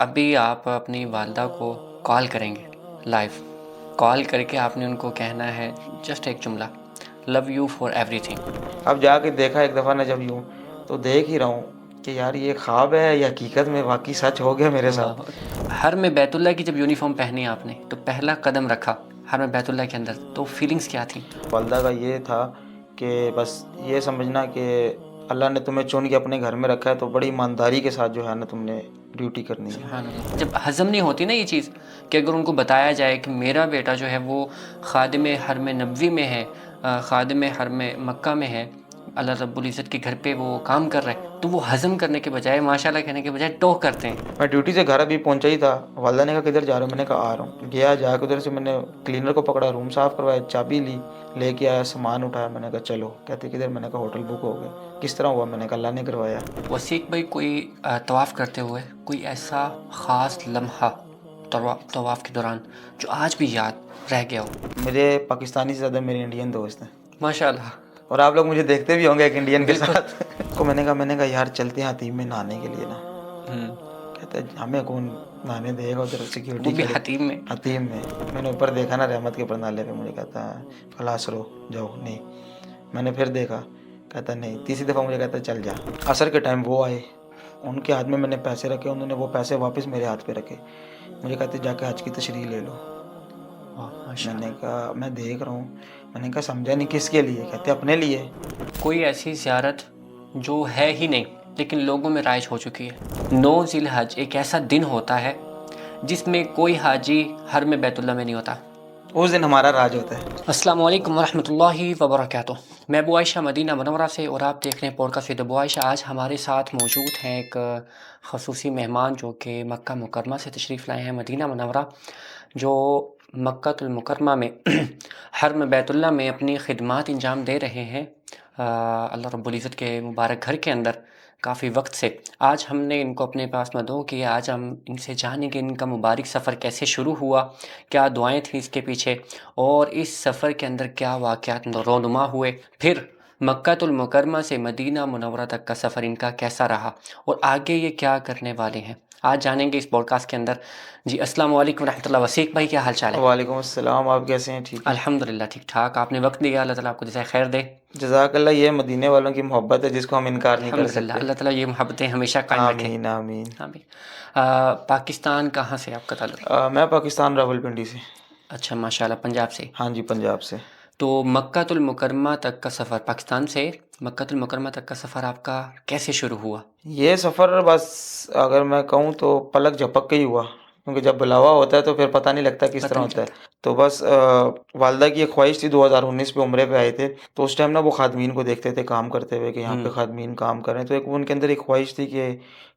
अभी आप अपनी वालदा को कॉल करेंगे, लाइव कॉल करके आपने उनको कहना है जस्ट एक जुमला, लव यू फॉर एवरीथिंग। अब जाके देखा एक दफ़ा ना जब यूँ, तो देख ही रहा हूँ कि यार ये ख्वाब है या हकीकत में वाकई सच हो गया मेरे साथ। हर में बैतुल्ला की जब यूनिफॉर्म पहनी आपने तो पहला कदम रखा हर में बैतुल्ला के अंदर, तो फीलिंग्स क्या थी? वालदा का ये था कि बस ये समझना कि अल्लाह ने तुम्हें चुन के अपने घर में रखा है, तो बड़ी ईमानदारी के साथ जो है ना तुमने ड्यूटी करनी है। सुभान अल्लाह। जब हज़म नहीं होती ना ये चीज़ कि अगर उनको बताया जाए कि मेरा बेटा जो है वो खादिम हरम नबवी में है, खादिम हरम मक्का में है, अल्लाह रब्बुल इज़्ज़त के घर पे वो काम कर रहा है, तो वो हज़म करने के बजाय माशाल्लाह कहने के बजाय टोक करते हैं। मैं ड्यूटी से घर अभी पहुंचा ही था, वालदा ने कहा किधर जा रहे हो, मैंने कहा आ रहा हूँ। गया, जाकर उधर से मैंने क्लीनर को पकड़ा, रूम साफ़ करवाया, चाबी ली, लेके आया, सामान उठाया। मैंने कहा चलो, कहते किधर, मैंने कहा होटल बुक हो गया। किस तरह हुआ, मैंने कहा अल्लाह ने करवाया। वसीक भाई, कोई तवाफ़ करते हुए कोई ऐसा ख़ास लम्हा तवाफ़ के दौरान जो आज भी याद रह गया हो? मेरे पाकिस्तानी से ज़्यादा मेरे इंडियन दोस्त हैं, माशाल्लाह। और आप लोग मुझे देखते भी होंगे एक इंडियन के बिल्कुल। साथ। को मैंने कहा यार चलते हैं हतीम में नहाने के लिए ना। हम्म। कहते हैं हमें कौन नहाने देगा, उधर वो सिक्योरिटी भी खड़ी। हतीम में। हतीम में मैंने ऊपर देखा ना रहमत के प्रनाले पे, मुझे कहता है खलास रो जाओ, नहीं। मैंने फिर देखा, कहता नहीं। तीसरी दफ़ा मुझे कहता चल जा। असर के टाइम वो आए, उनके हाथ में मैंने पैसे रखे, उन्होंने वो पैसे वापस मेरे हाथ पे रखे। मुझे कहते जाके हज की तशरीह ले लो। वाह मैंने माशाल्लाह। कहा मैं देख रहा हूँ। मैंने कहा समझा नहीं किसके लिए, कहते अपने लिए। कोई ऐसी ज़ियारत जो है ही नहीं लेकिन लोगों में राइज हो चुकी है। 9 ज़िलहज एक ऐसा दिन होता है जिसमें कोई हाजी हर में बैतुल्ला में नहीं होता। उस दिन हमारा राज होता है। अस्सलाम वालेकुम वरहमतुल्लाहि वबरकातुह। मैं अबू आयशा मदीना मुनव्वरा से और आप देख रहे हैं पॉडकास्ट विद अबू आयशा। आज हमारे साथ मौजूद हैं एक ख़ुसूसी मेहमान जो कि मक्का मुकरमा से तशरीफ़ लाए हैं, मदीना मुनव्वरा, जो मक्कातुल मुकरमा में हरम बैतुल्ला में अपनी खिदमात अंजाम दे रहे हैं अल्लाह रब्बुल इज़्ज़त के मुबारक घर के अंदर काफ़ी वक्त से। आज हमने इनको अपने पास मदऊ किया। आज हम इनसे जानेंगे इनका मुबारक सफ़र कैसे शुरू हुआ, क्या दुआएं थी इसके पीछे, और इस सफ़र के अंदर क्या वाक़यात रोनुमा हुए। फिर मक्कातुल मुकरमा से मदीना मुनव्वरा तक का सफ़र इनका कैसा रहा और आगे ये क्या करने वाले हैं, आज जानेंगे इस पॉडकास्ट के अंदर। जी अस्सलाम वालेकुम रहमतुल्लाह। वसीक भाई, क्या हाल चाल है? वालेकुम अस्सलाम, आप कैसे हैं? ठीक हैं? अल्हम्दुलिल्लाह ठीक ठाक। आपने वक्त दिया, अल्लाह ताला आपको जज़ाए खैर दे। जज़ाकल्लाह। ये मदीने वालों की मोहब्बत है जिसको हम इनकार नहीं कर अल्हम्दुलिल्लाह, सकते। अल्लाह ताला ये मोहब्बतें हमेशा कायम रखे। आमीन आमीन। हाँ भाई। पाकिस्तान कहाँ से आपका ताल्लुक़? मैं पाकिस्तान रावलपिंडी से। अच्छा माशाल्लाह, पंजाब से। हाँ जी, पंजाब से। तो मक्कातुल मुकरमा तक का सफ़र, पाकिस्तान से मक्कातुल मुकरमा तक का सफ़र आपका कैसे शुरू हुआ? ये सफ़र बस अगर मैं कहूँ तो पलक झपक के ही हुआ, क्योंकि जब बुलावा होता है तो फिर पता नहीं लगता किस तरह पता नहीं होता है। चलता। तो बस वालदा की एक ख्वाहिश थी, 2019 में उम्रे पे आए थे, तो उस टाइम ना वो खादमीन को देखते थे काम करते हुए कि यहाँ पे खादमीन काम कर रहे हैं, तो एक उनके अंदर एक ख्वाहिश थी कि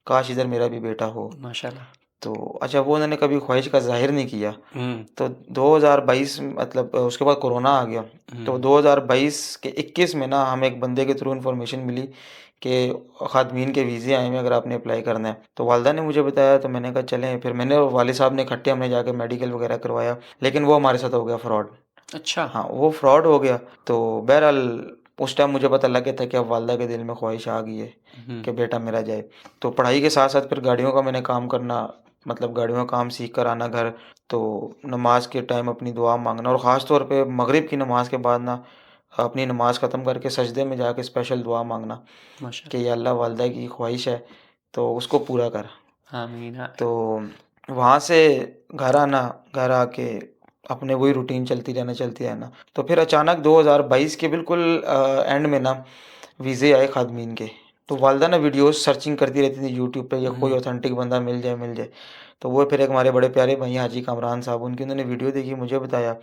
काश इधर मेरा भी बेटा हो। माशाल्लाह। तो अच्छा, वो उन्होंने कभी ख्वाहिश का ज़ाहिर नहीं किया। हुँ, तो 2022 मतलब उसके बाद कोरोना आ गया। तो हुँ। 2022 के 21 में ना हमें एक बंदे के थ्रू इन्फॉर्मेशन मिली कि खादमीन के वीज़े आए हुए हैं, अगर आपने अप्लाई करना है। तो वालदा ने मुझे बताया, तो मैंने कहा चलें। फिर मैंने और वालिद साहब ने इकट्ठे हमने जाके मेडिकल वगैरह करवाया, लेकिन वो हमारे साथ हो गया फ्रॉड। अच्छा। हाँ, वो फ्रॉड हो गया। तो बहरहाल उस टाइम मुझे पता लग गया था कि अब वालदा के दिल में ख्वाहिश आ गई है हुँ, कि बेटा मेरा जाए। तो पढ़ाई के साथ-साथ फिर गाड़ियों का मैंने काम करना, मतलब गाड़ियों का काम सीख कर आना घर। तो नमाज के टाइम अपनी दुआ माँगना, और ख़ास तौर पे मगरिब की नमाज के बाद ना अपनी नमाज ख़त्म करके सजदे में जाके स्पेशल दुआ माँगना कि माशाल्लाह। या अल्लाह वालदा की ख्वाहिश है तो उसको पूरा कर। आमीन। तो वहाँ से घर आना, घर आके अपने वही रूटीन चलती रहना। तो फिर अचानक 2022 के बिल्कुल एंड में ना वीज़े आए खादमीन के। तो वालदा ना वीडियोस सर्चिंग करती रहती थी यूट्यूब पे, या कोई हुँ, ऑथेंटिक बंदा मिल जाए। तो वो फिर एक हमारे बड़े प्यारे भाई हाजी कामरान साहब, उनकी उन्होंने वीडियो देखी, मुझे बताया।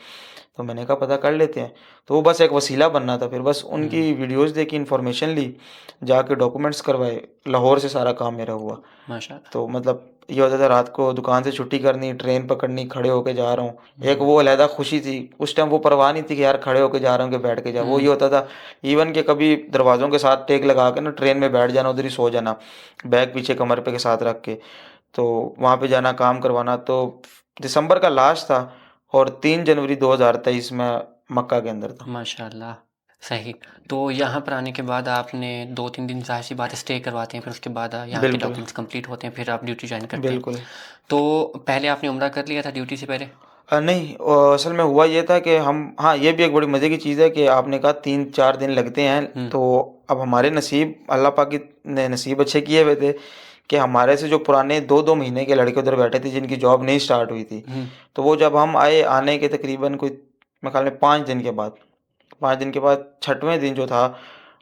तो मैंने कहा पता कर लेते हैं। तो वो बस एक वसीला बनना था, फिर बस हुँ। उनकी वीडियोस देखी, इन्फॉर्मेशन ली, जाके डॉक्यूमेंट्स करवाए। लाहौर से सारा काम मेरा हुआ। माशाल्लाह। तो मतलब ये होता था, रात को दुकान से छुट्टी करनी, ट्रेन पकड़नी, खड़े होके जा रहा हूँ। एक हुँ, वो अलहदा खुशी थी। उस टाइम वो परवाह नहीं थी कि यार खड़े होके जा रहा हूँ कि बैठ के जा, वो हुँ। ये होता था इवन कि कभी दरवाज़ों के साथ टेक लगा के ना ट्रेन में बैठ जाना, उधर ही सो जाना, बैग पीछे कमर पे के साथ रख के। तो वहाँ पे जाना, काम करवाना। तो दिसंबर का लास्ट था और 3 जनवरी 2023 में मक्का के अंदर था। माशाल्लाह। सही। तो यहाँ पर आने के बाद आपने 2-3 दिन ज़ाहिर-सी बात है स्टे करवाते हैं, फिर उसके बाद यहाँ के बिल्कुल, डॉक्यूमेंट्स कंप्लीट होते हैं, फिर आप ड्यूटी जॉइन करते हैं। बिल्कुल। तो पहले आपने उम्रा कर लिया था ड्यूटी से पहले? नहीं, असल में हुआ ये था कि हम, हाँ, ये भी एक बड़ी मज़े की चीज़ है कि आपने कहा 3-4 दिन लगते हैं, हुँ, तो अब हमारे नसीब, अल्लाह पाक की ने नसीब अच्छे किए हुए थे कि हमारे से जो पुराने 2-2 महीने के लड़के उधर बैठे थे जिनकी जॉब नहीं स्टार्ट हुई थी, हुँ, तो वो जब हम आए, आने के तकरीबन कोई मेरे ख़्याल में 5 दिन के बाद, 5 दिन के बाद 6वें दिन जो था,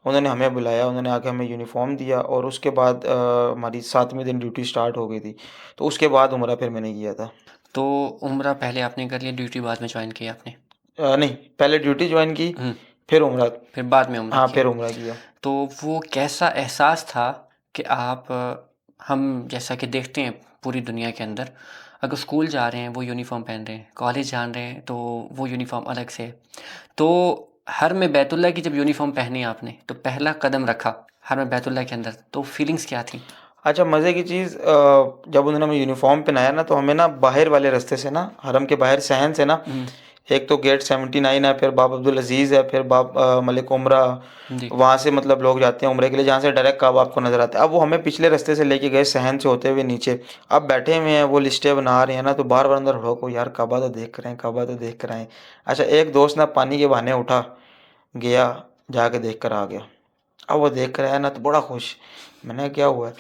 उन्होंने हमें बुलाया, उन्होंने आके हमें यूनिफ़ॉर्म दिया और उसके बाद हमारी 7वें दिन ड्यूटी स्टार्ट हो गई थी। तो उसके बाद उम्रा फिर मैंने किया था। तो उम्रा पहले आपने कर लिया, ड्यूटी बाद में जॉइन की आपने? नहीं, पहले ड्यूटी जॉइन की, हुँ, फिर उम्रा। फिर बाद में उम्रा हाँ, किया। फिर उम्रा किया। तो वो कैसा एहसास था कि आप हम जैसा कि देखते हैं पूरी दुनिया के अंदर, अगर स्कूल जा रहे हैं वो यूनिफ़ॉर्म पहन रहे हैं, कॉलेज जा रहे हैं तो वो यूनिफ़ॉर्म अलग से है। तो हर में बैतुल्लाह की जब यूनिफ़ॉर्म पहनी आपने, तो पहला कदम रखा हर में बैतुल्लाह के अंदर, तो फीलिंग्स क्या थी? अच्छा, मज़े की चीज़, जब उन्होंने हमें यूनिफ़ॉर्म पहनाया ना, तो हमें ना बाहर वाले रास्ते से ना, हरम के बाहर सहन से ना, हुँ, एक तो गेट 79 है, फिर बाब अब्दुल अज़ीज़ है, फिर बाब मलिक उम्रा, जी, वहाँ से मतलब लोग जाते हैं उम्रे के लिए, जहाँ से डायरेक्ट काबा आपको नज़र आता है। अब वो हमें पिछले रास्ते से लेके गए सहन से होते हुए नीचे। अब बैठे हुए हैं, वो लिस्टें बना रहे हैं ना, तो बार-बार अंदर को यार काबा तो देख कर आएँ, काबा तो देख कर आएँ। अच्छा, एक दोस्त ना पानी के बहाने उठा, गया, जाके देख कर आ गया। अब वो देख कर आया ना तो बड़ा खुश। मैंने कहा क्या हुआ है?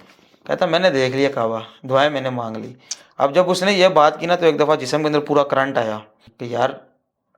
कहता मैंने देख लिया काबा, दुआएँ मैंने माँग ली। अब जब उसने ये बात की ना, तो एक दफ़ा जिस्म के अंदर पूरा करंट आया कि यार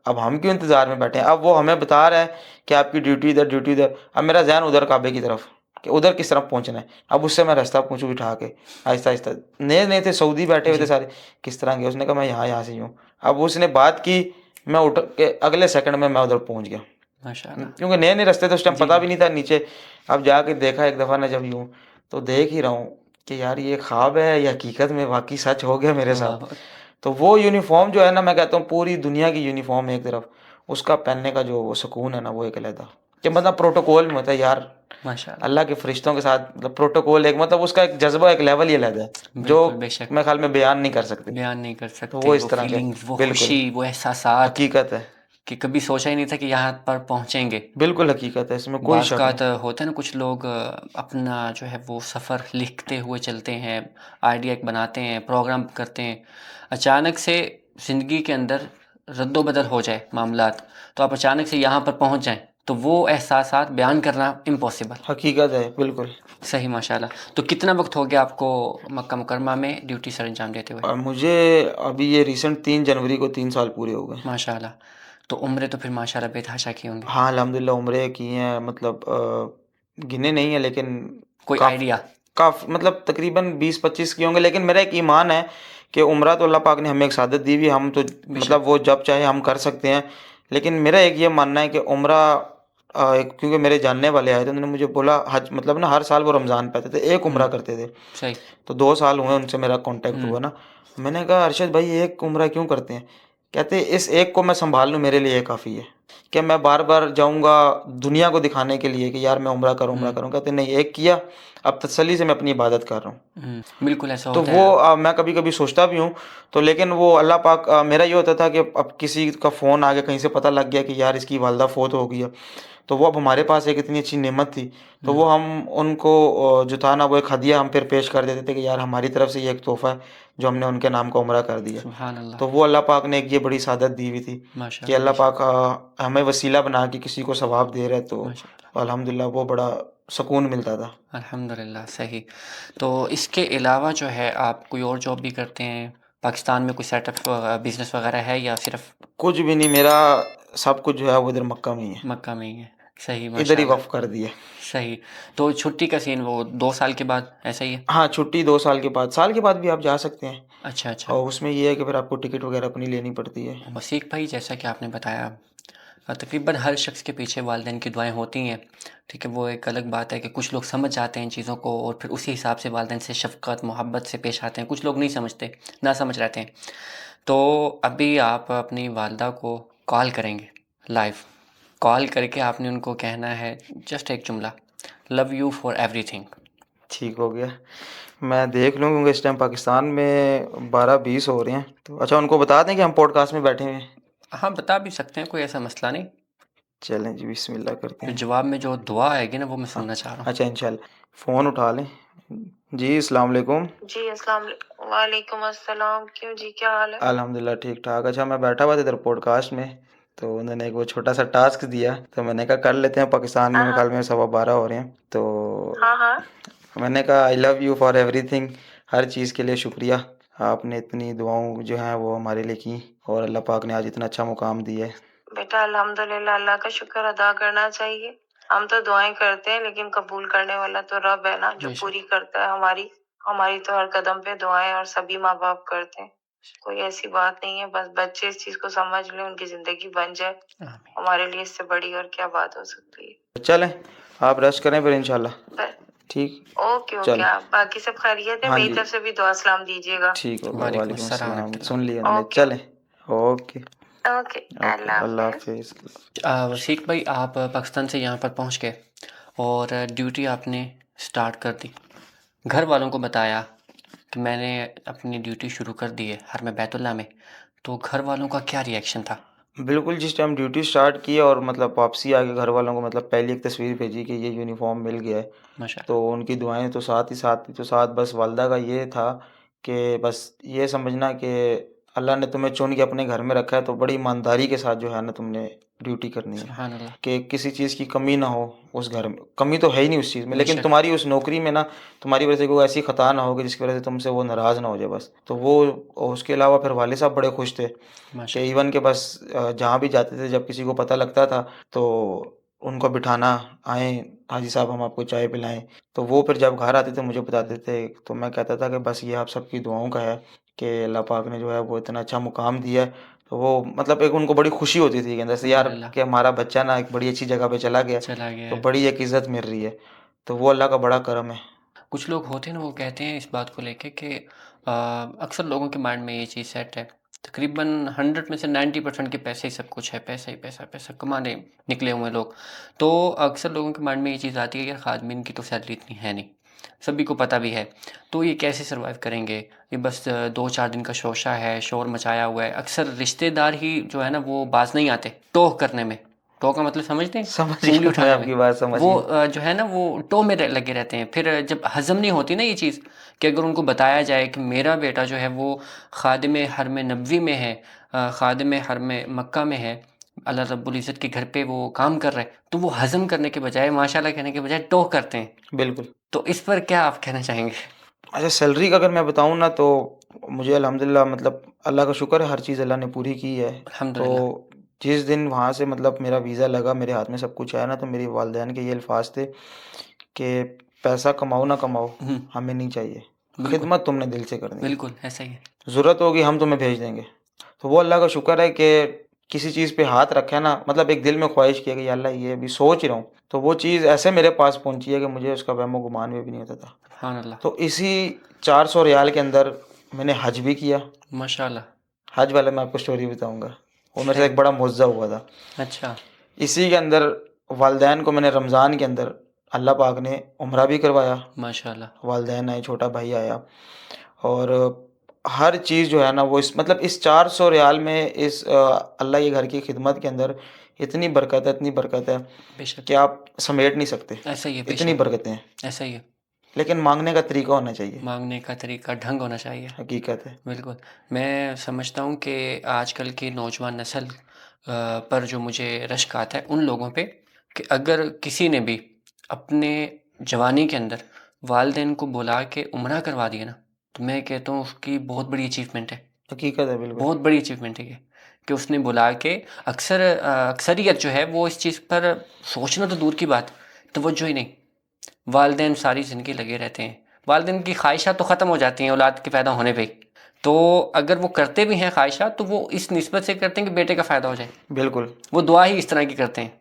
अब हम क्यों इंतज़ार में बैठे हैं? अब वो हमें बता रहा है कि आपकी ड्यूटी इधर, ड्यूटी इधर। अब मेरा ज़हन उधर काबे की तरफ कि उधर किस तरफ पहुँचना है। अब उससे मैं रास्ता पूछूँ उठा के, आहिस्ता-आहिस्ता। नए-नए थे, सऊदी बैठे हुए थे जी, सारे। किस तरह गए? उसने कहा मैं यहाँ-यहाँ से ही हूँ। अब उसने बात की, मैं उठ के अगले सेकंड में मैं उधर पहुँच गया। माशाअल्लाह। क्योंकि नए-नए रास्ते थे, उस टाइम जी, पता जी। भी नहीं था नीचे। अब जाके देखा एक दफ़ा ना जब यूँ, तो देख ही रहा हूँ कि यार ये ख़्वाब है या हकीकत में वाक़ई सच हो गया मेरे साथ। वाह! तो वो यूनिफ़ॉर्म जो है ना, मैं कहता हूँ पूरी दुनिया की यूनिफ़ॉर्म है एक तरफ, उसका पहनने का जो वो सुकून है ना, वो एक अलग था। कि मतलब प्रोटोकॉल में होता है यार, माशाअल्लाह। अल्लाह के फरिश्तों के साथ मतलब प्रोटोकॉल, एक मतलब उसका एक जज़्बा, एक लेवल ही अलग है, जो बिल्कुल, बेशक, मेरे ख़्याल में बयान नहीं कर सकते। बयान नहीं कर तो सकते वो वो इस तरह का है। फीलिंग्स, वो बिल्कुल, खुशी, वो एहसासात हकीकत है। कि कभी सोचा ही नहीं था कि यहाँ पर पहुँचेंगे। बिल्कुल हकीकत है, इसमें कोई बाज़ शक नहीं। औक़ात होता है ना कुछ लोग अपना जो है वो सफ़र लिखते हुए चलते हैं, आइडिया एक बनाते हैं, प्रोग्राम करते हैं। अचानक से ज़िंदगी के अंदर रद्दो-बदल हो जाए मामलात, तो आप अचानक से यहाँ पर पहुँच जाएँ, तो वो एहसासात बयान करना इम्पॉसिबल। हकीकत है, बिल्कुल। सही माशाल्लाह। तो कितना वक़्त हो गया आपको मक्का मुकरमा में ड्यूटी सर अंजाम देते हुए? मुझे अभी ये रिसेंट 3 जनवरी को 3 साल पूरे हो गए। माशाल्लाह। तो उम्रें तो फिर माशाल्लाह बेतहाशा की होंगी। हाँ, अल्हम्दुलिल्लाह उम्रे की हैं, मतलब गिने नहीं है लेकिन कोई काफ़ आइडिया? मतलब तकरीबन 20-25 किए होंगे, लेकिन मेरा एक ईमान है कि उम्रा तो अल्लाह पाक ने हमें एक सादत दी हुई है, हम तो बेशक। मतलब वो जब चाहे हम कर सकते हैं। लेकिन मेरा एक ये मानना है कि उम्रा, क्योंकि मेरे जानने वाले आए थे, उन्होंने मुझे बोला हज मतलब ना हर साल वो रमज़ान पे आते थे, एक हुँ, उम्रा करते थे। सही। तो 2 साल हुए उनसे मेरा कॉन्टैक्ट हुँ, हुआ ना। मैंने कहा अरशद भाई एक उम्रा क्यों करते हैं? कहते इस एक को मैं सँभाल लूँ मेरे लिए काफ़ी है। क्या मैं बार-बार जाऊँगा दुनिया को दिखाने के लिए कि यार मैं उम्रा हुँ, करूँ? कहते नहीं, एक किया, अब तसल्ली से मैं अपनी इबादत कर रहा हूँ। हुँ। बिल्कुल ऐसा तो होता वो है। मैं कभी-कभी सोचता भी हूँ, तो लेकिन वो अल्लाह पाक, मेरा ये होता था कि अब किसी का फ़ोन आ गया, कहीं से पता लग गया कि यार इसकी वालिदा फ़ौत हो गई है। तो वो अब हमारे पास एक इतनी अच्छी नेमत थी, तो हुँ, वो हम उनको जो था ना वो एक हदिया हम फिर पेश कर देते थे कि यार हमारी तरफ से ये एक तोहफ़ा है, जो हमने उनके नाम का उम्रा कर दिया। सुभान अल्लाह। तो वो अल्लाह पाक ने एक ये बड़ी सआदत दी हुई थी कि माशाल्लाह अल्लाह बेशक, पाक हमें वसीला बना के किसी को सवाब दे रहा है, तो माशाल्लाह। अल्हम्दुलिल्लाह वो बड़ा सुकून मिलता था। अल्हम्दुलिल्लाह सही। तो इसके अलावा जो है आप कोई और जॉब भी करते हैं? पाकिस्तान में कोई सेटअप बिज़नेस वग़ैरह है या सिर्फ़ कुछ भी नहीं, मेरा सब कुछ जो है वो इधर मक्का में ही है। मक्का में ही है? सही इधर ही माशाल्लाह, वक़्फ़ कर दिया। सही। तो छुट्टी का सीन वो 2 साल के बाद ऐसा ही है? हाँ, छुट्टी 2 साल के बाद, साल के बाद भी आप जा सकते हैं, अच्छा, अच्छा। और उसमें ये है कि फिर आपको टिकट वग़ैरह अपनी लेनी पड़ती है। वसीक भाई जैसा कि आपने बताया तकरीबन हर शख्स के पीछे वालिदैन की दुआएं होती हैं। ठीक है, वो एक अलग बात है कि कुछ लोग समझ जाते हैं इन चीज़ों को और फिर उसी हिसाब से वालिदैन से शफ़क़त मोहब्बत से पेश आते हैं। कुछ लोग नहीं समझते, ना समझ रहते हैं। तो अभी आप अपनी वालदा को कॉल करेंगे लाइव, कॉल करके आपने उनको कहना है जस्ट एक जुमला, लव यू फॉर एवरीथिंग। ठीक हो गया। मैं देख लूँ क्योंकि इस टाइम पाकिस्तान में 12-20 हो रहे हैं। तो अच्छा, उनको बता दें कि हम पॉडकास्ट में बैठे हुए हैं? हाँ, बता भी सकते हैं, कोई ऐसा मसला नहीं। चलें जी, बिस्मिल्लाह करते फिर हैं। जवाब में जो दुआ आएगी ना वो मैं हाँ, सुनना चाह रहा हूँ। अच्छा इंशाल्लाह। फ़ोन उठा लें। जी, अस्सलाम वालेकुम। जी अस्सलाम वालेकुम अस्सलाम। क्यों जी, क्या हाल है? अल्हम्दुलिल्लाह ठीक-ठाक। अच्छा मैं बैठा हुआ था इधर पॉडकास्ट में, तो उन्होंने एक वो छोटा-सा टास्क दिया, तो मैंने कहा कर लेते हैं। पाकिस्तान में हाँ मेरे हाँ ख़्याल में 12:15 हो रहे हैं, तो हाँ हाँ मैंने कहा I love you for everything, हर चीज़ के लिए शुक्रिया। आपने इतनी दुआओं जो हैं वो हमारे लिए की और अल्लाह पाक ने आज इतना अच्छा मुकाम दिया है। बेटा, अल्हम्दुलिल्लाह, अल्लाह का शुक्र अदा करना चाहिए। हम तो दुआएं करते हैं, लेकिन कबूल करने वाला तो रब है ना, जो बेशक। पूरी करता है हमारी हमारी तो हर कदम पे दुआएं और सभी माँ बाप करते हैं। कोई ऐसी बात नहीं है, बस बच्चे इस चीज को समझ लें, उनकी जिंदगी बन जाए, आमीन। हमारे लिए इससे बड़ी और क्या बात हो सकती है। चलें, आप रेस्ट करें फिर इंशाल्लाह। ब- ठीक, ओके ओके, चलें। आप बाकी सब खैरियत है? हाँ मेरी जी, तरफ से भी दुआ सलाम दीजिएगा। ठीक हो गया। वालेकुम वालेकुम अस्सलाम अस्सलाम। रहमतुल्लाह। सुन लिया मैंने। ओके चलें, ओके, ओके, ओके, अल्लाह अल्लाह हाफिज। हाफ़िज़। वसीक भाई, आप पाकिस्तान से यहाँ पर पहुँच गए और ड्यूटी आपने स्टार्ट कर दी। घर वालों को बताया कि मैंने अपनी ड्यूटी शुरू कर दी है हरम बैतुल्लाह में, तो घर वालों का क्या रिएक्शन था? बिल्कुल, जिस टाइम ड्यूटी स्टार्ट की और मतलब वापसी आ गई, घर वालों को मतलब पहली एक तस्वीर भेजी कि ये यूनिफ़ॉर्म मिल गया है, माशाल्लाह। तो उनकी दुआएँ तो साथ ही साथ थी। तो साथ बस वालिदा का ये था कि बस ये समझना कि अल्लाह ने तुम्हें चुन के अपने घर में रखा है, तो बड़ी ईमानदारी के साथ जो है ना तुमने ड्यूटी करनी है, सुभान अल्लाह। कि किसी चीज़ की कमी ना हो उस घर में। कमी तो है ही नहीं उस चीज़ में, लेकिन बेशक। तुम्हारी उस नौकरी में ना, तुम्हारी वजह से कोई ऐसी खता ना हो कि जिसकी वजह से तुमसे वो नाराज़ ना हो जाए बस। तो वो, और उसके अलावा फिर वालिद साहब बड़े खुश थे कि माशाल्लाह। इवन के बस जहाँ भी जाते थे, जब किसी को पता लगता था तो उनको बिठाना, आएँ हाजी साहब हम आपको चाय पिलाएँ। तो वो फिर जब घर आते थे मुझे बताते थे, तो मैं कहता था कि बस ये आप सबकी दुआओं का है कि अल्लाह पाक ने जो है वो इतना अच्छा मुकाम दिया है। तो वो मतलब एक उनको बड़ी खुशी होती थी कि अंदर से यार अल्हम्दुलिल्लाह। कि हमारा बच्चा ना एक बड़ी अच्छी जगह पे चला गया, चला गया तो है। बड़ी एक इज़्ज़त मिल रही है। तो वो अल्लाह का बड़ा करम है। कुछ लोग होते हैं ना, वो कहते हैं इस बात को लेके कि अक्सर लोगों के माइंड में ये चीज़ सेट है, तकरीबन 100 में से 90% के पैसे ही सब कुछ है, पैसा ही पैसा, पैसा कमाने निकले हुए हैं लोग। तो अक्सर लोगों के माइंड में ये चीज़ आती है कि यार खादमीन की तो सैलरी इतनी है नहीं, सभी को पता भी है, तो ये कैसे सर्वाइव करेंगे? ये बस 2-4 दिन का शोशा है, शोर मचाया हुआ है। अक्सर रिश्तेदार ही जो है ना वो बाज नहीं आते टोह करने में। टोह का मतलब समझते हैं? समझ उँगली गया, मैं उठाने में। आपकी बात समझ वो गया। जो है ना वो टोह में लगे रहते हैं। फिर जब हज़म नहीं होती ना ये चीज़, कि अगर उनको बताया जाए कि मेरा बेटा जो है वो खादिम हरम नबवी में है, खादिम हरम मक्का में है, अल्लाह रब्बुल इज़्ज़त के घर पे वो काम कर रहा है, तो वो हज़म करने के बजाय, माशाल्लाह कहने के बजाय टोह करते हैं। बिल्कुल। तो इस पर क्या आप कहना चाहेंगे? अच्छा, सैलरी का अगर मैं बताऊँ ना, तो मुझे अल्हम्दुलिल्लाह मतलब अल्लाह का शुक्र है, हर चीज़ अल्लाह ने पूरी की है। तो अल्हम्दुलिल्लाह। जिस दिन वहाँ से मतलब मेरा वीज़ा लगा, मेरे हाथ में सब कुछ आया ना, तो मेरी वालिदैन के ये अल्फ़ाज़ थे कि पैसा कमाओ ना कमाओ, हुँ, हमें नहीं चाहिए, बिल्कुल, खिदमत तुमने दिल से करनी है, बिल्कुल ऐसा ही है। ज़रूरत होगी हम तुम्हें भेज देंगे। तो वो अल्लाह का शुक्र है कि किसी चीज़ पे हाथ रखा है ना, मतलब एक दिल में ख्वाहिश की है कि या अल्लाह ये अभी सोच ही रहा हूँ, तो वो चीज़ ऐसे मेरे पास पहुँची है कि मुझे उसका वहमो-गुमान में भी नहीं होता था। सुभान अल्लाह। तो इसी 400 रियाल के अंदर मैंने हज भी किया। माशाल्लाह। हज वाला मैं आपको स्टोरी बताऊँगा। वो मेरे साथ बताइए। एक बड़ा मुअज़्ज़ा हुआ था। अच्छा। इसी के अंदर वालिदैन को मैंने रमज़ान के अंदर अल्लाह पाक ने उम्रा भी करवाया। माशाल्लाह। वालिदैन आए, छोटा भाई आया, और हर चीज़ जो है ना वो इस मतलब इस 400 रियाल में इस अल्लाह के घर की खिदमत के अंदर इतनी बरकत है बेशक। कि आप समेट नहीं सकते। ऐसा ही है, इतनी बेशक। बरकतें हैं। ऐसा ही है। लेकिन माँगने का तरीका होना चाहिए, माँगने का तरीका, ढंग होना चाहिए। हकीकत है। बिल्कुल। मैं समझता हूँ कि आजकल की नौजवान नस्ल पर जो मुझे रश्क आता है उन लोगों पे, कि अगर किसी ने भी अपने जवानी के अंदर वालिदैन को बुला के उम्रा करवा दिया ना, तो मैं कहता हूँ उसकी बहुत बड़ी अचीवमेंट है। हकीकत है, बिल्कुल। बहुत बड़ी अचीवमेंट है ये, कि उसने बुला के अक्सरियत जो है वो इस चीज़ पर सोचना तो दूर की बात, तवज्जो ही नहीं। वालिदैन सारी ज़िंदगी लगे रहते हैं। वालिदैन की ख्वाहिशात तो ख़त्म हो जाती हैं औलाद के पैदा होने पे ही। तो अगर वो करते भी हैं ख्वाहिशात, तो वो इस निस्बत से करते हैं कि बेटे का फ़ायदा हो जाए। बिल्कुल, वो दुआ ही इस तरह की करते हैं,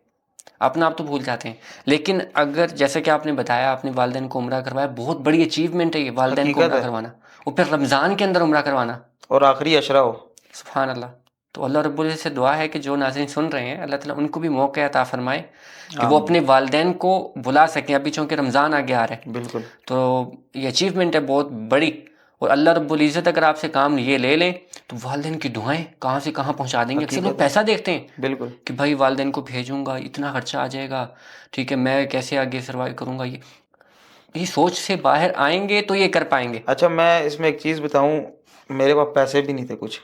अपना आप तो भूल जाते हैं। लेकिन अगर जैसे कि आपने बताया, आपने वालिदैन को उम्रा करवाया, बहुत बड़ी अचीवमेंट है ये, वालिदैन को हकीकत उम्रा है। करवाना, और फिर रमज़ान के अंदर उम्रा करवाना। और आखिरी अशरा हो। सुभान अल्लाह। तो अल्लाह रब्बुल इज़्ज़त से दुआ है कि जो नाज़रीन सुन रहे हैं, अल्लाह ताला उनको भी मौका अता फ़रमाए कि वो आमीन। अपने वालिदैन को बुला सकें। अभी चूँकि रमज़ान आगे आ रहा है, बिल्कुल। तो ये अचीवमेंट है बहुत बड़ी, और अल्लाह रब्बुल इज़्ज़त अगर आपसे काम ये ले लें तो वालिदैन की दुआएं कहाँ से कहाँ पहुँचा देंगे। अक्सर लोग हकीकत है, पैसा देखते हैं बिल्कुल। कि भाई वालिदैन को भेजूंगा, इतना खर्चा आ जाएगा, ठीक है, मैं कैसे आगे सर्वाइव करूंगा। ये सोच से बाहर आएंगे तो ये कर पाएंगे। अच्छा, मैं इसमें एक चीज़ बताऊँ, मेरे पास पैसे भी नहीं थे कुछ,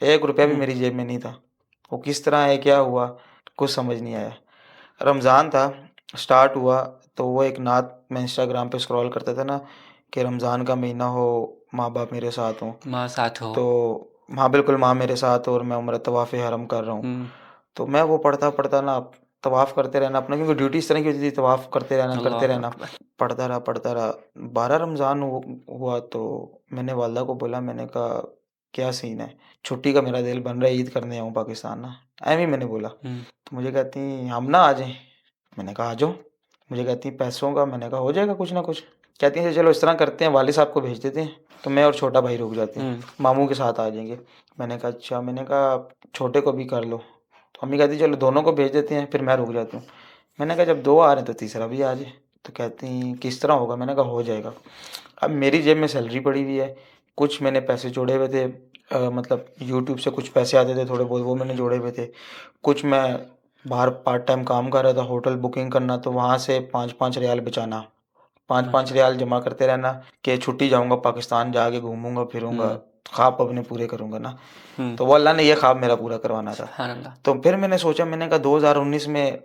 1 रुपया भी मेरी जेब में नहीं था। वो किस तरह है, क्या हुआ, कुछ समझ नहीं आया। रमज़ान था, स्टार्ट हुआ, तो वो एक नात मैं इंस्टाग्राम पे स्क्रॉल करता था ना कि रमज़ान का महीना हो, माँ बाप मेरे साथ हों। माँ साथ हो। तो हाँ, बिल्कुल, माँ मेरे साथ हो और मैं उम्र तवाफ़ हरम कर रहा हूँ। तो मैं वो पढ़ता ना, तवाफ़ करते रहना अपना, क्योंकि ड्यूटी इस तरह की होती थी, तवाफ़ करते अल्लाह रहना। अकबर। पढ़ता रहा 12 रमज़ान हुआ तो मैंने वालदा को बोला, मैंने कहा क्या सीन है, छुट्टी का मेरा दिल बन रहा है, ईद करने आऊँ पाकिस्तान ना, ऐਵੇਂ ही मैंने बोला। तो मुझे कहती हम ना आ जाएं, मैंने कहा आ जाओ। मुझे कहती पैसों का, मैंने कहा हो जाएगा कुछ ना कुछ। कहती हैं चलो इस तरह करते हैं, वालिद साहब को भेज देते हैं, तो मैं और छोटा भाई रुक जाते हैं, मामू के साथ आ जाएंगे। मैंने कहा अच्छा, मैंने कहा छोटे को भी कर लो। तो अम्मी कहती चलो दोनों को भेज देते हैं, फिर मैं रुक जाती हूँ। मैंने कहा जब 2 आ रहे हैं तो तीसरा भी आ जाए। तो कहती किस तरह होगा, मैंने कहा हो जाएगा। अब मेरी जेब में सैलरी पड़ी हुई है, कुछ मैंने पैसे जोड़े हुए थे, मतलब यूट्यूब से कुछ पैसे आते थे थोड़े बहुत, वो मैंने जोड़े हुए थे। कुछ मैं बाहर पार्ट टाइम काम कर रहा था, होटल बुकिंग करना, तो वहाँ से 5-5 रियाल बचाना, 5-5 रियाल जमा करते रहना कि छुट्टी जाऊँगा पाकिस्तान, जाके घूमूंगा फिरूंगा, ख्वाब अपने पूरे करूँगा ना। तो वो अल्लाह ने ये ख्वाब मेरा पूरा करवाना था। सुभान अल्लाह। तो फिर मैंने सोचा, मैंने कहा 2019 में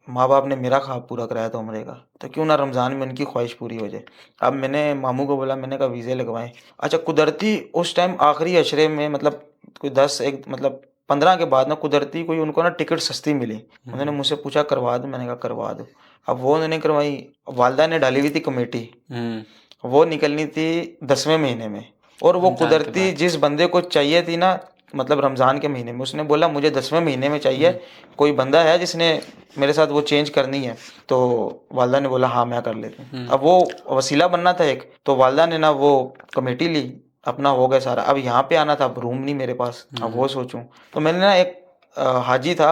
माँ बाप ने मेरा ख्वाब पूरा कराया था उम्रे का, तो क्यों ना रमज़ान में उनकी ख्वाहिश पूरी हो जाए। अब मैंने मामू को बोला, मैंने कहा वीज़े लगवाएं। अच्छा, कुदरती उस टाइम आखिरी अशरे में, मतलब कोई 10 एक मतलब 15 के बाद ना, कुदरती कोई उनको ना टिकट सस्ती मिली। उन्होंने मुझसे पूछा करवा दो, मैंने कहा करवा दो। अब वो उन्होंने करवाई, वालदा ने डाली हुई थी कमेटी, वो निकलनी थी 10वें महीने में, और वो रमजान के कुदरती बाद। जिस बंदे को चाहिए थी ना, मतलब रमज़ान के महीने में, उसने बोला मुझे 10वें महीने में चाहिए, कोई बंदा है जिसने मेरे साथ वो चेंज करनी है। तो वालदा ने बोला हाँ मैं कर लेती हूँ। अब वो वसीला बनना था एक, तो वालदा ने ना वो कमेटी ली, अपना हो गया सारा। अब यहाँ पे आना था, अब रूम नहीं मेरे पास, अब वो सोचूं। तो मैंने ना एक हाजी था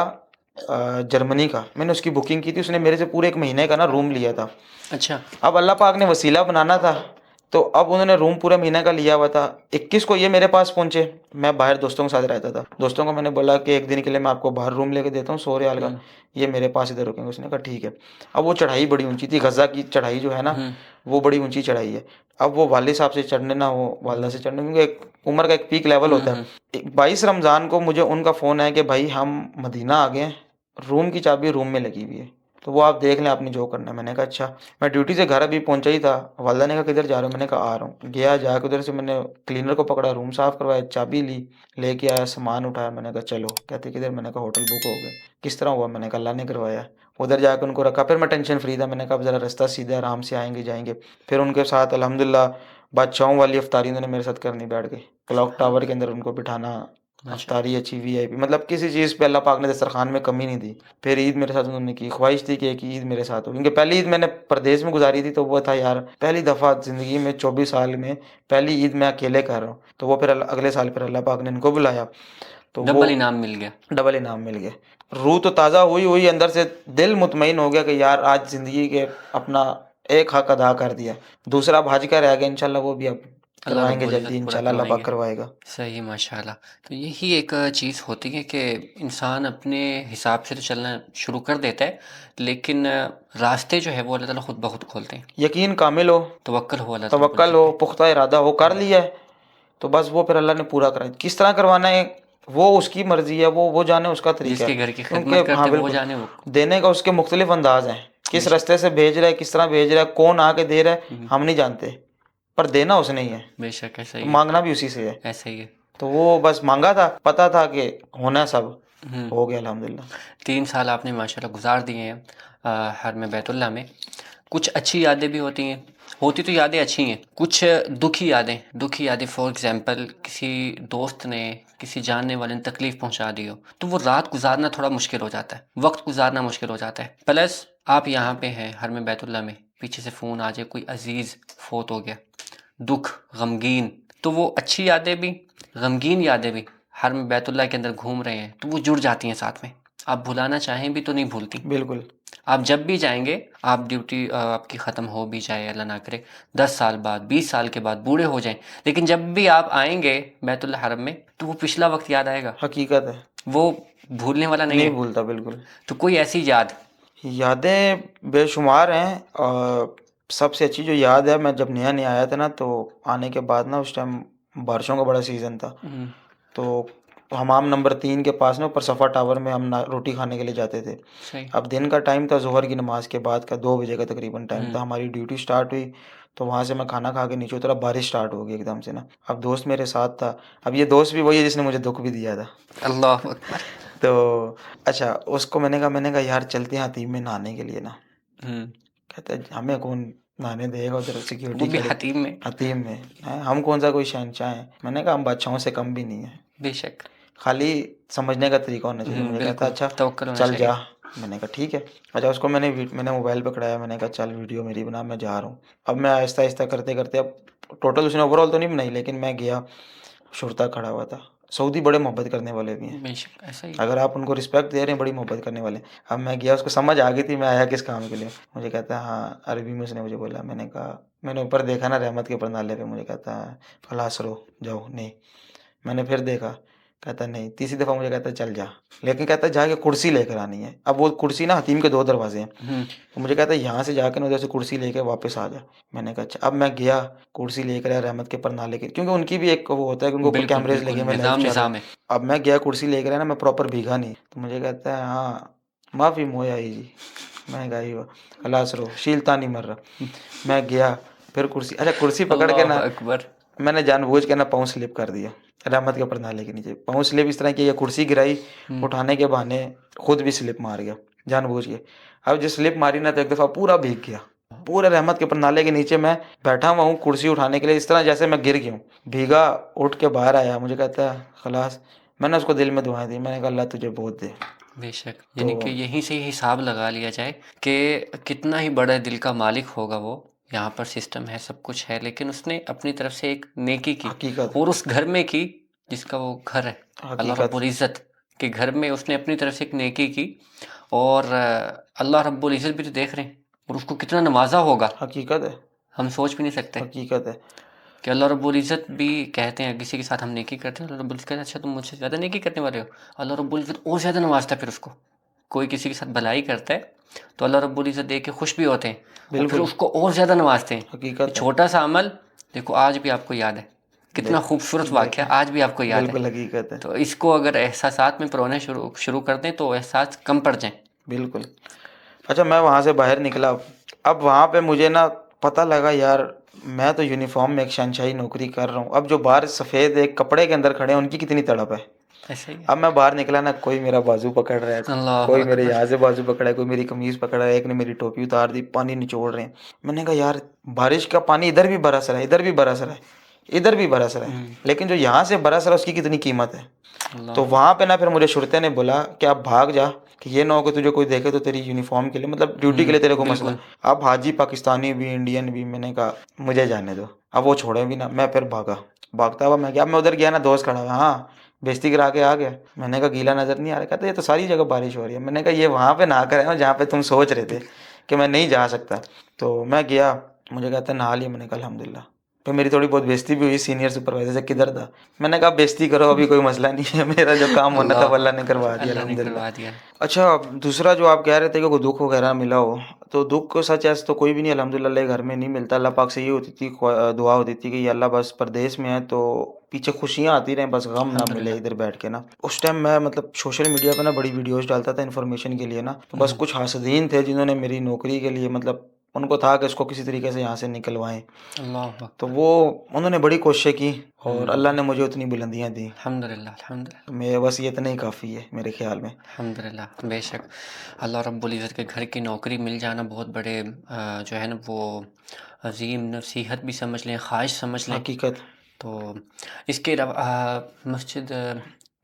जर्मनी का, मैंने उसकी बुकिंग की थी, उसने मेरे से पूरे 1 महीने का ना रूम लिया था। अच्छा। अब अल्लाह पाक ने वसीला बनाना था, तो अब उन्होंने रूम पूरे महीने का लिया हुआ था। 21 को ये मेरे पास पहुंचे, मैं बाहर दोस्तों के साथ रहता था। दोस्तों को मैंने बोला कि 1 दिन के लिए मैं आपको बाहर रूम लेके देता हूँ 100 रियाल का, ये मेरे पास इधर रुकेंगे। उसने कहा ठीक है। अब वो चढ़ाई बड़ी ऊंची थी, गज़ा की चढ़ाई जो है ना, वो बड़ी ऊंची चढ़ाई है। अब वो वालिद साहब से चढ़ने ना, वो वालदा से चढ़ने, क्योंकि एक उम्र का एक पीक लेवल होता है। 22 रमज़ान को मुझे उनका फ़ोन आया कि भाई हम मदीना आ गए हैं, रूम की चाबी रूम में लगी हुई है, तो वो आप देख लें, आपने जो करना है। मैंने कहा अच्छा। मैं ड्यूटी से घर अभी पहुंचा ही था, वालदा ने कहा किधर जा रहे हो, मैंने कहा आ रहा हूँ। गया, जाकर उधर से मैंने क्लीनर को पकड़ा, रूम साफ़ करवाया, चाबी ली, लेके आया, सामान उठाया। मैंने कहा चलो। कहते किधर, मैंने कहा होटल बुक हो गया। किस तरह हुआ, मैंने कहा अल्लाह ने करवाया। उधर जाकर उनको रखा, फिर मैं टेंशन फ्री था, मैंने कहा अब ज़रा रास्ता सीधा, आराम से आएंगे जाएंगे। फिर उनके साथ अल्हम्दुलिल्लाह बादशाहों वाली अफ्तारी उन्होंने मेरे साथ करनी, बैठ गए क्लॉक टावर के अंदर उनको बिठाना, अफ्तारी अच्छी वीआईपी, मतलब किसी चीज़ पे अल्लाह पाक ने दस्तरखान में कमी नहीं दी। फिर ईद मेरे साथ उन्होंने की, ख्वाहिश थी कि एक ईद मेरे साथ हो, क्योंकि पहली ईद मैंने प्रदेश में गुजारी थी, तो वो था यार पहली दफ़ा ज़िंदगी में 24 साल में पहली ईद मैं अकेले कर रहा हूँ। तो वो फिर अगले साल फिर अल्लाह पाक ने इनको बुलाया, तो वो डबल इनाम मिल गया। डबल इनाम मिल गया। रूह तो ताज़ा हुई हुई अंदर से, दिल मुतमईन हो गया कि यार आज ज़िंदगी के अपना एक हक अदा कर दिया। दूसरा अब हज का रह गया, इंशाल्लाह वो भी अब अल्लाह करवाएंगे रब्बुल जल्दी, इज़्ज़त पूरा इंशाल्लाह अल्लाह पाक करवाएंगे। करवाएगा। सही, माशाल्लाह। तो यही एक चीज़ होती है कि इंसान अपने हिसाब से तो चलना शुरू कर देता है, लेकिन रास्ते जो है वो अल्लाह ताला खुद ब खुद खोलते हैं। यकीन कामिल हो, तवक्कल हो अल्लाह रब्बुल तवक्कल इज़्ज़त हो, पे। पुख्ता इरादा हो, कर लिया है तो बस वो फिर अल्लाह ने पूरा कराया। किस तरह करवाना है वो उसकी मर्जी है, वो जाने, उसका तरीका जिसके है। घर की क्योंकि खिदमत हाँ करते वो बिल्कुल, जाने वो। देने का उसके मुख्तलिफ अंदाज हैं, किस बेशक। रास्ते से भेज रहा है, किस तरह भेज रहा है, कौन आके दे रहा है हम नहीं जानते, पर देना उसने ही है, बेशक ऐसा तो ही है। मांगना भी उसी से है। ऐसा ही है। तो वो बस मांगा था, पता था कि होना सब हो गया अल्हम्दुलिल्लाह। 3 साल आपने माशाल्लाह गुजार दिए हैं हरम बैतुल्लाह में। कुछ अच्छी यादें भी होती हैं, होती तो यादें अच्छी हैं, कुछ दुखी यादें फॉर एग्जांपल किसी दोस्त ने, किसी जानने वाले ने तकलीफ़ पहुंचा दी हो, तो वो रात गुजारना थोड़ा मुश्किल हो जाता है, वक्त गुजारना मुश्किल हो जाता है। प्लस आप यहाँ पे हैं हरम बैतुल्लाह में, पीछे से फ़ोन आ जाए कोई अजीज़ फोत हो गया, दुख, गमगीन, तो वो अच्छी यादें भी, गमगीन यादें भी, हरम बैतुल्लाह के अंदर घूम रहे हैं तो वो जुड़ जाती हैं साथ में। आप भुलाना चाहें भी तो नहीं भूलती। बिल्कुल। आप जब भी जाएँगे, आप ड्यूटी आपकी ख़त्म हो भी जाए, अल्लाह ना करे, 10 साल बाद, 20 साल के बाद बूढ़े हो जाएँ, लेकिन जब भी आप आएँगे बैतुल हरम में, तो वो पिछला वक़्त याद आएगा। हकीकत है। वो भूलने वाला नहीं नहीं है। भूलता बिल्कुल। तो कोई ऐसी याद? यादें बेशुमार हैं और सबसे अच्छी जो याद है, मैं जब नया-नया आया था ना, तो आने के बाद ना उस टाइम बारिशों का बड़ा सीज़न था। हुँ, तो हमाम नंबर 3 के पास ना ऊपर सफ़ा टावर में हम ना रोटी खाने के लिए जाते थे। सही। अब दिन का टाइम था, ज़ोहर की नमाज़ के बाद का 2 बजे का तकरीबन टाइम था। हुँ, हमारी ड्यूटी स्टार्ट हुई, तो वहाँ से मैं खाना खा के नीचे उतरा, बारिश स्टार्ट हो गई एकदम से ना। अब दोस्त मेरे साथ था, अब ये दोस्त भी वही है जिसने मुझे दुःख भी दिया था। अल्लाहु अकबर। तो अच्छा, उसको मैंने कहा यार चलते हैं हतीम में नहाने के लिए ना। हुँ, कहता है हमें कौन नहाने देगा, उधर वो सिक्योरिटी भी खड़ी। हतीम में। हतीम में हैं, हम कौन सा कोई शहंशाह हैं। मैंने कहा हम बादशाहों से कम भी नहीं है, बेशक। खाली समझने का तरीका होना चाहिए। मुझे कहता बिल्कुल, अच्छा तवक्कुल होना चल जा। चाहिए। मैंने कहा ठीक है। अच्छा, उसको मैंने मोबाइल पकड़ाया, मैंने कहा चल वीडियो मेरी बना, मैं जा रहा हूँ। अब मैं आहिस्ता आहिस्ता करते करते, अब टोटल उसने ओवरऑल तो नहीं बनाई, लेकिन मैं गया, शुरता खड़ा हुआ था। सऊदी बड़े मोहब्बत करने वाले भी हैं, बेशक, ऐसा ही है। अगर आप उनको रिस्पेक्ट दे रहे हैं, बड़ी मोहब्बत करने वाले। अब मैं गया, उसको समझ आ गई थी मैं आया किस काम के लिए। मुझे कहता है हाँ, अरबी में उसने मुझे बोला। मैंने कहा, मैंने ऊपर देखा ना रहमत के परनाले पे, मुझे कहता है खलास रो जाओ, नहीं। मैंने फिर देखा, कहता नहीं। तीसरी दफ़ा मुझे कहता है चल जा, लेकिन कहता है जाके कुर्सी लेकर आनी है। अब वो कुर्सी ना हतीम के 2 दरवाजे हैं, हुँ, तो मुझे कहता है यहाँ से जाकर ना उधर से कुर्सी लेके वापस आ जा। मैंने कहा अच्छा। अब मैं गया, कुर्सी लेकर आया रहमत के परनाले के, क्योंकि उनकी भी एक वो होता है कि उनके ऊपर बिल्कुल, कैमरेज़ लगे बिल्कुल, हैं, मैं लाइव निज़ाम चल रहा निज़ाम हूँ। है। अब मैं गया, कुर्सी लेकर आया ना, मैं प्रॉपर भीगा नहीं। तो मुझे कहता है हाँ, माफ़ी मोया ही जी। मैंने कहा "अय्यो, खलास रो, शीलता नहीं मर रहा।" मैं गया, फिर कुर्सी, अच्छा कुर्सी पकड़ के अल्लाहु ना, अकबर! मैंने जानबूझ के ना पाँव स्लिप कर दिया रहमत के परनाले के नीचे। पाँव स्लिप इस तरह की, ये कुर्सी गिराई, हुँ, उठाने के बहाने खुद भी स्लिप मार गया जानबूझ के। अब जो स्लिप मारी ना, तो एक दफ़ा पूरा भीग गया। पूरे रहमत के परनाले के नीचे मैं बैठा हुआ हूँ कुर्सी उठाने के लिए, इस तरह जैसे मैं गिर गया हूँ। भीगा, उठ के बाहर आया, मुझे कहता है खलास। मैंने उसको दिल में दुआएँ दी, मैंने कहा अल्लाह तुझे बहुत दे। बेशक। यानी कि तो यहीं से ही हिसाब लगा लिया जाए कि कितना ही बड़े दिल का मालिक होगा वो। यहाँ पर सिस्टम है, सब कुछ है, लेकिन उसने अपनी तरफ से एक नेकी की हकीकत और उस घर में की जिसका वो घर है। अल्लाह हकीकत रब्बुल इज़्ज़त के घर में उसने अपनी तरफ से एक नेकी की और अल्लाह रब्बुल इज़्ज़त भी तो देख रहे हैं और उसको कितना नवाज़ा होगा, हकीकत है हम सोच भी नहीं सकते। हकीकत है। कि अल्लाह रब्बुल इज़्ज़त भी कहते हैं किसी के साथ हम नेकी करते हैं, अल्लाह रब्बुल इज़्ज़त कहते हैं अच्छा तुम मुझसे ज़्यादा नेकी करने वाले हो। अल्लाह रब्बुल इज़्ज़त और ज़्यादा नवाज़ता है फिर उसको। कोई किसी के साथ भलाई करता है तो अल्लाह रब्बुल इज़्ज़त देख के खुश भी होते हैं और फिर बिल्कुल उसको और ज़्यादा नवाज़ते हैं। ये हकीकत है। छोटा-सा अमल देखो आज भी आपको याद है। कितना देख खूबसूरत वाक़या देखें, आज भी आपको याद है। बिल्कुल हकीकत है। तो इसको अगर एहसासात में पिरोना शुरू शुरू कर दें तो एहसास कम पड़ जाएँ। बिल्कुल। अच्छा, मैं वहाँ से बाहर निकला, अब वहाँ पे मुझे ना पता लगा यार, मैं तो यूनिफ़ॉर्म में एक शहंशाही नौकरी कर रहा हूँ। अब जो बाहर सफ़ेद एक कपड़े के अंदर खड़े हैं, उनकी कितनी तड़प है। ऐसा ही है। अब मैं बाहर निकला ना, कोई मेरा बाजू पकड़ रहा है, अल्लाहु कोई मेरे अकबर! यहाँ से बाजू पकड़ा है, कोई मेरी कमीज़ पकड़ा है, एक ने मेरी टोपी उतार दी, पानी निचोड़ रहे हैं। मैंने कहा यार, बारिश का पानी इधर भी बरस रहा है, इधर भी बरस रहा है, इधर भी बरस रहा है, हुँ, लेकिन जो यहाँ से बरस रहा है उसकी कितनी कीमत है। तो अल्लाह वहाँ पे ना फिर मुझे शुरते ने बोला कि आप भाग जा, कि ये ना हो कि तुझे कोई देखे तो तेरी यूनिफ़ॉर्म के लिए, मतलब ड्यूटी के लिए तेरे को मसला। बिल्कुल। अब हाजी पाकिस्तानी भी, इंडियन भी। मैंने कहा मुझे जाने दो। अब वो छोड़े भी ना, मैं फिर भागा। भागता हुआ मैं गया, मैं उधर गया ना, दोस्त खड़ा हुआ, हाँ, बेइज्जती करा के आ गया। मैंने कहा गीला नज़र नहीं आ रहा? कहता ये तो सारी जगह बारिश हो रही है। मैंने कहा ये वहाँ पे नहा कर आया हूँ जहाँ पे तुम सोच रहे थे कि मैं नहीं जा सकता। तो मैं गया, मुझे कहता नहा लिया। मैंने कहा अल्हम्दुलिल्लाह। फिर मेरी थोड़ी बहुत बेइज्जती भी हुई सीनियर सुपरवाइज़र से, किधर था? मैंने कहा बेइज्जती करो, अभी कोई मसला नहीं है, मेरा जो काम होना था वो अल्लाह अल्लाह ने करवा दिया अल्लाह ने अल्हम्दुलिल्लाह। करवा दिया। अच्छा, दूसरा जो आप कह रहे थे कि कोई दुःख वगैरह मिला हो, तो दुःख को सच ऐसे तो कोई भी नहीं अल्हम्दुलिल्लाह घर में नहीं मिलता। अल्लाह पाक से ये होती थी, दुआ होती थी कि या अल्लाह बस परदेश में है तो पीछे खुशियाँ आती रहें, बस गम ना मिले अल्हम्दुलिल्लाह। इधर बैठ के ना। उस टाइम मैं मतलब सोशल मीडिया पे ना बड़ी वीडियोज़ डालता था इन्फॉर्मेशन के लिए ना, तो बस हुँ, कुछ हासदीन थे जिन्होंने मेरी नौकरी के लिए, मतलब उनको था कि इसको किसी तरीके से यहाँ से निकलवाएँ। अल्लाहु तो अकबर! वो उन्होंने बड़ी कोशिशें की और हुँ, अल्लाह ने मुझे उतनी बुलंदियाँ दी। अल्हम्दुलिल्लाह, अल्हम्दुलिल्लाह, मैं बस ये इतना ही काफ़ी है मेरे ख़्याल में। अल्हम्दुलिल्लाह, बेशक। अल्लाह रब्बुल इज़्ज़त के घर की नौकरी मिल जाना बहुत बड़े जो है ना वो अज़ीम नसीहत भी समझ लें, ख़्वाहिश समझ लें। हकीकत। तो इसके अलावा मस्जिद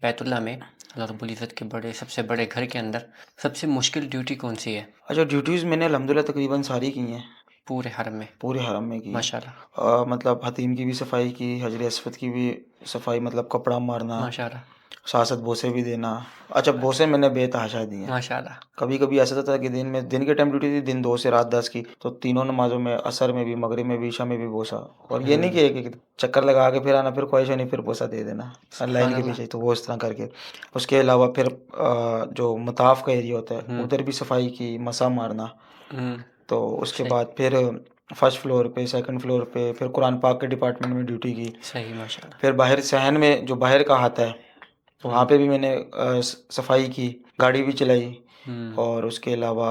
बैतुल्लाह में अल्लाह रब्बुल इज़्ज़त के बड़े सबसे बड़े घर के अंदर सबसे मुश्किल ड्यूटी कौन-सी है अच्छा, ड्यूटीज़ मैंने अल्हम्दुलिल्लाह तकरीबन सारी की हैं, पूरे हरम में? पूरे हरम में की हैं। माशाल्लाह, मतलब हतीम की भी सफाई की, हजर अस्वद की भी सफाई, मतलब कपड़ा मारना, माशाल्लाह। सासत बोसे भी देना। अच्छा, बोसे मैंने बेतहाशा दी हैं। माशाल्लाह। कभी कभी ऐसा होता था कि दिन के टाइम ड्यूटी थी, दिन 2 से रात 10 की, तो तीनों नमाजों में, असर में भी, मगरिब में भी, इशा में भी बोसा। और ये नहीं कि एक एक चक्कर लगा के फिर आना, फिर ख्वाहिश नहीं, फिर बोसा दे देना लाइन के सुभान पीछे, तो वो इस तरह करके। उसके अलावा फिर जो मताफ का एरिया होता है उधर भी सफाई की, मसा मारना। अल्लाह। तो उसके सही। बाद फिर फर्स्ट फ्लोर पे, सेकंड फ्लोर पे, फिर कुरान पाक के डिपार्टमेंट में ड्यूटी की। सही माशाल्लाह। फिर बाहर सहन में जो बाहर का हाथ है, तो वहाँ पे भी मैंने सफाई की, गाड़ी भी चलाई, और उसके अलावा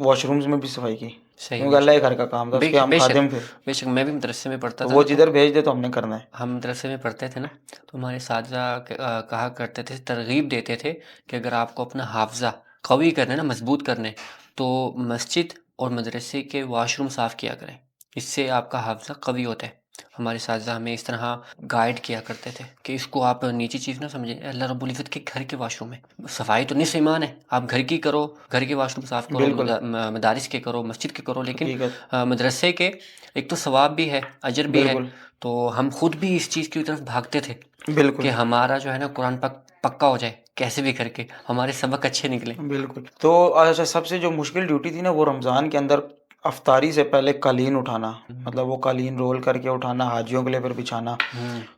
वॉशरूम्स में भी सफाई की, सही क्योंकि अल्लाह के माशाल्लाह। घर का काम था, उसके बेशक हम बेशक खादिम थे। बेशक मैं भी मदरसे में पढ़ता तो था वो ना, तो जिधर भेज दे तो हमने करना है। हम मदरसे में पढ़ते थे ना, तो हमारे साथी कहा करते थे, तरगीब देते थे कि अगर आपको अपना हाफजा कवी करना है ना, मजबूत करना है, तो मस्जिद और मदरसे के वॉशरूम साफ़ किया करें, इससे आपका हाफजा कवी होता है। हमारे साथी हमें इस तरह गाइड किया करते थे कि इसको आप नीची चीज़ ना समझें, अल्लाह रब्बुल इज़्ज़त के घर के वॉशरूम है, सफाई तो निस्फ़ ईमान है। आप घर की करो, घर के वॉशरूम साफ़ करो, बिल्कुल, मदारिस के करो, मस्जिद के करो, लेकिन हकीकत, मदरसे के एक तो सवाब भी है, अजर भी है। बिल्कुल, तो हम खुद भी इस चीज़ की तरफ भागते थे कि बिल्कुल, हमारा जो है ना कुरान पक्का हो जाए, कैसे भी करके हमारे सबक अच्छे निकले। बिल्कुल। तो अच्छा, सबसे जो मुश्किल ड्यूटी थी ना, वो रमज़ान के अंदर अफ्तारी से पहले कालीन उठाना, मतलब वो कालीन रोल करके उठाना, हाजियों के लिए फिर बिछाना।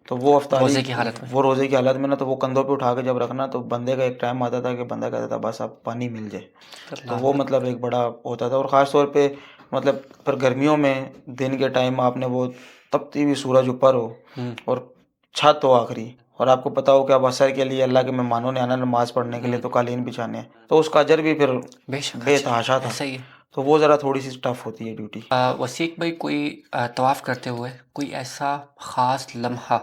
तो वो अफ्तारी, रोज़े की हालत में। वो रोज़े की हालत में ना, तो वो कंधों पे उठा के जब रखना, तो बंदे का एक टाइम आता था कि बंदा कहता था बस अब पानी मिल जाए। तो वो अल्लाह। मतलब एक बड़ा होता था, और ख़ास तौर पे मतलब फिर गर्मियों में दिन के टाइम आपने वो तपती हुई सूरज ऊपर हो, और छत हो आखिरी, और आपको पता हो कि अब असर के लिए अल्लाह के मेहमानों ने आना नमाज़ पढ़ने के लिए, तो कालीन बिछाने हैं, तो उसका अजर भी फिर बेशक अच्छा बेतहाशा था। ऐसा ही है। तो वो ज़रा थोड़ी-सी टफ़ होती है ड्यूटी। वसीक भाई, कोई तवाफ़ करते हुए कोई ऐसा ख़ास लम्हा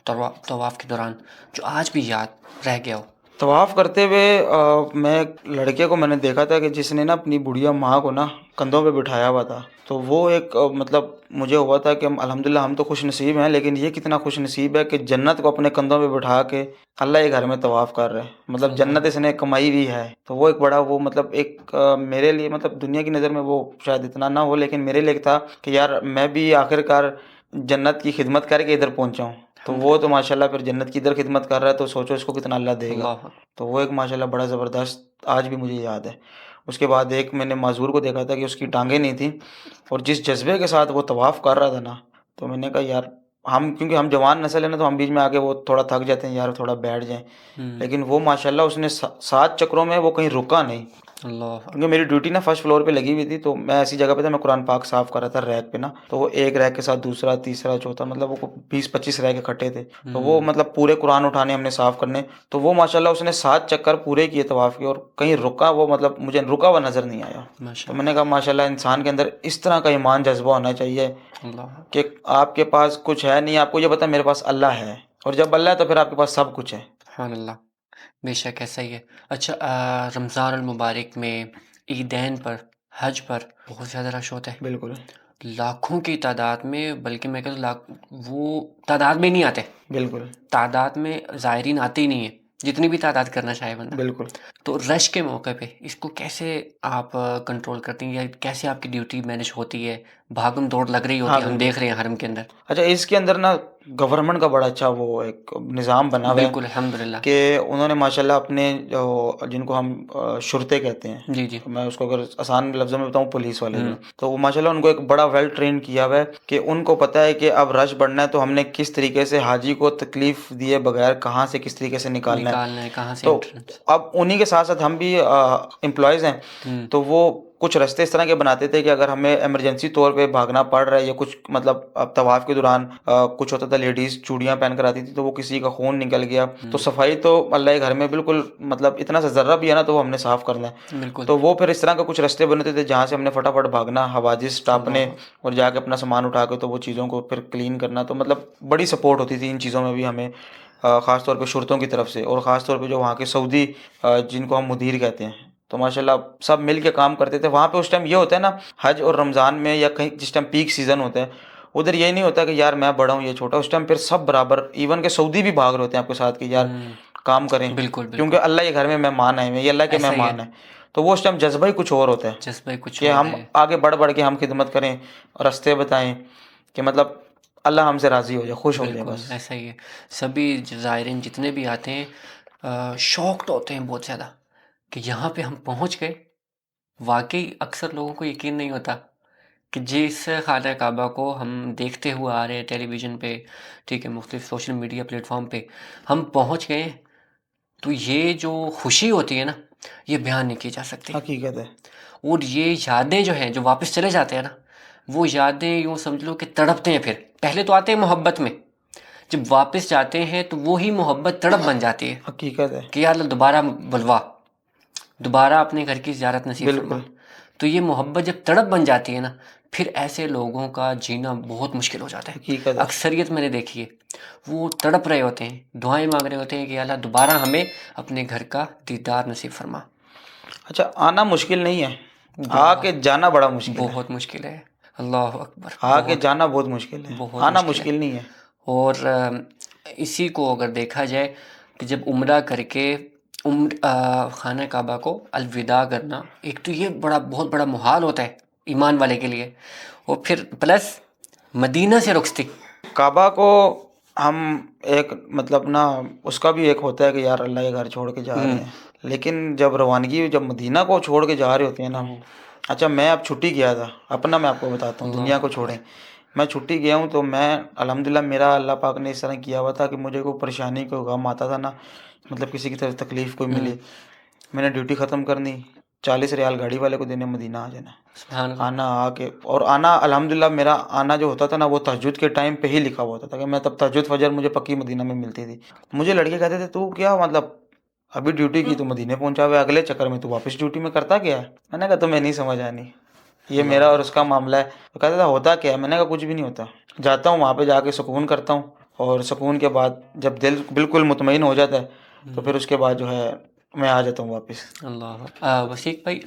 तवाफ़ के दौरान जो आज भी याद रह गया हो? तवाफ़ करते हुए मैं एक लड़के को मैंने देखा था कि जिसने ना अपनी बुढ़िया माँ को ना कंधों पे बिठाया हुआ था। तो वो एक मतलब मुझे हुआ था कि हम अल्हम्दुलिल्लाह हम तो खुशनसीब हैं, लेकिन ये कितना खुशनसीब है कि जन्नत को अपने कंधों पे बिठा के अल्लाह के घर में तवाफ़ कर रहे हैं। मतलब जन्नत अल्लाह। इसने कमाई हुई है। तो वो एक बड़ा वो मतलब एक मेरे लिए, मतलब दुनिया की नज़र में वो शायद इतना ना हो, लेकिन मेरे लिए एक था कि यार मैं भी आखिरकार जन्नत की खिदमत करके इधर पहुँचा हूँ। तो वो तो अल्हम्दुलिल्लाह। माशाल्लाह फिर जन्नत की इधर खिदमत कर रहा है, तो सोचो इसको कितना अल्लाह देगा। अल्लाह अकबर। तो वो एक माशाल्लाह बड़ा ज़बरदस्त आज भी मुझे याद है। उसके बाद एक मैंने माज़ूर को देखा था कि उसकी टाँगें नहीं थी, और जिस जज़्बे के साथ वो तवाफ़ कर रहा था ना, तो मैंने कहा यार, हम क्योंकि हम जवान नस्ल है ना, तो हम बीच में आके वो थोड़ा थक जाते हैं यार, थोड़ा बैठ जाएँ। लेकिन वो माशाल्लाह उसने 7 चक्रों में वो कहीं रुका नहीं। अल्लाह क्योंकि अकबर। मेरी ड्यूटी ना फर्स्ट फ्लोर पे लगी हुई थी, तो मैं ऐसी जगह पे था, मैं कुरान पाक साफ़ कर रहा था रैक पे ना, तो वो एक रैक के साथ दूसरा, तीसरा, चौथा, मतलब वो 20-25 रैक इकट्ठे थे। तो वो मतलब पूरे कुरान उठाने हमने साफ़ करने, तो वो माशाल्लाह उसने 7 चक्कर पूरे किए तवाफ़ के, और कहीं रुका वो, मतलब मुझे रुका हुआ नज़र नहीं आया। तो माशाल्लाह। मैंने कहा माशाल्लाह इंसान के अंदर इस तरह का ईमान जज़्बा होना चाहिए अल्लाह। कि आपके पास कुछ है नहीं, आपको ये पता है मेरे पास अल्लाह है, और जब अल्लाह है तो फिर आपके पास सब कुछ है। सुभान अल्लाह। बेशक ऐसा ही है। अच्छा, रमज़ान अल मुबारक में, ईदैन पर, हज पर बहुत ज़्यादा रश होता है। बिल्कुल, लाखों की तादाद में, बल्कि मैं कहता हूँ लाख, वो तादाद में नहीं आते, बिल्कुल, तादाद में ज़ायरीन आते ही नहीं है, जितनी भी तादाद करना चाहे बंदा। बिल्कुल। तो रश के मौके पे इसको कैसे आप कंट्रोल करती हैं, या कैसे आपकी ड्यूटी मैनेज होती है? भागम दौड़ लग रही होती हाँ, है, हम बिल्कुल। देख रहे हैं हरम के अंदर। अच्छा, इसके अंदर ना गवर्नमेंट का बड़ा अच्छा वो एक निज़ाम बना हुआ है बिल्कुल अल्हम्दुलिल्लाह। कि उन्होंने माशाल्लाह अपने जो जिनको हम शुरते कहते हैं, जी, जी। तो मैं उसको अगर आसान लफ्ज़ों में बताऊँ, पुलिस वाले जो, तो वो माशाल्लाह उनको एक बड़ा वेल ट्रेन किया हुआ है कि उनको पता है कि अब रश बढ़ना है, तो हमने किस तरीके से हाजी को तकलीफ़ दिए बगैर कहाँ से किस तरीके से निकालना है। निकालना है कहाँ से तो एंट्रेंस? अब उन्हीं के साथ-साथ हम भी एम्प्लॉइज़ हैं, तो वो कुछ रास्ते इस तरह के बनाते थे कि अगर हमें इमरजेंसी तौर पे भागना पड़ रहा है, या कुछ मतलब अब तवाफ़ के दौरान कुछ होता था, लेडीज़ चूड़ियाँ पहन कर आती थी, तो वो किसी का खून निकल गया, तो सफाई तो अल्लाह के घर में बिल्कुल, मतलब इतना सा ज़र्रा भी है ना, तो वो हमने साफ़ करना है। बिल्कुल। तो वो फिर इस तरह के कुछ रास्ते बनते थे जहाँ से हमने फटाफट भागना, हवाजिस टाँपने, अल्लाह। और जाके अपना सामान उठा के तो वो चीज़ों को फिर क्लीन करना। तो मतलब बड़ी सपोर्ट होती थी इन चीज़ों में भी हमें, ख़ास तौर पे शुरतों की तरफ से, और ख़ास तौर पे जो वहाँ के सऊदी जिनको हम मुदीर कहते हैं, तो माशाल्लाह सब मिल के काम करते थे। वहाँ पे उस टाइम ये होता है ना, हज और रमज़ान में, या कहीं जिस टाइम पीक सीज़न होता है, उधर ये नहीं होता कि यार मैं बड़ा हूँ, ये छोटा। उस टाइम फिर सब बराबर, इवन के सऊदी भी भाग रहे होते हैं आपके साथ कि यार काम करें, बिल्कुल, क्योंकि बिल्कुल। अल्लाह के घर में मेहमान आए हुए हैं, ये अल्लाह के ऐसा ही है। मेहमान हैं। तो वो उस टाइम जज़्बा ही कुछ और होता है जज़्बा ही कुछ कि और हम है। आगे बढ़ बढ़ के हम खिदमत करें, रास्ते बताएं, कि मतलब अल्लाह हमसे राज़ी हो जाए, खुश हो जाए बिल्कुल बस। ऐसा ही है। सभी ज़ायरीन जितने भी आते हैं शॉक्ड होते हैं बहुत ज़्यादा कि यहाँ पे हम पहुँच गए। वाक़ई अक्सर लोगों को यकीन नहीं होता कि जिस खाना काबा को हम देखते हुए आ रहे हैं टेलीविज़न पे, ठीक है, मुख्तलिफ़ सोशल मीडिया प्लेटफ़ॉर्म पे हम पहुँच गए हैं। तो ये जो खुशी होती है ना, ये बयान नहीं की जा सकती। हकीकत है। और ये यादें जो हैं, जो वापस चले जाते हैं ना, वो यादें यूँ समझ लो कि तड़पते हैं फिर। पहले तो आते हैं मोहब्बत में, जब वापस जाते हैं तो वही मोहब्बत तड़प बन जाती है हकीकत है। कि यार दोबारा बुलवा, दोबारा अपने घर की ज़ियारत नसीब फरमा। बिल्कुल। तो ये मोहब्बत जब तड़प बन जाती है ना, फिर ऐसे लोगों का जीना बहुत मुश्किल हो जाता है। हकीकत है। अक्सरियत मैंने देखी है, वो तड़प रहे होते हैं, दुआएं मांग रहे होते हैं कि अल्लाह दोबारा हमें अपने घर का दीदार नसीब फरमा। अच्छा, आना मुश्किल नहीं है, बहुत आके जाना बड़ा मुश्किल है। बहुत मुश्किल है। अल्लाह अकबर। आके बहुत जाना बहुत मुश्किल है, बहुत आना मुश्किल है। मुश्किल नहीं है। और इसी को अगर देखा जाए कि जब उम्रा करके खाना काबा को अलविदा करना, एक तो ये बड़ा बहुत बड़ा मुहाल होता है ईमान वाले के लिए, और फिर प्लस मदीना से रुखसती। काबा को हम एक मतलब ना, उसका भी एक होता है कि यार अल्लाह के घर छोड़ के जा रहे हैं, लेकिन जब रवानगी जब मदीना को छोड़ के जा रहे होते हैं ना। अच्छा, मैं अब छुट्टी गया था अपना, मैं आपको बताता हूँ, दुनिया को छोड़ें। मैं छुट्टी गया हूँ तो मैं अल्हम्दुलिल्लाह, मेरा अल्लाह पाक ने इस तरह किया हुआ था कि मुझे कोई परेशानी कोई गम आता था ना, मतलब किसी की तरफ तकलीफ़ कोई मिली, मैंने ड्यूटी ख़त्म करनी, 40 रियाल गाड़ी वाले को देने, मदीना आ जाना, सुभान अल्लाह। आना, आके और आना। अल्हम्दुलिल्लाह मेरा आना जो होता था ना, वो तहज्जुद के टाइम पे ही लिखा हुआ होता था कि मैं तब तहज्जुद फजर मुझे पक्की मदीना में मिलती थी। मुझे लड़के कहते थे, तू क्या मतलब अभी ड्यूटी की, तू मदीने पहुंचा हुआ है, अगले चक्कर में तू वापस ड्यूटी में करता क्या है? मैंने कहा तुम्हें नहीं समझ आनी, ये मेरा और उसका मामला है। तो कहता था होता क्या है? मैंने कहा कुछ भी नहीं होता, जाता हूँ वहाँ पे जाके सुकून करता हूँ, और सुकून के बाद जब दिल बिल्कुल मुतमईन हो जाता है तो फिर उसके बाद जो है मैं आ जाता हूँ वापस। अल्लाह। वसीक भाई,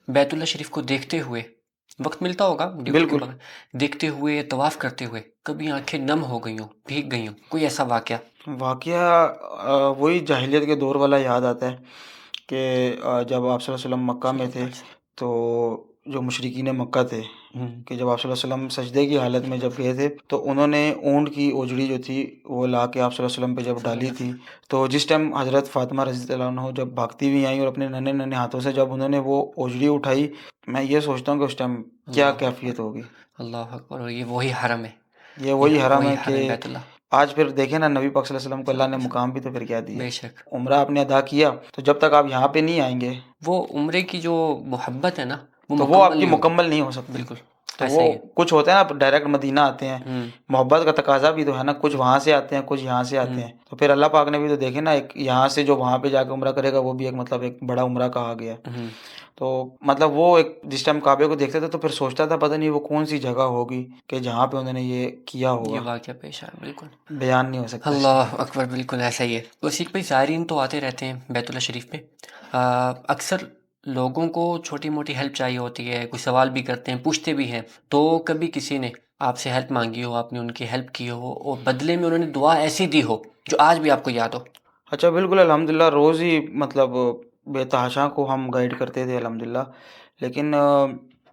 बैतुल्ला शरीफ को देखते हुए वक्त मिलता होगा ड्यूटी के बिल्कुल। बाद, देखते हुए तवाफ करते हुए कभी आंखें नम हो गई हो, भीग गई हो, कोई ऐसा वाकया? वाकया वही जाहिलियत के दौर वाला याद आता है कि जब आप सल्लल्लाहु अलैहि वसल्लम मक्का में थे, तो जो मुशरिकीन मक्का थे, कि जब आप सल्लल्लाहु अलैहि वसल्लम सजदे की हालत में जब गए थे, तो उन्होंने ऊँट की ओजड़ी जो थी वो ला के आप सल्लल्लाहु अलैहि वसल्लम पे जब डाली थी, तो जिस टाइम हज़रत फ़ातिमा रज़ियल्लाहु अन्हा जब भागती हुई आई और अपने नन्हे नन्हे हाथों से जब उन्होंने वो ओजड़ी उठाई, मैं ये सोचता हूँ कि उस टाइम क्या कैफियत होगी। अल्लाह अकबर। और ये वही हरम है, ये वही हरम वही है हरम कि बैतुल्ला। आज फिर देखें ना, नबी पाक सल्लल्लाहु अलैहि वसल्लम को अल्लाह ने मुकाम भी तो फिर क्या दिया। बेशक। उम्रा आपने अदा किया, तो जब तक आप यहाँ पे नहीं आएंगे वो उम्रे की जो मोहब्बत है ना, वो तो वो मुकम्मल आपकी नहीं होगी। मुकम्मल नहीं हो सकती। बिल्कुल तो ऐसा वो ही है। कुछ होता है ना, आप डायरेक्ट मदीना आते हैं, मोहब्बत का तकाजा भी तो है ना, कुछ वहाँ से आते हैं, कुछ यहाँ से आते हैं, तो फिर अल्लाह पाक ने भी तो देखे ना, एक यहाँ से जो वहाँ पे जाके उम्रा करेगा वो भी एक मतलब एक बड़ा उम्रा कहा गया है। तो मतलब वो एक जिस टाइम काबे को देखते थे तो फिर सोचता था पता नहीं वो कौन सी जगह होगी कि जहाँ पे उन्होंने ये किया ये होगा, वाकया पेश आया। बिल्कुल। बयान नहीं हो सकता। अल्लाह अकबर। बिल्कुल ऐसा ही है। वसीक भाई, ज़ायरीन तो आते रहते हैं बैतुल्ला शरीफ पे। अक्सर लोगों को छोटी मोटी हेल्प चाहिए होती है, कुछ सवाल भी करते हैं, पूछते भी हैं। तो कभी किसी ने आपसे हेल्प मांगी हो, आपने उनकी हेल्प की हो और बदले में उन्होंने दुआ ऐसी दी हो जो आज भी आपको याद हो? अच्छा, बिल्कुल अल्हम्दुलिल्लाह, रोज़ ही मतलब बेतहाशा को हम गाइड करते थे अल्हम्दुलिल्लाह। लेकिन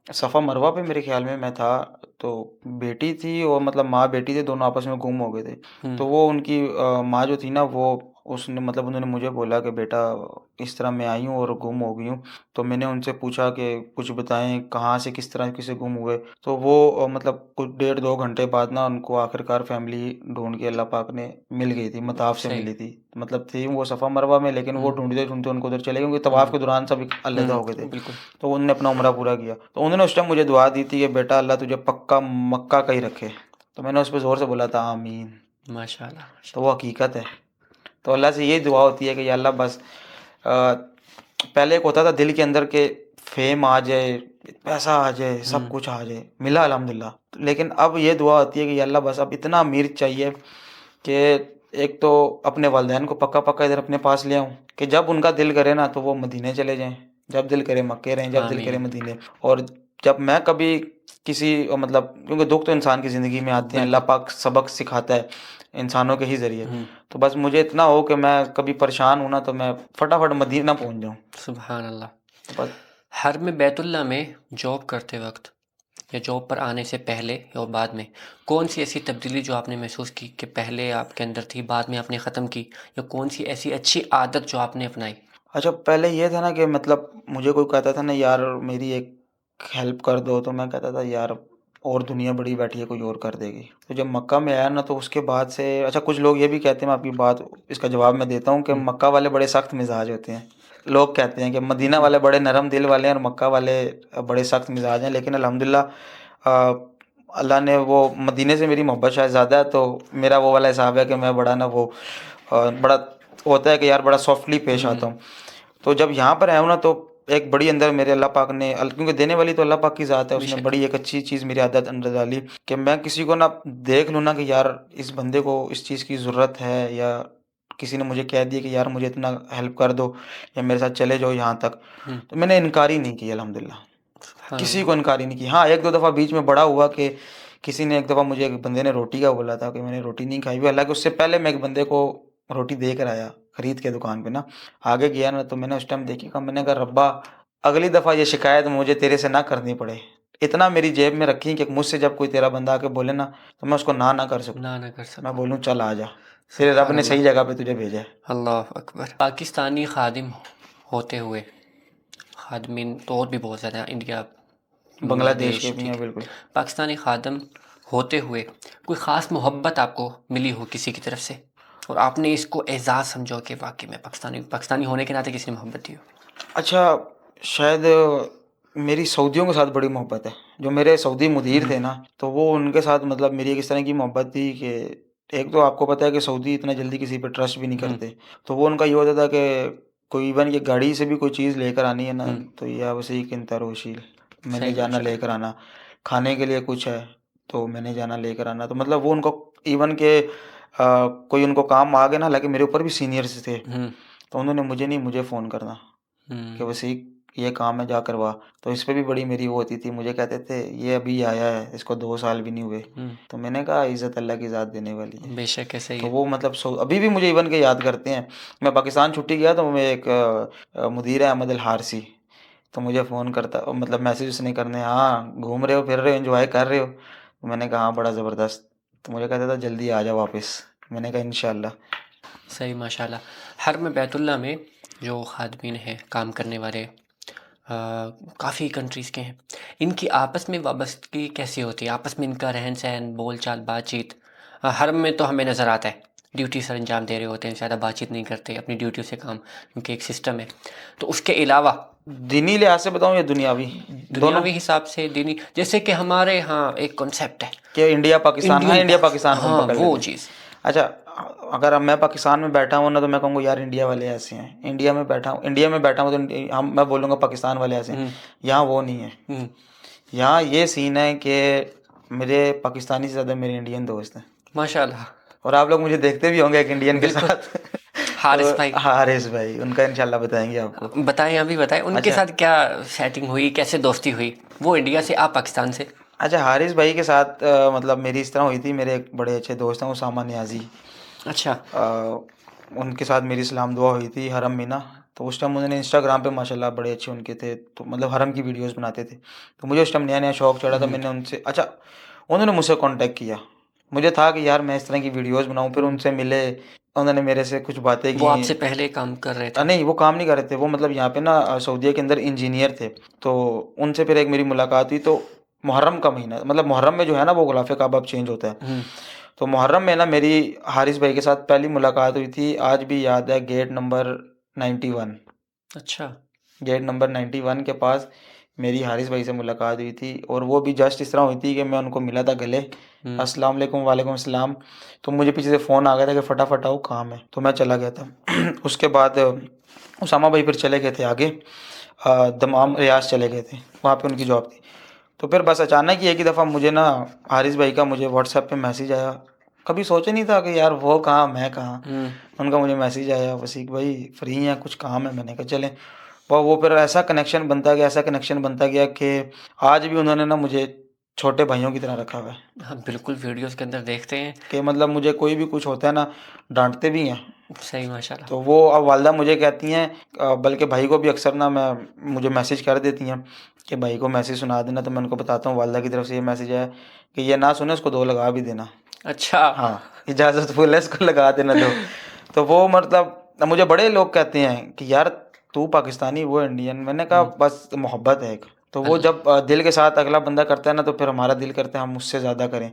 सफ़ा मरवा पे मेरे ख़्याल में मैं था, तो बेटी थी और मतलब माँ बेटी थे, दोनों आपस में गुम हो गए थे। तो वो उनकी माँ जो थी ना, वो उसने मतलब उन्होंने मुझे बोला कि बेटा इस तरह मैं आई हूँ और गुम हो गई हूँ। तो मैंने उनसे पूछा कि कुछ बताएँ कहाँ से किस तरह से गुम हुए। तो वो मतलब कुछ डेढ़ 2 घंटे बाद ना उनको आखिरकार फैमिली ढूँढ के अल्लाह पाक ने मिल गई थी, मताफ़ से सही। मिली थी। मतलब थी वो सफ़ा मरवा में, लेकिन वो ढूँढते-ढूँढते उनको उधर चले गए क्योंकि तवाफ़ के दौरान सब अलहदा हो गए थे। बिल्कुल। तो उन्होंने अपना उम्रा पूरा किया। तो उन्होंने उस टाइम मुझे दुआ दी थी कि बेटा अल्लाह तुझे पक्का मक्का का ही रखे। तो मैंने उस पे ज़ोर से बोला था आमीन। माशाल्लाह। तो वो हकीकत है। तो अल्लाह से यही दुआ होती है कि या अल्लाह बस पहले एक होता था दिल के अंदर के फेम आ जाए, पैसा आ जाए, सब कुछ आ जाए, मिला अल्हम्दुलिल्लाह। लेकिन अब ये दुआ होती है कि या अल्लाह बस अब इतना अमीर चाहिए कि एक तो अपने वालिदैन को पक्का पक्का इधर अपने पास ले आऊँ कि जब उनका दिल करे ना तो वो मदीने चले जाएं, जब दिल करे मक्के रहें, जब दिल करे मदीने। और जब मैं कभी किसी मतलब क्योंकि दुख तो इंसान की ज़िंदगी में आते हैं, अल्लाह पाक सबक सिखाता है इंसानों के ही ज़रिए। तो बस मुझे इतना हो कि मैं कभी परेशान हूँ ना तो मैं फटाफट मदीना पहुँच जाऊँ। सुभान अल्लाह। तो बस हरम बैतुल्ला में जॉब करते वक्त या जॉब पर आने से पहले और बाद में कौन सी ऐसी तब्दीली जो आपने महसूस की कि पहले आपके अंदर थी, बाद में आपने ख़त्म की, या कौन सी ऐसी अच्छी आदत जो आपने अपनाई? अच्छा, पहले ये था ना कि मतलब मुझे कोई कहता था ना यार मेरी एक हेल्प कर दो, तो मैं कहता था यार और दुनिया बड़ी बैठी है, कोई और कर देगी। तो जब मक्का में आया ना तो उसके बाद से अच्छा, कुछ लोग ये भी कहते हैं, मैं आपकी बात इसका जवाब मैं देता हूँ कि मक्का वाले बड़े सख्त मिजाज होते हैं। लोग कहते हैं कि मदीना वाले बड़े नरम दिल वाले हैं और मक्का वाले बड़े सख्त मिजाज हैं, लेकिन अल्हम्दुलिल्लाह अल्लाह ने वो मदीने से मेरी मोहब्बत शायद ज़्यादा है, तो मेरा वो वाला हिसाब है कि मैं बड़ा ना वो बड़ा होता है कि यार बड़ा सॉफ्टली पेश आता हूँ। तो जब यहाँ पर आया हूँ ना तो एक बड़ी अंदर मेरे अल्लाह पाक ने क्योंकि देने वाली तो अल्लाह पाक की ज़ात है, उसने बेशक। बड़ी एक अच्छी चीज़ मेरी आदत अंदर डाली कि मैं किसी को ना देख लूँ ना कि यार इस बंदे को इस चीज़ की ज़रूरत है, या किसी ने मुझे कह दिया कि यार मुझे इतना हेल्प कर दो या मेरे साथ चले जाओ यहाँ तक, तो मैंने इनकार ही नहीं किया अल्हम्दुलिल्लाह, किसी को इनकार ही नहीं की। हाँ, एक दो दफ़ा बीच में बड़ा हुआ कि किसी ने एक दफ़ा मुझे एक बंदे ने रोटी का बोला था कि मैंने रोटी नहीं खाई हुई, हालांकि उससे पहले मैं एक बंदे को रोटी दे कर आया खरीद के दुकान पे ना। आगे गया ना तो मैंने उस टाइम देखी, कहा मैंने कहा रब्बा अगली दफ़ा ये शिकायत मुझे तेरे से ना करनी पड़े, इतना मेरी जेब में रखी कि मुझसे जब कोई तेरा बंदा आके बोले ना तो मैं उसको ना कर सकूँ, ना कर मैं सकूँ। बोलूँ चल आ जा, तेरे रब सुभान ने सही अल्लाह। जगह पे तुझे भेजा है। अल्लाह अकबर। पाकिस्तानी खादिम होते हुए, खादमीन तो और भी बहुत ज़्यादा हैं, इंडिया, बांग्लादेश के बांग्लादेश, भी ठीक हैं है। बिल्कुल। पाकिस्तानी खादम होते हुए कोई ख़ास मोहब्बत आपको मिली हो किसी की तरफ से, और आपने इसको एजाज़ समझो कि वाकई में पाकिस्तानी पाकिस्तानी होने के नाते किसी ने मोहब्बत दी हो? अच्छा, शायद मेरी सऊदियों के साथ बड़ी मोहब्बत है। जो मेरे सऊदी मुदीर थे ना, तो वो उनके साथ मतलब मेरी एक इस तरह की मोहब्बत थी कि एक तो आपको पता है कि सऊदी इतना जल्दी किसी पे ट्रस्ट भी नहीं करते। तो वो उनका ये होता था कि कोई इवन ये गाड़ी से भी कोई चीज़ लेकर आनी है ना, तो या वैसे ही किंता रोशील मैंने सही जाना माशा लेकर आना। खाने के लिए कुछ है, तो मैंने जाना लेकर आना। तो मतलब वो उनको इवन के कोई उनको काम आ गया ना, हालाँकि मेरे ऊपर भी सीनियर्स थे, तो उन्होंने मुझे नहीं, मुझे फ़ोन करना कि वसीक ये काम है जा करवा। तो इस पे भी बड़ी मेरी वो होती थी, मुझे कहते थे ये अभी आया है, इसको 2 साल भी नहीं हुए। तो मैंने कहा इज़्ज़त अल्लाह की ज़ात देने वाली है। बेशक है, सही तो है। वो मतलब अभी भी मुझे इवन के याद करते हैं। मैं पाकिस्तान छुट्टी गया तो मैं एक मुदीर है अहमद अल हारसी, तो मुझे फ़ोन करता मतलब मैसेज उसने करने, हाँ घूम रहे हो, फिर रहे हो, एंजॉय कर रहे हो? तो मैंने कहा हाँ बड़ा ज़बरदस्त। तो मुझे कहता था जल्दी आ जाओ वापस। मैंने कहा इंशाल्लाह। सही माशाल्लाह। हरम बैतुल्लाह में जो खादमीन हैं, काम करने वाले, काफ़ी कंट्रीज़ के हैं, इनकी आपस में वाबस्तगी कैसी होती है? आपस में इनका रहन सहन, बोल चाल, बातचीत? हरम में तो हमें नज़र आता है ड्यूटी सर अंजाम दे रहे होते हैं, ज़्यादा बातचीत नहीं करते, अपनी ड्यूटियों से काम, क्योंकि एक सिस्टम है। तो उसके अलावा दीनी लिहाज से बताऊँ या दुनियावी? दोनों। दुनियावी हिसाब से, दीनी, जैसे कि हमारे यहाँ एक कॉन्सेप्ट है कि इंडिया पाकिस्तान, हाँ इंडियन इंडिया पाक, पाकिस्तान को हम हाँ पकड़ वो लेते हैं। चीज़। अच्छा, अगर अब मैं पाकिस्तान में बैठा हूँ ना तो मैं कहूँगा यार इंडिया वाले ऐसे हैं, इंडिया में बैठा हूँ तो हम मैं बोलूँगा पाकिस्तान वाले ऐसे हैं। यहाँ वो नहीं है। यहाँ ये सीन है कि मेरे पाकिस्तानी से ज़्यादा मेरे इंडियन दोस्त हैं, माशाल्लाह। और आप लोग मुझे देखते भी होंगे एक इंडियन के बिल्कुल। साथ। हारिस तो भाई, हारिस भाई, उनका इंशाल्लाह बताएंगे आपको। बताएं, अभी बताएं उनके अच्छा, साथ क्या सेटिंग हुई, कैसे दोस्ती हुई? वो इंडिया से, आप पाकिस्तान से। अच्छा हारिस भाई के साथ मतलब मेरी इस तरह हुई थी, मेरे एक बड़े अच्छे दोस्त हैं उसामा नियाजी, अच्छा। उनके साथ मेरी सलाम दुआ हुई थी हरम में ना। तो उस टाइम उन्होंने इंस्टाग्राम पे माशाल्लाह बड़े अच्छे उनके थे, तो मतलब हरम की वीडियोस बनाते थे। तो मुझे उस टाइम नया नया शौक चढ़ा था, मैंने उनसे अच्छा उन्होंने मुझसे कांटेक्ट किया। मुझे था कि यार मैं इस तरह की वीडियोस बनाऊं, फिर उनसे मिले, उन्होंने मेरे से कुछ बातें वो की। आपसे पहले काम कर रहे थे? नहीं वो काम नहीं कर रहे थे, वो मतलब यहाँ पे ना सऊदीया के अंदर इंजीनियर थे। तो उनसे फिर एक मेरी मुलाकात हुई, तो मुहर्रम का महीना, मतलब मुहर्रम में जो है ना वो गुलाफ काबा अब चेंज होता है। तो मुहर्रम में ना मेरी हारिस भाई के साथ पहली मुलाकात हुई थी, आज भी याद है, गेट नंबर 91। अच्छा। गेट नंबर 91 के पास मेरी हारिस भाई से मुलाकात हुई थी, और वो भी जस्ट इस तरह हुई थी कि मैं उनको मिला था गले, अस्सलाम वालेकुम, वालेकुम अस्सलाम। तो मुझे पीछे से फ़ोन आ गया था कि फटाफट आओ काम है, तो मैं चला गया था। उसके बाद उसामा भाई फिर चले गए थे आगे, दमाम रियाज चले गए थे, वहाँ पे उनकी जॉब थी। तो फिर बस अचानक ही एक ही दफ़ा मुझे ना हारिस भाई का मुझे व्हाट्सएप पे मैसेज आया। कभी सोचा नहीं था कि यार वो कहाँ मैं कहाँ। उनका मुझे मैसेज आया, वसीक भाई फ्री हैं, कुछ काम है? मैंने कहा चलें। वो फिर ऐसा कनेक्शन बनता गया, ऐसा कनेक्शन बनता गया कि आज भी उन्होंने ना मुझे छोटे भाइयों की तरह रखा हुआ है। हाँ बिल्कुल, वीडियोस के अंदर देखते हैं। कि मतलब मुझे कोई भी कुछ होता है ना, डांटते भी हैं सही माशाल्लाह। तो वो अब वालदा मुझे कहती हैं, बल्कि भाई को भी अक्सर ना मुझे मैसेज कर देती हैं कि भाई को मैसेज सुना देना। तो मैं उनको बताता हूँ वालदा की तरफ से ये मैसेज है कि ये ना सुने, उसको 2 लगा भी देना। अच्छा। हाँ, इजाज़त फुल है, इसको लगा देना 2। तो वो मतलब मुझे बड़े लोग कहते हैं कि यार तू पाकिस्तानी, वो इंडियन। मैंने कहा बस मोहब्बत है एक। तो वो जब दिल के साथ अगला बंदा करता है ना, तो फिर हमारा दिल करता है हम उससे ज़्यादा करें,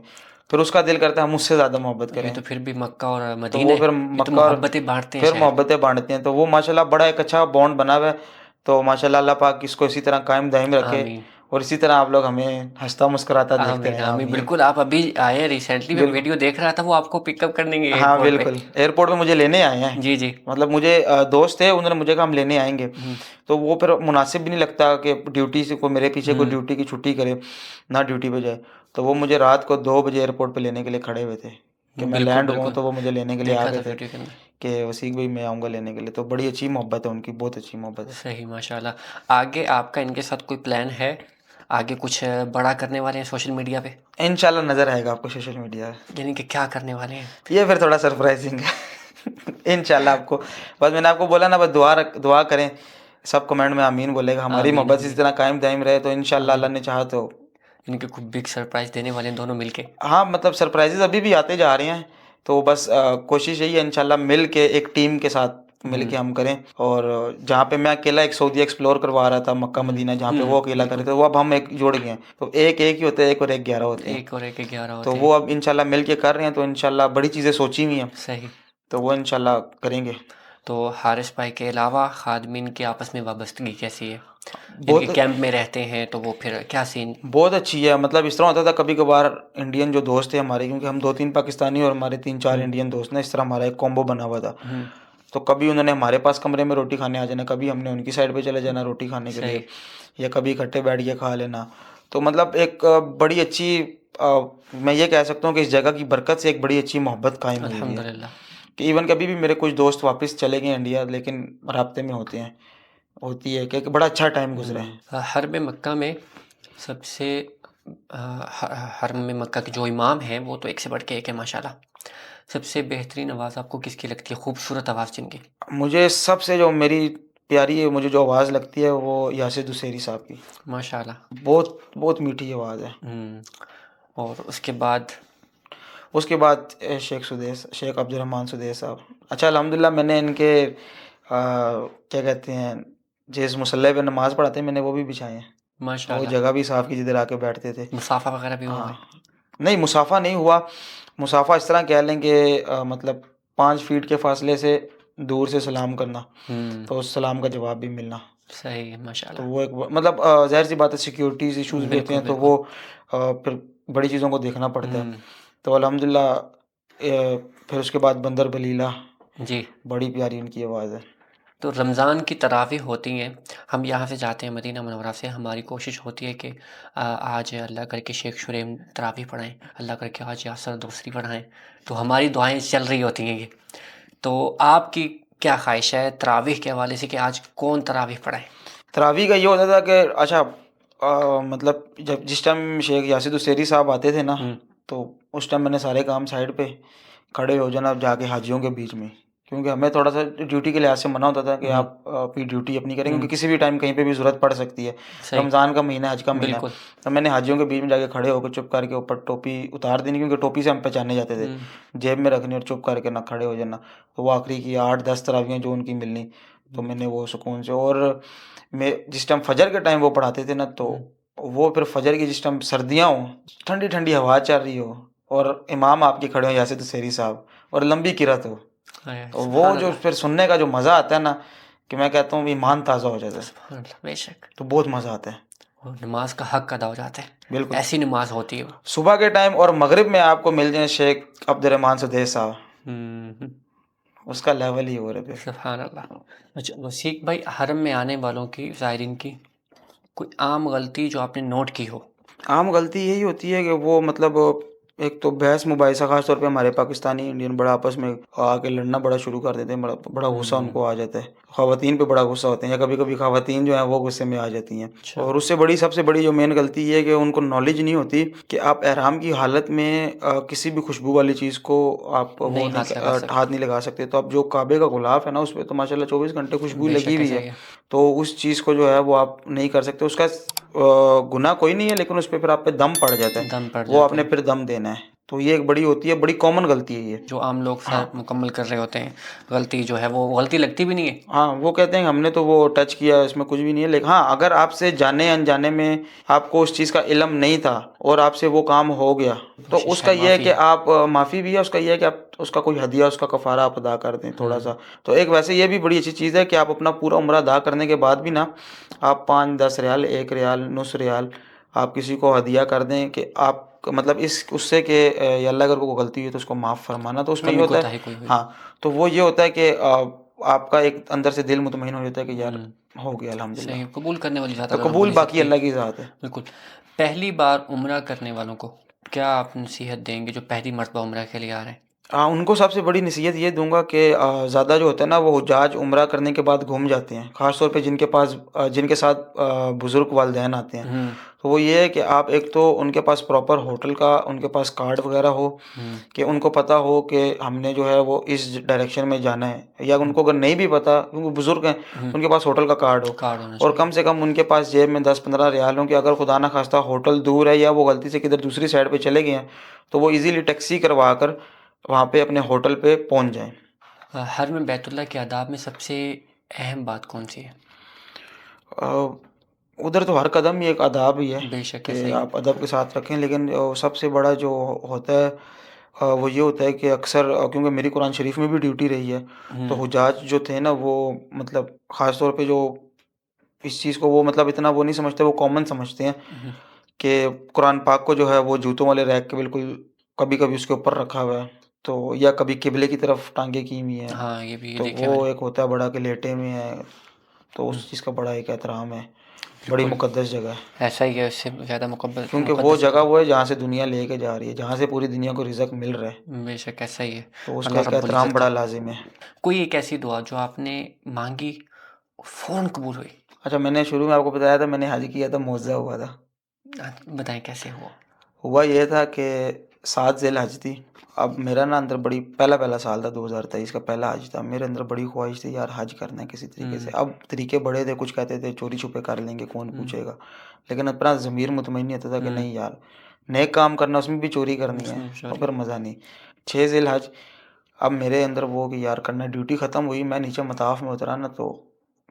फिर उसका दिल करता है हम उससे ज़्यादा मोहब्बत ये करें। तो फिर भी मक्का और तो मदीना वो है, फिर ये तो मक्का और मोहब्बतें बाँटते हैं फिर शायद। मोहब्बतें बाँटते हैं। तो वो माशाल्लाह बड़ा एक अच्छा बॉन्ड बना हुआ है। तो माशाल्लाह अल्लाह पाक इसको इसी तरह कायम दायम रखे, आमीन। और इसी तरह आप लोग हमें हँसता मुस्कुराता देखते आमीन, रहें। आमीन। आमीन। बिल्कुल, आप अभी आए रिसेंटली, मैं बिल्कुल। वीडियो देख रहा था, वो आपको पिकअप करने गए हाँ, एयरपोर्ट पे। बिल्कुल। एयरपोर्ट पे मुझे लेने आए हैं। जी, जी। मतलब मुझे दोस्त थे, उन्होंने मुझे कहा हम लेने आएँगे। हुँ, तो वो फिर मुनासिब भी नहीं लगता कि ड्यूटी से कोई मेरे पीछे कोई हुँ। ड्यूटी की छुट्टी करे, ना ड्यूटी पे जाए। तो वो मुझे रात को 2 बजे एयरपोर्ट पे लेने के लिए खड़े हुए थे कि मैं बिल्कुल, लैंड हुआ हूँ, बिल्कुल। तो वो मुझे लेने के लिए आ देखा गए था थे वीडियो के अंदर। कि वसीक भाई मैं आऊँगा लेने के लिए। तो बड़ी अच्छी मोहब्बत है उनकी, बहुत अच्छी मोहब्बत है। सही माशाल्लाह। आगे आपका इनके साथ कोई प्लान है? आगे कुछ बड़ा करने वाले हैं सोशल मीडिया पे? इंशाल्लाह नज़र आएगा आपको सोशल मीडिया पे। यानी कि क्या करने वाले हैं? ये फिर थोड़ा सरप्राइजिंग है। इंशाल्लाह आपको, बस मैंने आपको बोला ना, बस दुआ करें। सब कमेंट में आमीन बोलेगा, हमारी आमीन, मोहब्बत इसी आमीन, तरह कायम दायम रहे, तो इंशाल्लाह आमीन। अल्लाह ने चाहा तो। इनके खूब बिग सरप्राइज़ देने वाले हैं दोनों मिलके। हाँ, मतलब सरप्राइजेस अभी भी आते जा रहे हैं। तो बस कोशिश यही है इंशाल्लाह मिल के एक टीम के साथ मिल के हम करें। और जहाँ पे मैं अकेला एक सऊदी एक्सप्लोर करवा रहा था, मक्का मदीना, जहाँ पे वो अकेला कर रहे बिल्कुल। थे, वो अब हम एक जुड़ गए हैं। तो एक एक ही होते हैं, एक और एक 11 होते हैं। 1 और 1 के 11 तो होते वो हैं। अब इंशाल्लाह मिल के कर रहे हैं, तो इंशाल्लाह बड़ी चीज़ें सोची हुई हैं, सही। तो वो इंशाल्लाह करेंगे। तो हारिस भाई के अलावा खादमीन की आपस में वाबस्तगी कैसी है? जिनके बहुत कैंप में रहते हैं तो वो फिर क्या सीन? बहुत अच्छी है। मतलब इस तरह होता था कभी कभार, इंडियन जो दोस्त थे हमारे, क्योंकि हम 2-3 पाकिस्तानी और हमारे 3-4 हुँ, इंडियन दोस्त ना, इस तरह हमारा एक कॉम्बो बना हुआ था। हुँ। तो कभी उन्होंने हमारे पास कमरे में रोटी खाने आ जाना, कभी हमने उनकी साइड पे चले जाना रोटी खाने के सही। लिए, या कभी इकट्ठे बैठ के खा लेना। तो मतलब एक बड़ी अच्छी, मैं ये कह सकता हूँ कि इस जगह की बरकत से एक बड़ी अच्छी मोहब्बत कायम हुई हुई है। अल्हम्दुलिल्लाह। कि इवन कभी भी मेरे कुछ दोस्त वापस चले गए इंडिया, लेकिन राब्ते में होते हैं, होती है कि एक बड़ा अच्छा टाइम गुजरा है। हरम मक्का में सबसे हरम में मक्का के जो इमाम हैं वो तो एक से बढ़ के एक है माशाल्लाह। सबसे बेहतरीन आवाज़ आपको किसकी लगती है? खूबसूरत आवाज़ जिनकी? मुझे सबसे जो मेरी प्यारी है, मुझे जो आवाज़ लगती है, वो यासिर दुसेरी साहब की। माशाल्लाह। बहुत बहुत मीठी आवाज़ है। हुँ। और उसके बाद? उसके बाद शेख अब्दुर्रहमान सुदैस साहब। अच्छा, अल्हम्दुलिल्लाह मैंने इनके क्या कहते हैं, जिस मुसल्ले पे नमाज़ पढ़ाते हैं, मैंने वो भी बिछाए हैं। और वो माशाल्लाह। जगह भी साफ़ की जिधर आके बैठते थे। मुसाफ़ा वग़ैरह भी हुआ है? हाँ। नहीं, मुसाफ़ा नहीं हुआ। मुसाफ़ा इस तरह कह लें कि मतलब 5 फीट के फ़ासले से दूर से सलाम करना, हुँ। तो उस सलाम का जवाब भी मिलना। सही है तो माशाल्लाह। वो एक मतलब ज़ाहिर-सी बात है, सिक्योरिटीज़ इश्यूज़ भी होते बिल्कुल, हैं, तो बिल्कुल। वो फिर बड़ी चीज़ों को देखना पड़ता है। हुँ। तो अल्हम्दुलिल्लाह फिर उसके बाद बंदर बलीला, जी। बड़ी प्यारी उनकी आवाज़ है। तो रमज़ान की तरावीह होती हैं, हम यहाँ से जाते हैं मदीना मुनव्वरा से, हमारी कोशिश होती है कि आज अल्लाह करके शेख शुरेम तरावीह पढ़ाएँ, अल्लाह करके आज यासर दूसरी पढ़ाएँ, तो हमारी दुआएँ चल रही होती हैं ये। तो आपकी क्या ख़्वाहिश है तरावीह के हवाले से कि आज कौन तरावीह पढ़ाए? तरावी का ये होता था कि अच्छा, मतलब जब जिस टाइम शेख यासिर हुसैनी साहब आते थे ना, हुँ, तो उस टाइम मैंने सारे काम साइड पे खड़े हो जाना जाके हाजियों के बीच में। क्योंकि हमें थोड़ा-सा ड्यूटी के लिहाज से मना होता था कि हुँ, आप अपनी ड्यूटी अपनी करें, क्योंकि हुँ, किसी भी टाइम कहीं पे भी ज़रूरत पड़ सकती है। सही, रमज़ान का महीना है, हज का महीना है। बिल्कुल। तो मैंने हाजियों के बीच में जाके खड़े होकर चुप करके ऊपर टोपी उतार देनी, क्योंकि टोपी से हम पहचाने जाते थे। हुँ, जेब में रखनी और चुप करके ना खड़े हो जाना। तो वो आखिरी की 8-10 तरावियाँ जो उनकी मिलनी, तो हुँ, मैंने वो सुकून से, और मैं जिस टाइम फजर के टाइम वो पढ़ाते थे ना, तो हुँ, वो फिर फजर की जिस टाइम सर्दियाँ हों, ठंडी ठंडी हवा चल रही हो, और इमाम आपके खड़े हों यासिर हुसैनी साहब, और लंबी किरत हो, हाय तो वो सुभान जो अल्लाह, फिर सुनने का जो मज़ा आता है ना, कि मैं कहता हूँ ईमान ताज़ा हो जाता है। सुभान अल्लाह, बेशक। तो बहुत मज़ा आता है। वो नमाज का हक अदा हो जाता है, बिल्कुल। ऐसी नमाज होती है वो। सुबह के टाइम और मगरिब में आपको मिल जाए शेख अब्दुर्रहमान सुदैस साहब, हुँ, उसका लेवल ही और है फिर। सुभान अल्लाह। अच्छा वसीक भाई, हरम में आने वालों की, ज़ायरीन की कोई आम गलती जो आपने नोट की हो? आम गलती यही होती है कि वो मतलब एक तो बहस मुबाहिसा खास तौर पे हमारे पाकिस्तानी इंडियन बड़ा आपस में आके लड़ना बड़ा शुरू कर देते हैं, बड़ा गुस्सा उनको आ जाता है, ख़वातीन पे बड़ा गुस्सा होते हैं, या कभी कभी ख़वातीन जो है वो गुस्से में आ जाती हैं। अच्छा। और उससे बड़ी सबसे बड़ी जो मेन गलती ये है कि उनको नॉलेज नहीं होती कि आप एहराम की हालत में किसी भी खुशबू वाली चीज़ को आप वो नहीं नहीं हाथ लगा सकते। हाथ नहीं लगा सकते। तो अब जो काबे का गुलाफ है ना, उस पे तो माशाल्लाह 24 घंटे खुशबू लगी बेशक हुई ऐसा है। ही है। तो उस चीज़ को जो है वो आप नहीं कर सकते। उसका गुनाह कोई नहीं है, लेकिन उस पे फिर आप पे दम पड़ जाता है। दम पड़ वो जाता आपने है। फिर दम देना है। तो ये एक बड़ी होती है, बड़ी कॉमन गलती है ये। जो आम लोग हाँ। शायद मुकम्मल कर रहे होते हैं, गलती जो है वो गलती लगती भी नहीं है। हाँ, वो कहते हैं हमने तो वो टच किया, इसमें कुछ भी नहीं है। लेकिन हाँ, अगर आपसे जाने अनजाने में आपको उस चीज़ का इल्म नहीं था और आपसे वो काम हो गया, तो उसका ये है माफ़ी कि है। आप माफ़ी भी है, उसका ये है कि आप उसका कोई हदिया, उसका कफ़ारा आप अदा कर दें थोड़ा-सा। तो एक वैसे ये भी बड़ी अच्छी चीज़ है कि आप अपना पूरा उम्रा अदा करने के बाद भी ना, आप 5-10 रियाल, 1 रियाल, नुस रियाल आप किसी को हदिया कर दें कि आप मतलब इस उससे कि या अल्लाह अगर कोई गलती हुई तो उसको माफ़ फरमाना। तो उसमें ये कमी होता है, कोताही कोई हुई। हाँ, तो वो ये होता है कि आपका एक अंदर से दिल मुतमईन हो जाता है कि यार हुँ, हो गया अल्हम्दुलिल्लाह। सही कबूल करने वाली ज़ात तो अल्लाह कबूल रब्बुल इज़्ज़त बाकी की। अल्लाह की ज़ात है। बिल्कुल। पहली बार उम्रा करने वालों को क्या आप नसीहत देंगे जो पहली मर्तबा उम्रा के लिए आ रहे हैं? हाँ, उनको सबसे बड़ी नसीहत ये दूँगा कि ज़्यादा जो होता है ना, वो हुज्जाज उम्रा करने के बाद घूम जाते हैं। ख़ास तौर पे जिनके पास जिनके साथ बुज़ुर्ग वालिदैन आते हैं। हुँ, तो वो ये है कि आप एक तो उनके पास प्रॉपर होटल का उनके पास कार्ड वग़ैरह हो, हुँ, कि उनको पता हो कि हमने जो है वो इस डायरेक्शन में जाना है। या उनको अगर नहीं भी पता, क्योंकि बुज़ुर्ग हैं, हुँ, उनके पास होटल का कार्ड हो। कार्ड होना और चाहिए। कम से कम उनके पास जेब में 10-15 रियाल हों कि अगर खुदा ना ख़ास्ता होटल दूर है या वो गलती से किधर दूसरी साइड पे चले गए हैं, तो वो ईज़िली टैक्सी करवा कर वहाँ पे अपने होटल पे पहुँच जाएँ। हर में बैतुल्लाह के आदाब में सबसे अहम बात कौन-सी है? अ, उधर तो हर कदम ही एक आदाब ही है बेशक कि ऐसा ही है। आप अदब के साथ रखें। लेकिन सबसे बड़ा जो होता है वो ये होता है कि अक्सर क्योंकि मेरी कुरान शरीफ में भी ड्यूटी रही है, तो हुँ, हुज्जाज जो थे ना वो मतलब ख़ास तौर पे जो इस चीज़ को वो मतलब इतना वो नहीं समझते, वो कॉमन समझते हैं हुँ, कि कुरान पाक को जो है वो जूतों वाले रैक के बिल्कुल कभी-कभी उसके ऊपर रखा हुआ है। तो या कभी किबले की तरफ टाँगें की हुई हैं। हाँ, ये भी तो देखा है वो मैंने। एक होता है बड़ा कि लेटे हुए हैं, तो हुँ, उस चीज़ का बड़ा एक एहतराम है। बड़ी बिल्कुल, मुक़द्दस जगह है। ऐसा ही है, इससे ज़्यादा क्योंकि वो मुक़द्दस जगह जगह। वो है जहाँ से दुनिया लेके जा रही है, जहाँ से पूरी दुनिया को रिज़्क मिल रहा है। बेशक ऐसा ही है। तो उसका अल्लाह एक रब्बुल एहतराम इज़्ज़त बड़ा करे। लाज़िम है। कोई एक ऐसी दुआ जो आपने माँगी, फ़ौरन कबूल हुई? अच्छा, मैंने शुरू में आपको बताया था, मैंने हज किया था, मुअज़्ज़ा हुआ था। बताएँ कैसे हुआ? हुआ ये था कि 7 ज़िलहज थी। अब मेरा ना अंदर बड़ी पहला साल था, 2023 का पहला हज था। मेरे अंदर बड़ी ख्वाहिश थी यार हज करना है किसी तरीके से। हुँ, अब तरीके बड़े थे, कुछ कहते थे चोरी-छुपे कर लेंगे, कौन हुँ, पूछेगा। लेकिन अपना ज़मीर मुतमईन नहीं होता था कि हुँ, नहीं यार, नेक काम करना, उसमें भी चोरी करनी है, उसमें तो सॉरी। फिर मज़ा नहीं। 6 ज़िलहज, अब मेरे अंदर वो कि यार करना है। ड्यूटी ख़त्म हुई, मैं नीचे मताफ़ में उतरा ना, तो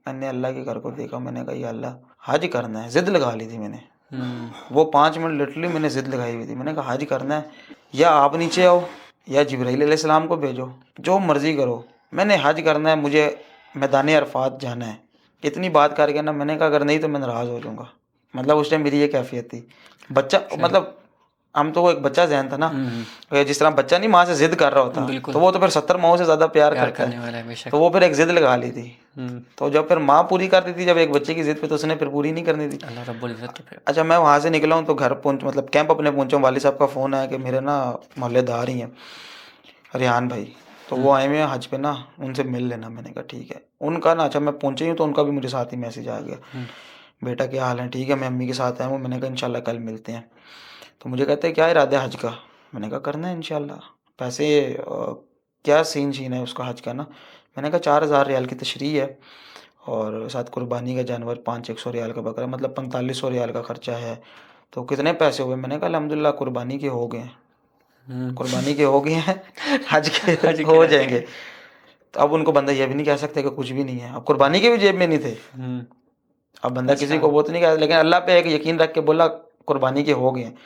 मैंने अल्लाह के घर को देखा, मैंने कहा या अल्लाह हज करना है। ज़िद लगा ली थी मैंने। हुँ, वो 5 मिनट लिटरली मैंने ज़िद लगाई हुई थी। मैंने कहा हज करना है, या आप नीचे आओ या जिब्राईल अलैहिस्सलाम को भेजो, जो मर्ज़ी करो। मैंने हज करना है, मुझे मैदान अरफ़ात जाना है। इतनी बात करके ना मैंने कहा अगर नहीं तो मैं नाराज़ हो जाऊँगा। मतलब उस टाइम मेरी ये कैफ़ियत थी। बच्चा सही। मतलब हम तो वो एक बच्चा ज़हन था ना, हुँ, जिस तरह बच्चा नहीं माँ से ज़िद कर रहा होता, तो बिल्कुल, वो तो फिर 70 माँओं से ज़्यादा प्यार प्यार करता करने है। वाला है बेशक। तो वो फिर एक ज़िद लगा ली थी। हुँ, तो जब फिर माँ पूरी कर देती जब एक बच्चे की ज़िद पे, तो उसने फिर पूरी नहीं करनी थी। अल्लाह रब्बुल इज़्ज़त तो फिर अच्छा, मैं वहाँ से निकला हूँ तो घर पहुँच मतलब कैंप अपने पहुँचा हूँ, वालिद साहब का फ़ोन आया कि मेरे ना मोहल्लेदार ही हैं, रेहान भाई, तो हुँ, वो आए हुए हैं हज पे ना, उनसे मिल लेना। मैंने कहा ठीक है। उनका ना अच्छा मैं पहुँचा ही हूँ तो उनका भी मेरे साथ ही मैसेज आ गया, हुँ, बेटा क्या हाल है? ठीक है, मैं अम्मी के साथ आया हूँ। मैंने कहा इंशाल्लाह कल मिलते हैं। तो मुझे कहते हैं क्या इरादा है हज का? मैंने कहा करना है इंशाल्लाह। पैसे क्या सीन-शीन है उसका हज का ना? मैंने कहा 4000 रियाल की तशरीह है और साथ कुर्बानी का जानवर 500-100 रियाल का बकरा, मतलब 4500 रियाल का खर्चा है। तो कितने पैसे हुए? मैंने कहा अल्हम्दुलिल्लाह कुर्बानी के हो गए हैं। हुँ, कुर्बानी के हो गए हैं, हज के हज के हो रह गए। जाएँगे। तो अब उनको बंदा ये भी नहीं कह सकता कि कुछ भी नहीं है। अब कुर्बानी के भी जेब में नहीं थे। हुँ, अब बंदा किसी अच्छा। को वो तो नहीं कहा, लेकिन अल्लाह पे एक यकीन रख के बोला कुर्बानी के हो गए हैं।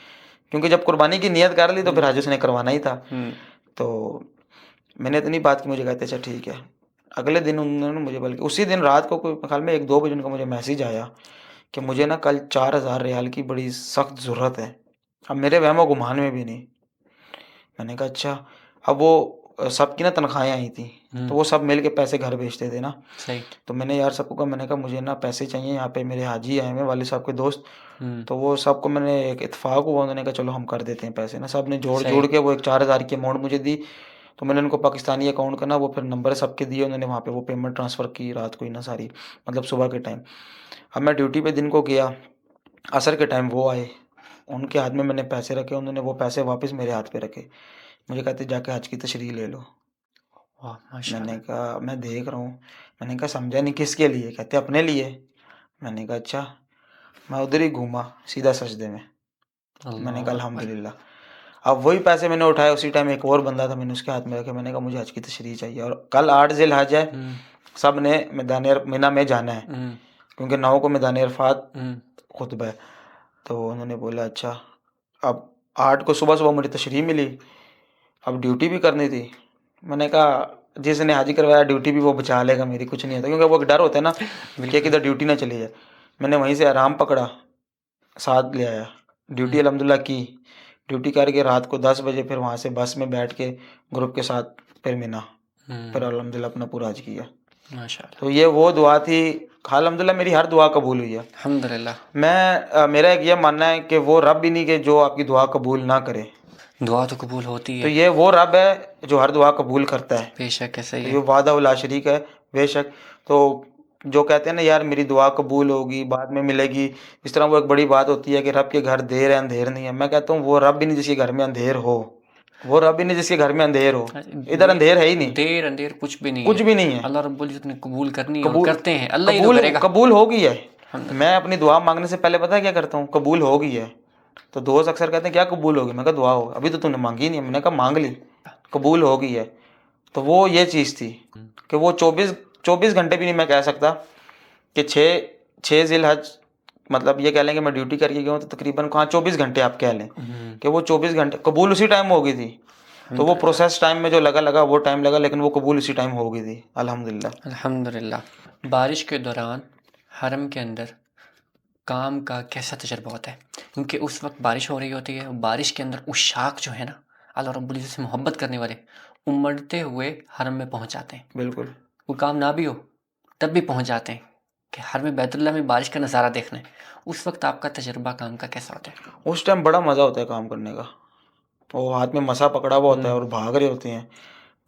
क्योंकि जब कुर्बानी की नियत कर ली तो हुँ, फिर हज उसने करवाना ही था। हुँ, तो मैंने इतनी बात की, मुझे कहते अच्छा ठीक है। अगले दिन उन्होंने मुझे, बल्कि उसी दिन रात को कोई ख़्याल में 1-2 बजे उनका मुझे मैसेज आया कि मुझे ना कल 4000 रियाल की बड़ी सख्त ज़रूरत है। अब मेरे वहमो गुमान में भी नहीं। मैंने कहा अच्छा। अब वो सबकी ना तनख्वाहें आई थी, तो वो सब मिल के पैसे घर भेजते थे ना। सही। तो मैंने यार सबको कहा, मैंने कहा मुझे ना पैसे चाहिए, यहाँ पे मेरे हाजी आए हुए हैं, वालिद साहब के दोस्त। तो वो सबको मैंने एक इत्तेफाक हुआ, उन्होंने कहा चलो हम कर देते हैं पैसे ना। सब ने जोड़ सही। जोड़ के वो एक 4000 की अमाउंट मुझे दी। तो मैंने उनको पाकिस्तानी अकाउंट का ना वो फिर नंबर सबके दिए, उन्होंने वहाँ पे वो पेमेंट ट्रांसफ़र की रात को ही ना सारी, मतलब सुबह के टाइम। अब मैं ड्यूटी पे दिन को गया, असर के टाइम वो आए, उनके हाथ में मैंने पैसे रखे, उन्होंने वो पैसे वापस मेरे हाथ पे रखे। मुझे कहते जाके हज की तशरीह ले लो। वाह मैंने माशाल्लाह। कहा मैं देख रहा हूँ। मैंने कहा समझा नहीं किसके लिए? कहते अपने लिए। मैंने कहा अच्छा। मैं उधर ही घूमा सीधा सजदे में। मैंने अल्लाह कहा अकबर। अल्हम्दुलिल्लाह। अब वही पैसे मैंने उठाए, उसी टाइम एक और बंदा था, मैंने उसके हाथ में रखे। मैंने कहा मुझे हज की तशरीह चाहिए और कल 8 ज़िल-हज है। सब ने मिना में जाना है, क्योंकि 9 को मैदान अरफात खुतबा है। तो उन्होंने बोला अच्छा। अब 8 को सुबह-सुबह मुझे तशरीह मिली, अब ड्यूटी भी करनी थी। मैंने कहा जिसने हाजी करवाया ड्यूटी भी वो बचा लेगा मेरी, कुछ नहीं होता, क्योंकि वो एक डर होता है ना कि बिल्कुल। किधर ड्यूटी ना चली जाए। मैंने वहीं से आराम पकड़ा, साथ ले आया, ड्यूटी अल्हम्दुलिल्लाह की। ड्यूटी करके रात को 10 बजे फिर वहाँ से बस में बैठ के ग्रुप के साथ फिर मिना, फिर अल्हम्दुलिल्लाह अपना पूरा हज किया। माशाल्लाह। तो ये वो दुआ थी। अल्हम्दुलिल्लाह मेरी हर दुआ कबूल हुई है। अल्हम्दुलिल्लाह। मेरा एक ये मानना है कि वो रब ही नहीं कि जो आपकी दुआ कबूल ना करे। दुआ तो कबूल होती तो है। ये वो रब है जो हर दुआ कबूल करता है। बेशक है, सही तो है। ये वादा ला शरीक है, बेशक। तो जो कहते हैं ना यार मेरी दुआ कबूल होगी, बाद में मिलेगी, इस तरह वो एक बड़ी बात होती है कि रब के घर देर है अंधेर नहीं है। मैं कहता हूँ वो रब ही नहीं जिसके घर में अंधेर हो, वो रब ही नहीं जिसके घर में अंधेर हो। इधर अंधेर है ही नहीं, देर अंधेर कुछ भी नहीं कुछ है। भी नहीं है। अल्लाह रब्बुल इज़्ज़त ने कबूल करनी है और कबूल करते हैं, अल्लाह ही तो कबूल करेगा। कबूल हो गई है। अल्हम्दुलिल्लाह। मैं अपनी दुआ मांगने से पहले पता है क्या करता हूँ? कबूल हो गई है। तो दोस्त अक्सर कहते हैं क्या कबूल होगी? मैं कहा दुआ हो, अभी तो तूने मांगी नहीं है। मैंने कहा मांग ली, कबूल हो गई है। तो वो ये चीज़ थी कि वो 24 घंटे भी नहीं, मैं कह सकता कि 6 ज़िल-हज, मतलब ये कह लें कि मैं ड्यूटी करके गया हूँ तो तकरीबन कहाँ 24 घंटे आप कह लें कि वो 24 घंटे कबूल उसी टाइम हो गई थी। तो वो प्रोसेस टाइम में जो लगा वो टाइम लगा, लेकिन वो कबूल उसी टाइम हो गई थी अल्हम्दुलिल्लाह। अल्हम्दुलिल्लाह। बारिश के दौरान हरम के अंदर काम का कैसा तजुर्बा होता है? क्योंकि उस वक्त बारिश हो रही होती है, बारिश के अंदर उशाक जो है ना, अल्लाह रब्बुल इज़्ज़त से मोहब्बत करने वाले उमड़ते हुए हरम में पहुंच जाते हैं। बिल्कुल। कोई काम ना भी हो तब भी पहुंच जाते हैं कि हरम में बैतुल्लाह में बारिश का नज़ारा देखना है। उस वक्त आपका तजुर्बा काम का कैसा होता है? उस टाइम बड़ा मज़ा होता है काम करने का। वो हाथ में मसा पकड़ा हुआ होता है और भाग रहे होते हैं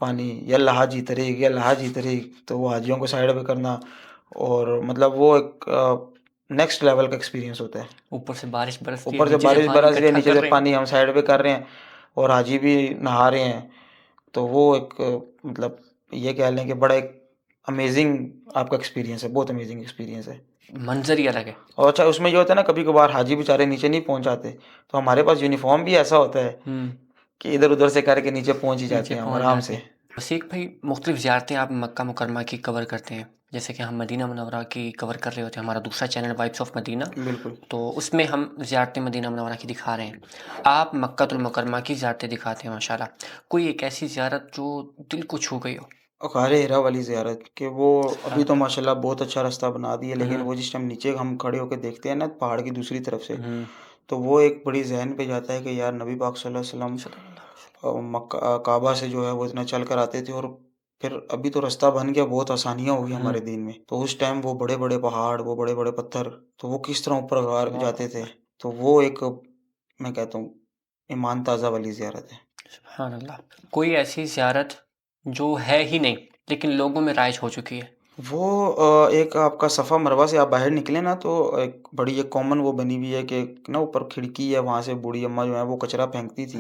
पानी, या अल्लाह जी तरीक, या अल्लाह जी तरीक। तो वो हाजियों को साइड पे करना, और मतलब वो एक नेक्स्ट लेवल का एक्सपीरियंस होता है। ऊपर से बारिश बरसती है, ऊपर से नीचे से बारिश पानी बरस रही है, इकट्ठा नीचे कर से रहे हैं। पानी हम साइड पे कर रहे हैं, और हाजी भी नहा रहे हैं। तो वो एक मतलब ये कह लें कि बड़ा एक अमेजिंग आपका एक्सपीरियंस है, बहुत अमेजिंग एक्सपीरियंस है। मंजर ही अलग है। और अच्छा उसमें ये होता है ना, कभी कभार हाजी बेचारे नीचे नहीं पहुंच जाते, तो हमारे पास यूनिफॉर्म भी ऐसा होता है कि इधर उधर से करके नीचे पहुंच ही जाते नीचे हैं हम पहुंच आराम जाते से। हैं। वसीक भाई, मुख्तलिफ ज़ियारतें आप मक्का मुकरमा की कवर करते हैं, जैसे कि हम मदीना मुनव्वरा की कवर कर रहे होते हैं, हमारा दूसरा चैनल वाइब्स ऑफ मदीना, बिल्कुल। तो उसमें हम ज़ियारतें मदीना मुनव्वरा की दिखा रहे हैं। आप मक्कातुल मुकरमा की ज़ियारतें दिखाते हैं माशाल्लाह। कोई एक ऐसी ज़ियारत जो दिल को छू गई हो? ग़ार हिरा वाली ज़ियारत, कि वो अभी तो माशाल्लाह बहुत अच्छा रास्ता बना दिया, लेकिन वो जिस टाइम नीचे हम खड़े होकर देखते हैं ना पहाड़ की दूसरी तरफ से, तो वो एक बड़ी ज़हन पे जाता है कि यार नबी पाक सल्लल्लाहु अलैहि वसल्लम मक्का काबा से जो है वो इतना चल कर आते थे, और फिर अभी तो रास्ता बन गया, बहुत आसानियाँ हो गई हमारे दीन में। तो उस टाइम वो बड़े बड़े पहाड़, वो बड़े बड़े पत्थर, तो वो किस तरह ऊपर जाते थे। तो वो एक, मैं कहता हूँ, ईमान ताज़ा वाली ज़ियारत है। सुभान अल्लाह। कोई ऐसी ज़ियारत जो है ही नहीं लेकिन लोगों में राइज हो चुकी है? वो एक आपका सफ़ा मरवा से आप बाहर निकले ना, तो एक बड़ी एक कॉमन वो बनी हुई है कि ना ऊपर खिड़की है, वहाँ से बूढ़ी अम्मा जो है वो कचरा फेंकती थी।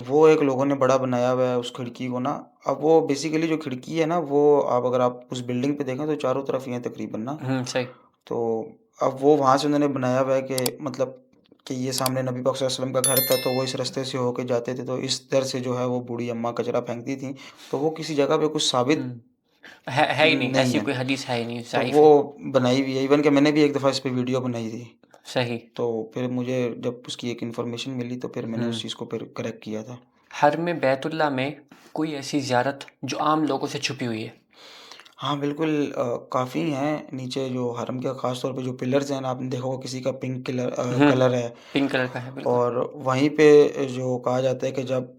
वो एक लोगों ने बड़ा बनाया हुआ है उस खिड़की को ना। अब वो बेसिकली जो खिड़की है ना, वो आप अगर आप उस बिल्डिंग पे देखें तो चारों तरफ ही है तकरीबन ना। सही। तो अब वो वहाँ से उन्होंने बनाया हुआ है कि मतलब कि ये सामने नबी पाक सल्लल्लाहु अलैहि वसल्लम का घर था, तो वो इस रास्ते से होके जाते थे, तो इस दर से जो है वो बूढ़ी अम्मा कचरा फेंकती थी। तो वो किसी जगह पे कुछ साबित है ही नहीं, नहीं ऐसी है, कोई हदीस है ही नहीं, तो ज़ाइफ़ वो है। बनाई हुई है। इवन कि मैंने भी एक दफ़ा इस पे वीडियो बनाई थी। सही। तो फिर मुझे जब उसकी एक इन्फॉर्मेशन मिली, तो फिर मैंने उस चीज़ को फिर करेक्ट किया था। हरम में बैतुल्लाह में कोई ऐसी ज़ियारत जो आम लोगों से छुपी हुई है? हाँ, बिल्कुल काफ़ी हैं नीचे जो हरम के ख़ास तौर पे जो पिलर्स हैं ना, आपने देखा होगा किसी का पिंक कलर है। पिंक कलर का है, बिल्कुल। और वहीं पे जो कहा जाता है कि जब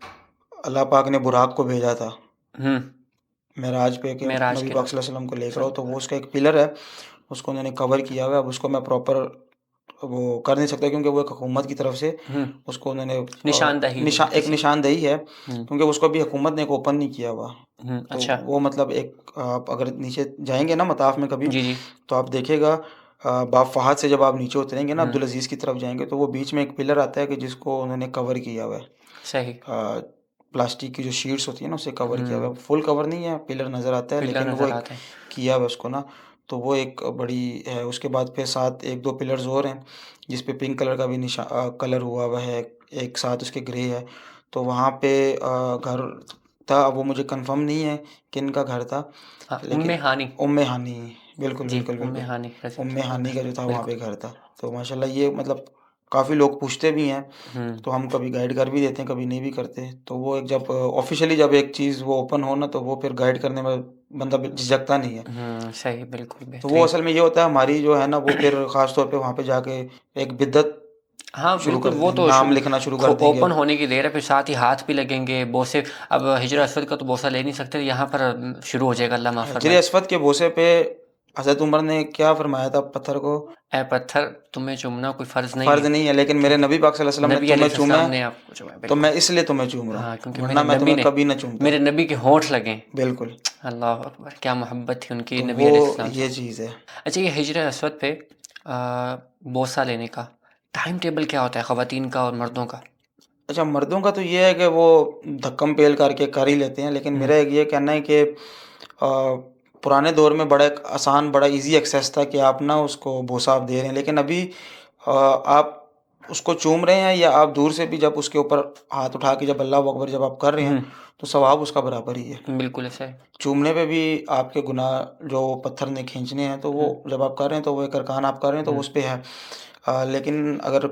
अल्लाह पाक ने बुराक को भेजा था, मेराज पे कि मेराज नबी के पाक सल्लल्लाहु अलैहि वसल्लम को लेकर आओ, तो वो उसका एक पिलर है, उसको उन्होंने कवर किया हुआ है। अब उसको मैं प्रॉपर वो कर नहीं सकता क्योंकि वो एक हुकूमत की तरफ से उसको उन्होंने निशानदही एक निशानदेही है, हम्म क्योंकि उसको अभी हुकूमत ने ओपन नहीं किया हुआ। तो अच्छा वो मतलब एक आप अगर नीचे जाएंगे ना मताफ में कभी, जी जी तो आप देखिएगा बाब फहद से जब आप नीचे उतरेंगे ना, हम्म अब्दुल अजीज़ की तरफ जाएंगे, तो वो बीच में एक पिलर आता है कि जिसको उन्होंने कवर किया हुआ है। सही प्लास्टिक की जो शीट्स होती है ना, उसे कवर किया हुआ है। हम्म फुल कवर नहीं है, पिलर नज़र आता है, पिलर लेकिन वो नजर एक आते हैं किया हुआ है उसको ना। तो वो एक बड़ी है। उसके बाद फिर साथ एक दो पिलर्स और हैं जिस पे पिंक कलर का भी कलर हुआ हुआ है, एक साथ उसके ग्रे है। तो वहाँ पे घर था, वो मुझे कंफर्म नहीं है किन का घर था, हाँ उम्मे लेकिन हानी उम्मे हानी, बिल्कुल जी बिल्कुल उम्मे बिल्कुल, हानी रजी उम्मे अल्लाह हानी अन्हा, का जो था वहाँ पे बिल्कुल घर था। तो माशाल्लाह ये मतलब काफ़ी लोग पूछते भी हैं, तो हम कभी गाइड कर भी देते हैं, कभी नहीं भी करते। तो वो एक जब ऑफिशियली जब एक चीज़ वो ओपन हो ना, तो वो फिर गाइड करने में बंदा झिझकता नहीं है। सही बिल्कुल तो वो बेहतरीन असल में ये होता है हमारी जो है ना, वो फिर ख़ास तौर पे वहाँ पे जाके एक बिद्दत हाँ शुरू बिल्कुल करते वो हैं, तो नाम लिखना शुरू कर देंगे। ओपन होने की देर है फिर साथ ही हाथ भी लगेंगे बोसे अब हिजर असवद का तो बोसा ले नहीं सकते यहाँ पर शुरू हो जाएगा अल्लाह माफ़ हजर फरमाए अस्वद के बोसे पे हज़रत उमर ने क्या फरमाया था पत्थर को? ए पत्थर तुम्हें चूमना कोई फ़र्ज़ नहीं फ़र्ज़ है नहीं है, लेकिन मेरे ठीक है नबी पाक सल्लल्लाहु अलैहि वसल्लम ने नबी तुम्हें चूमा अलैहिस्सलाम है, ने आपको चूमा तो बिल्कुल मैं इसलिए तुम्हें चूम रहा हाँ हूँ, क्योंकि वरना मैं तुम्हें कभी ना चूमता। मेरे नबी के होंठ लगे बिल्कुल, अल्लाह अकबर क्या मोहब्बत थी उनकी तो नबी वो अलैहिस्सलाम से ये चीज़ है। अच्छा ये हिजर असवद पे बोसा लेने का टाइम टेबल क्या होता है ख़वातीन का और मर्दों का अच्छा, मर्दों का तो ये है कि वो धक्कम-पेल करके कर ही लेते हैं, लेकिन हम्म मेरा एक ये कहना है कि पुराने दौर में बड़ा एक आसान, बड़ा ईज़ी एक्सेस था कि आप ना उसको बोसा आप दे रहे हैं, लेकिन अभी आप उसको चूम रहे हैं या आप दूर से भी जब उसके ऊपर हाथ उठा के जब अल्लाहू अकबर जब आप कर रहे हैं, तो सवाब उसका बराबर ही है। बिल्कुल ऐसा है चूमने पे भी आपके गुनाह जो पत्थर ने खींचने हैं, तो वो जब आप कर रहे हैं, तो वो एक अरकान आप कर रहे हैं, तो उस पे है। लेकिन अगर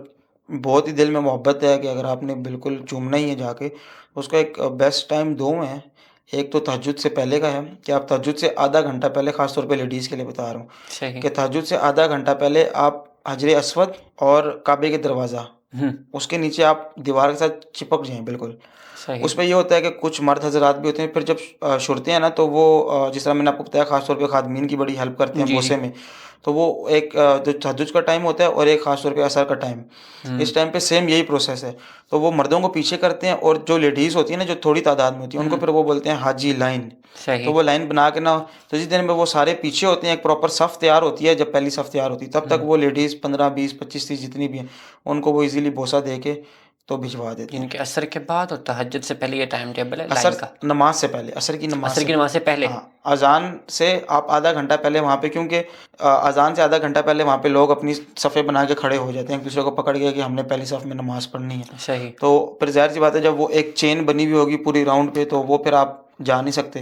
बहुत ही दिल में मोहब्बत है कि अगर आपने बिल्कुल चूमना ही है जाके, तो उसका एक बेस्ट टाइम 2 हैं। एक तो तहज्जुद से पहले का है कि आप तहज्जुद से आधा घंटा पहले, ख़ास तौर पे लेडीज़ के लिए बता रहा हूँ, सही कि तहज्जुद से आधा घंटा पहले आप हजर अस्वद और काबे के दरवाज़ा, उसके नीचे आप दीवार के साथ चिपक जाएँ बिल्कुल। सही उसमें ये होता है कि कुछ मर्द हज़रात भी होते हैं, फिर जब छुड़ते हैं ना, तो वो जिस तरह मैंने आपको बताया, ख़ास तौर पे खादमीन की बड़ी हेल्प करते हैं जी जी बोसे में। तो वो एक जो तहज्जुद का टाइम होता है और एक ख़ास तौर पे असर का टाइम, इस टाइम पे सेम यही प्रोसेस है। तो वो मर्दों को पीछे करते हैं, और जो लेडीज़ होती है ना, जो थोड़ी तादाद में होती है, उनको फिर वो बोलते हैं हाजी लाइन। तो सही वो लाइन बना के ना, तो जिस दिन में वो सारे पीछे होते हैं, एक प्रॉपर सफ़ तैयार होती है, जब पहली सफ़ तैयार होती है, तब तक वो लेडीज़ 15, 20, 25, 30 जितनी भी हैं, उनको वो ईज़िली बोसा दे के तो भिजवा देते हैं। इनके असर के बाद और तहज्जुद से पहले ये टाइम टेबल है लाइन असर का नमाज से पहले, असर की नमाज असर से, की नमाज से पहले हाँ, अज़ान से आप आधा घंटा पहले वहाँ पे, क्योंकि अज़ान से आधा घंटा पहले वहाँ पे लोग अपनी सफ़े बना के खड़े हो जाते हैं, एक दूसरे को पकड़ के कि हमने पहली सफ़ में नमाज पढ़नी है। सही तो फिर ज़ाहिर सी बात है, जब वो एक चेन बनी हुई होगी पूरी राउंड पे, तो वो फिर आप जा नहीं सकते,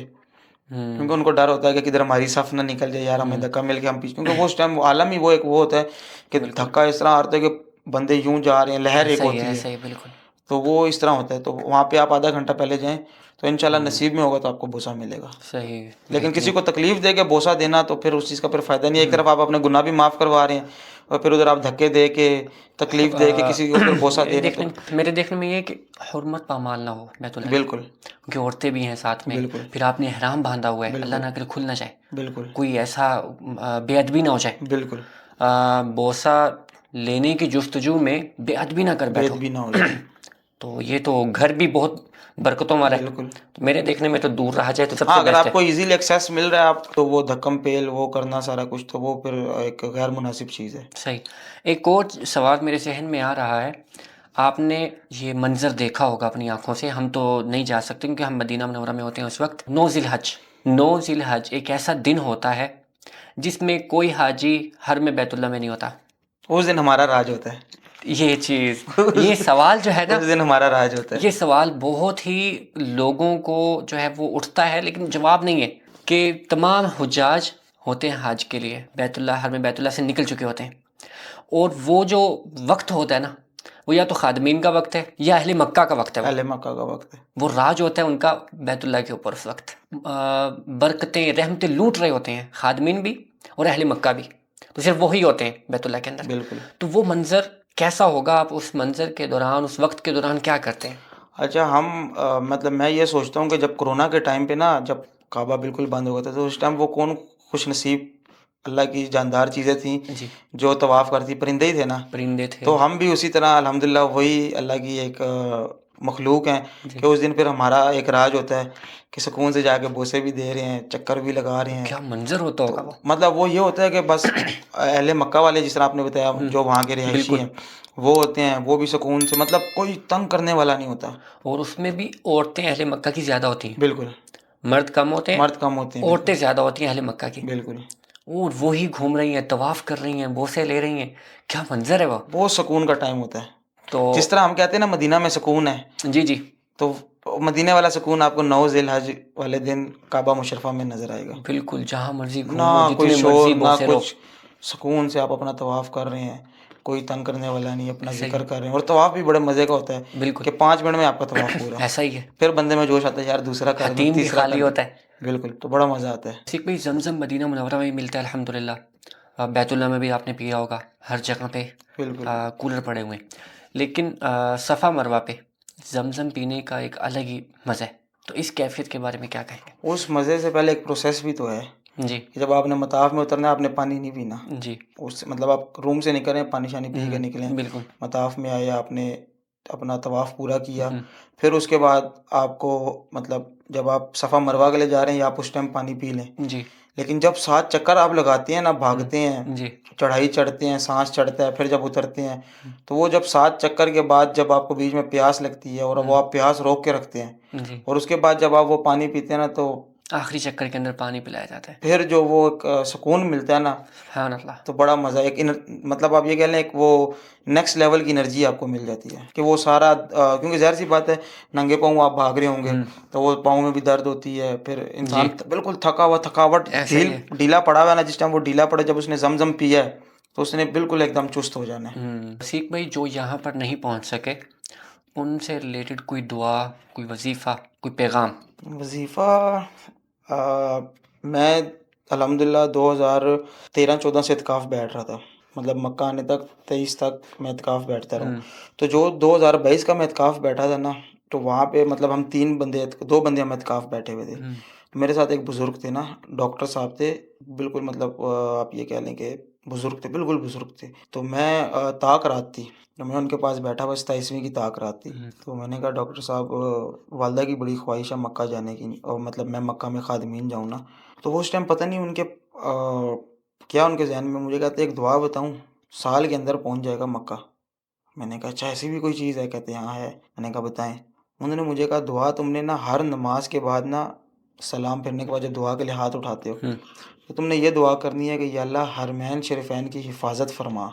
क्योंकि उनको डर होता है कि किधर हमारी सफ़ ना निकल जाए, यार हमें धक्का मिल के हम पीछे, क्योंकि वो उस टाइम वो आलम ही वो एक वो होता है कि बिल्कुल धक्का इस तरह आता है कि बंदे यूं जा रहे हैं, लहर एक होती है, ऐसा ही बिल्कुल तो वो इस तरह होता है। तो वहाँ पे आप आधा घंटा पहले जाएँ, तो इंशाल्लाह नसीब में होगा तो आपको बोसा मिलेगा। सही लेकिन किसी बेहतरीन को तकलीफ़ दे के बोसा देना, तो फिर उस चीज़ का फिर फ़ायदा नहीं है। एक तरफ आप अपने गुनाह भी माफ़ करवा रहे हैं, और फिर उधर आप धक्के दे के, तकलीफ़ दे के किसी को फिर बोसा दे रहे हैं, मेरे देखने में ये है कि हुर्मत पामाल ना हो तो बैतुल्लाह की बिल्कुल, क्योंकि औरतें भी हैं साथ में बिल्कुल, फिर आपने ihram बांधा हुआ है अल्लाह बिल्कुल, ना करे खुल ना जाए बिल्कुल, कोई ऐसा बेअदबी ना हो जाए बिल्कुल, बोसा लेने की जुस्तजू में बेअदबी ना कर बैठो बेअदबी ना हो जाए। तो ये तो घर भी बहुत बरकतों वाला है बिल्कुल। तो मेरे देखने में तो दूर रहा जाए तो हाँ, सबसे अगर बेस्ट है आपको ईज़िली एक्सेस मिल रहा है, आप तो वो धक्कम-पेल वो करना सारा कुछ, तो वो फिर एक गैर मुनासिब चीज़ है। सही एक और सवाल मेरे जहन में आ रहा है आपने ये मंजर देखा होगा अपनी आंखों से हम तो नहीं जा सकते क्योंकि हम मदीना मुनव्वरा में होते हैं उस वक्त नौ जिल हज एक ऐसा दिन होता है जिसमें कोई हाजी हर में बैतुल्लाह में नहीं होता उस दिन हमारा राज होता है। ये चीज़ ये सवाल जो है ना उस दिन हमारा राज होता है। ये सवाल बहुत ही लोगों को जो है वो उठता है लेकिन जवाब नहीं है कि तमाम हुज्जाज होते हैं हज के लिए बैतुल्लाह हर में बैतुल्लाह से निकल चुके होते हैं और वो जो वक्त होता है ना वो या तो खादमीन का वक्त है या अहले मक्का का वक्त है अहले मक्का का वक्त है। वो राज होता है उनका बैतुल्लाह के ऊपर उस वक्त बरकतें रहमतें लूट रहे होते हैं खादमीन भी और अहले मक्का भी तो सिर्फ वही होते हैं बैतुल्लाह के अंदर बिल्कुल। तो वो मंजर कैसा होगा आप उस मंजर के दौरान उस वक्त के दौरान क्या करते हैं अच्छा हम मतलब मैं ये सोचता हूँ कि जब कोरोना के टाइम पे ना जब काबा बिल्कुल बंद हो गया था तो उस टाइम वो कौन खुशनसीब अल्लाह की जानदार चीज़ें थी जी, जो तवाफ़ करती परिंदे ही थे ना। परिंदे थे। तो हम भी उसी तरह अल्हम्दुलिल्लाह वही अल्लाह की एक मखलूक हैं जी, कि उस दिन फिर हमारा एक राज होता है कि सुकून से जाके बोसे भी दे रहे हैं, चक्कर भी लगा रहे हैं। क्या मंज़र होता तो होगा वो। मतलब वो ये होता है कि बस अहले मक्का वाले जिस तरह आपने बताया हुँ, जो वहाँ के रिहायशी बिल्कुल। हैं, वो होते हैं, वो भी सुकून से मतलब कोई तंग करने वाला नहीं होता। और उसमें भी औरतें अहले मक्का की ज़्यादा होती हैं। बिल्कुल, मर्द कम होते हैं, मर्द कम होते हैं, औरतें बिल्कुल, ज़्यादा होती हैं अहले मक्का की। बिल्कुल। और वो ही घूम रही हैं, तवाफ़ कर रही हैं, बोसे ले रही हैं। क्या मंज़र है वो। वो सुकून का टाइम होता है। तो जिस तरह हम कहते हैं ना मदीना में सुकून है, जी, जी। तो मदीने वाला सुकून आपको 9 ज़िल-हज वाले दिन काबा मुशर्रफा में नज़र आएगा। बिल्कुल, जहाँ मर्ज़ी ना घूमो, कोई जितने शोर, मर्ज़ी ना बोसे लो। कुछ, सुकून से आप अपना तवाफ़ कर रहे हैं, कोई तंग करने वाला नहीं, अपना सही ज़िक्र है, कर रहे हैं और तवाफ़ भी बड़े मज़े का होता है बिल्कुल। कि 5 मिनट में आपका तवाफ़ पूरा। ऐसा ही है। फिर बंदे में जोश आता है यार दूसरा कर दूँ, हतीम भी तीसरा खाली कर दूँ। होता है। बिल्कुल, तो बड़ा मज़ा आता है। सिख भाई ज़मज़म मदीना मुनव्वरा में भी मिलता है अल्हम्दुलिल्लाह। बैतुल्ला में भी आपने पिया होगा, हर जगह पे बिल्कुल। कूलर पड़े हुए हैं। लेकिन सफ़ा मरवा पे ज़मज़म पीने का एक अलग ही मज़ा है। तो इस कैफ़ियत के बारे में क्या कहेंगे? उस मज़े से पहले एक प्रोसेस भी तो है जी, कि जब आपने मताफ़ में उतरना है, आपने पानी नहीं पीना। जी। उससे मतलब आप रूम से निकले, पानी-शानी पी के निकले, बिल्कुल। मताफ़ में आए, आपने अपना तवाफ़ पूरा किया। हुँ, फिर उसके बाद आपको मतलब जब आप सफ़ा मरवा के लिए जा रहे हैं, या आप उस टाइम पानी पी लें। जी। लेकिन जब 7 चक्कर आप लगाते हैं ना, हुँ, भागते हैं, जी। चढ़ाई चढ़ते हैं, साँस चढ़ता है, फिर जब उतरते हैं, हुँ, तो वो जब 7 चक्कर के बाद जब आपको बीच में प्यास लगती है और वो हुँ, आप प्यास रोक के रखते हैं जी। और उसके बाद जब आप वो पानी पीते हैं ना, तो आखिरी चक्कर के अंदर पानी पिलाया जाता है। फिर जो वो एक सुकून मिलता है ना, सुभान अल्लाह! तो बड़ा मज़ा एक मतलब आप ये कह लें एक वो नेक्स्ट लेवल की एनर्जी आपको मिल जाती है कि वो सारा क्योंकि ज़ाहिर-सी बात है नंगे पाँव आप भाग रहे होंगे, हुँ, तो वो पाँव में भी दर्द होती है, फिर जी। इंसान बिल्कुल थका हुआ थकावट ऐसा ही है। ढीला पड़ा हुआ है ना, जिस टाइम वो ढीला पड़ा जब उसने ज़म-ज़म पिया है, तो उसने बिल्कुल एकदम चुस्त हो जाना है। सीख भाई जो यहाँ पर नहीं पहुँच सके, उनसे रिलेटेड कोई दुआ, कोई वज़ीफ़ा, कोई पैगाम? वज़ीफ़ा मैं अल्हम्दुलिल्लाह 2013-14 से इत्काफ़ बैठ रहा था। मतलब मक्का आने तक 23 तक मैं इत्काफ़ बैठता रहा हूँ। हुँ, तो जो 2022 का मैं इत्काफ़ बैठा था ना, तो वहाँ पे मतलब हम 3 बंदे 2 बंदे हम इत्काफ़ बैठे हुए थे। हुँ, मेरे साथ एक बुज़ुर्ग थे ना, डॉक्टर साहब थे, बिल्कुल मतलब आप ये कह लें कि बुज़ुर्ग थे, बिल्कुल बुज़ुर्ग थे। तो मैं ताक रात थी, तो मैं उनके पास बैठा हुआ 27वीं की ताक रात थी। हुँ, तो मैंने कहा डॉक्टर साहब वालिदा की बड़ी ख्वाहिश है मक्का जाने की और मतलब मैं मक्का में ख़ादिमीन जाऊँ ना। तो वो उस टाइम पता नहीं उनके क्या उनके ज़हन में मुझे कहते एक दुआ बताऊँ, साल के अंदर पहुँच जाएगा मक्का। मैंने कहा अच्छा ऐसी भी कोई चीज़ है? कहते हाँ है। मैंने कहा बताएँ। उन्होंने मुझे कहा दुआ तुमने ना हर नमाज के बाद ना सलाम फिरने के बाद जब दुआ के लिए हाथ उठाते हो, हुँ, तो तुमने ये दुआ करनी है कि या अल्लाह हरमैन शरीफैन की हिफाजत फरमा।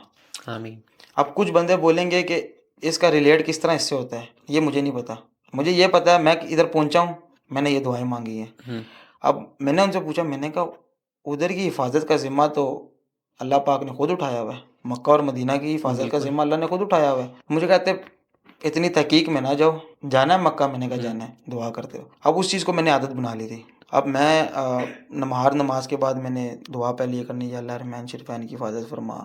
आमीन। अब कुछ बंदे बोलेंगे कि इसका रिलेट किस तरह इससे होता है, ये मुझे नहीं पता। मुझे ये पता है मैं इधर पहुँचा हूँ, मैंने ये दुआएँ माँगी हैं। हुँ, अब मैंने उनसे पूछा, मैंने कहा उधर की हिफाजत का ज़िम्मा तो अल्लाह पाक ने खुद उठाया हुआ है। मक्का और मदीना की हिफाजत का बिल्कुल। ज़िम्मा अल्लाह ने खुद उठाया हुआ है। मुझे कहते इतनी तहकीक में ना जाओ, जाना है मक्का? मैंने कहा हुँ, जाना है, दुआ करते रहो। अब उस चीज़ को मैंने आदत बना ली थी। अब मैं हर नमाज के बाद मैंने दुआ पहले ये करनी है, या अल्लाह रहमान शरीफैन की हिफाजत फरमा।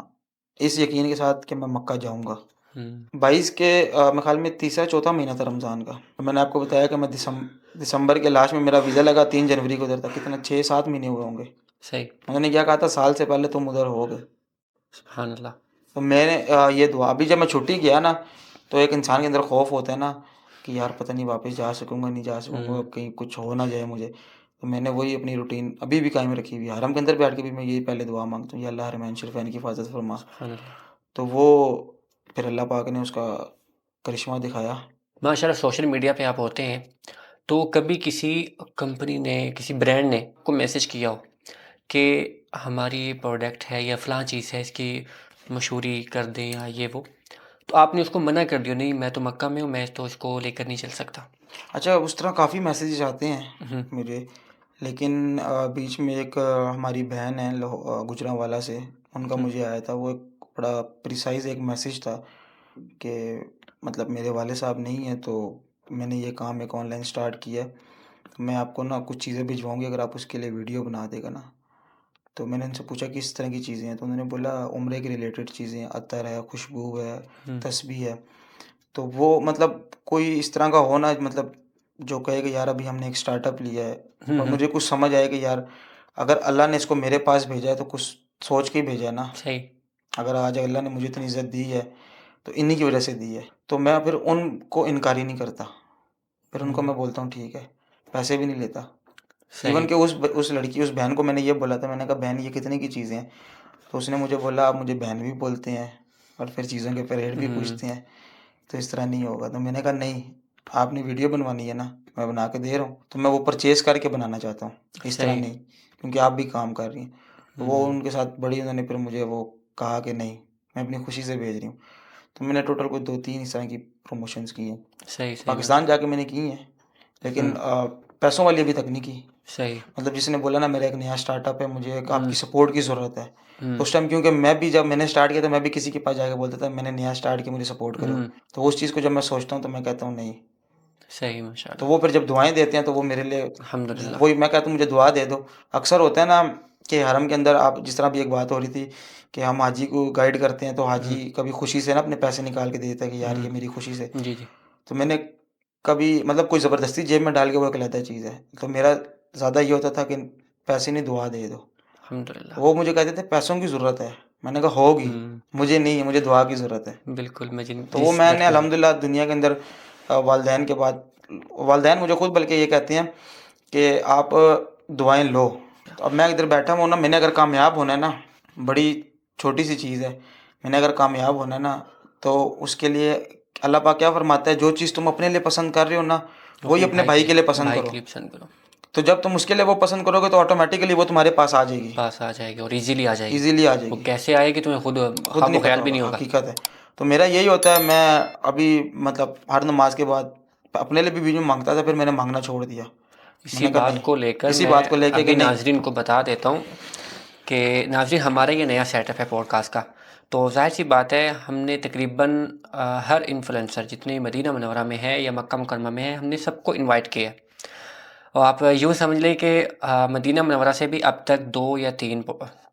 इस यकीन के साथ कि मैं मक्का जाऊँगा। हुँ, 22 के मेरे ख़्याल में तीसरा चौथा महीना था रमज़ान का। तो मैंने आपको बताया कि मैं दिसंबर के लास्ट में मेरा वीज़ा लगा, 3 जनवरी को उधर था। कितना 6-7 महीने हुए होंगे। सही। उन्होंने क्या कहा था साल से पहले तुम उधर होगे। सुभान अल्लाह! तो मैंने ये दुआ अभी जब मैं छुट्टी गया ना, तो एक इंसान के अंदर खौफ होता है ना कि यार पता नहीं वापस जा सकूँगा, नहीं जा सकूँगा, हुँ, कहीं कुछ हो ना जाए मुझे। तो मैंने वही अपनी रूटीन अभी भी कायम रखी हुई है। हरम के अंदर बैठ के भी मैं यही पहले दुआ माँगता हूँ, या अल्लाह रहमान शरीफैन की हिफाज़त फरमा। सुभान अल्लाह! तो वो फिर अल्लाह पाक ने उसका करिश्मा दिखाया। माशाल्लाह सोशल मीडिया पे आप होते हैं, तो कभी किसी कंपनी ने, किसी ब्रांड ने आपको मैसेज किया हो कि हमारी ये प्रोडक्ट है या फ़लाँ चीज़ है, इसकी मशहूरी कर दें या ये वो, तो आपने उसको मना कर दिया, नहीं मैं तो मक्का में हूँ, मैं तो इसको लेकर नहीं चल सकता? अच्छा उस तरह काफ़ी मैसेजेस आते हैं हुँ, मुझे, लेकिन बीच में एक हमारी बहन है गुजरांवाला से, उनका हुँ, मुझे आया था वो एक बड़ा प्रिसाइज़ एक मैसेज था कि मतलब मेरे वाले साहब नहीं हैं, तो मैंने ये काम एक ऑनलाइन स्टार्ट किया है, तो मैं आपको ना कुछ चीज़ें भिजवाऊँगी अगर आप उसके लिए वीडियो बना देगा ना। तो मैंने उनसे पूछा किस तरह की चीज़ें हैं, तो उन्होंने बोला उम्रे के रिलेटेड चीज़ें, अतर है, खुशबू है, हुँ, तस्बीह है। तो वो मतलब कोई इस तरह का हो ना, मतलब जो कहे कि यार अभी हमने एक स्टार्टअप लिया है, और मुझे कुछ समझ आए कि यार अगर अल्लाह ने इसको मेरे पास भेजा है तो कुछ सोच के ही भेजा है ना। सही। अगर आज अल्लाह ने मुझे इतनी इज़्ज़त दी है तो इन्हीं की वजह से दी है, तो मैं फिर उनको इनकार ही नहीं करता। फिर उनको मैं बोलता हूँ ठीक है, पैसे भी नहीं लेता। इवन सही। कि उस लड़की, उस बहन को मैंने ये बोला था, मैंने कहा बहन ये कितने की चीज़ें हैं? तो उसने मुझे बोला आप मुझे बहन भी बोलते हैं और फिर चीज़ों के रेट भी पूछते हैं, तो इस तरह नहीं होगा। तो मैंने कहा नहीं, आपने वीडियो बनवानी है ना, मैं बना के दे रहा हूँ, तो मैं वो परचेज़ करके बनाना चाहता हूँ, इस तरह सही। नहीं, क्योंकि आप भी काम कर रही हैं। तो वो उनके साथ बड़ी, उन्होंने फिर मुझे वो कहा कि नहीं, मैं अपनी खुशी से भेज रही हूँ। तो मैंने टोटल कोई 2-3 इस तरह की प्रमोशंस की हैं। सही, सही पाकिस्तान जाके मैंने की हैं, लेकिन पैसों वाली अभी तक नहीं की। सही। मतलब जिसने बोला ना मेरा एक नया स्टार्टअप है, मुझे एक आपकी सपोर्ट की ज़रूरत है। तो हुँ, उस टाइम क्योंकि मैं भी जब मैंने स्टार्ट किया था, मैं भी किसी के पास जाके बोलता था मैंने नया स्टार्ट किया, मुझे सपोर्ट करो। तो उस चीज़ को जब मैं सोचता हूँ तो मैं कहता हूँ नहीं। सही तो माशाल्लाह। वो फिर जब दुआएँ देते हैं तो वो मेरे लिए, अल्हम्दुलिल्लाह। वही मैं कहता हूँ मुझे दुआ दे दो। अक्सर होता है ना कि हरम के अंदर, आप जिस तरह भी एक बात हो रही थी कि हम हाजी को गाइड करते हैं, तो हाजी कभी खुशी से ना अपने पैसे निकाल के दे देता है कि यार ये मेरी खुशी से। जी, जी। तो मैंने कभी मतलब कोई ज़बरदस्ती जेब में डाल के, वो एक अलग चीज़ है। तो मेरा ज़्यादा ये होता था कि पैसे नहीं, दुआ दे दो। अल्हम्दुलिल्लाह। वो मुझे कहते थे पैसों की ज़रूरत है। मैंने कहा होगी, मुझे नहीं है, मुझे दुआ की ज़रूरत है। बिल्कुल, मैं तो वो जिस मैंने लड़के अल्हम्दुलिल्लाह दुनिया के अंदर वालिदैन के बाद, वालिदैन मुझे खुद बल्कि ये कहते हैं कि आप दुआएँ लो। तो अब मैं इधर बैठा हूँ ना, मैंने अगर कामयाब होना है ना, बड़ी छोटी सी चीज़ है, मैंने अगर कामयाब होना है ना, तो उसके लिए अल्लाह पाक क्या फरमाता है, जो चीज़ तुम अपने लिए पसंद कर रहे हो ना, वो वही अपने अपने भाई के लिए पसंद भाई करो। के लिए पसंद करो, तो जब तुम उसके लिए वो पसंद करोगे तो ऑटोमेटिकली वो तुम्हारे पास आ जाएगी, पास आ जाएगी और ईज़िली आ जाएगी। ईज़िली आ वो जाएगी। कैसे आएगी तुम्हें खुद खुद नहीं पता ख़्याल भी होगा, नहीं होगा। हकीकत है। तो मेरा यही होता है, मैं अभी मतलब हर नमाज के बाद अपने लिए भी बीच में मांगता था, फिर मैंने मांगना छोड़ दिया। इसी मैंने कहा बात नहीं, को लेकर इसी बात मैं को लेके कि अभी नहीं। नाज़रीन को बता देता हूँ कि नाज़रीन हमारा ये नया सेटअप है पॉडकास्ट का। तो ज़ाहिर-सी बात है हमने तकरीबन हर इन्फ्लुएंसर जितने मदीना मुनव्वरा में है या मक्का मुकरमा में है, हमने सबको इनवाइट किया है। और आप यूँ समझ लें कि मदीना मुनव्वरा से भी अब तक 2 या 3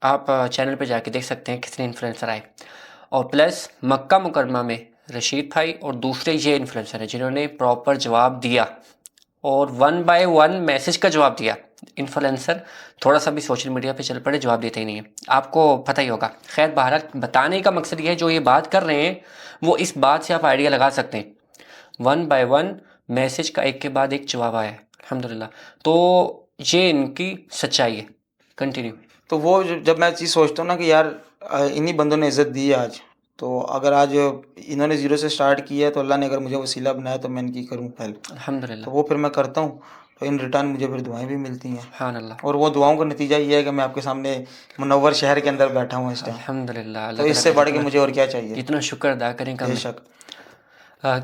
आप चैनल पे जाके देख सकते हैं कितने इन्फ्लुएंसर आए। और प्लस मक्का मुकरमा में रशीद भाई और दूसरे ये इन्फ्लुएंसर हैं जिन्होंने प्रॉपर जवाब दिया और 1 बाय 1 मैसेज का जवाब दिया। इन्फ्लुएंसर थोड़ा सा भी सोशल मीडिया पे चल पड़े, जवाब देते ही नहीं है, आपको पता ही होगा। खैर बहरहाल बताने का मकसद ये है, जो ये बात कर रहे हैं वो इस बात से आप आइडिया लगा सकते हैं। 1 बाय 1 मैसेज का एक के बाद एक जवाब आया है अल्हम्दुलिल्लाह। तो ये इनकी सच्चाई है। कंटिन्यू। तो वो जब मैं चीज़ सोचता हूँ ना कि यार इन्हीं बंदों ने इज़्ज़त दी है आज, तो अगर आज इन्होंने ज़ीरो से स्टार्ट किया है, तो अल्लाह ने अगर मुझे वसीला बनाया तो मैं इनकी करूँ हेल्प। तो अल्हम्दुलिल्लाह। वो फिर मैं करता हूँ, तो इन रिटर्न मुझे फिर दुआएँ भी मिलती हैं। सुभान अल्लाह। और वो दुआओं का नतीजा ये है कि मैं आपके सामने मुनव्वर शहर के अंदर बैठा हूँ इस टाइम। अल्हम्दुलिल्लाह। तो अल्लाह ताला इससे का बढ़ के मुझे और क्या चाहिए? जितना शुक्र अदा करें कम है। बेशक।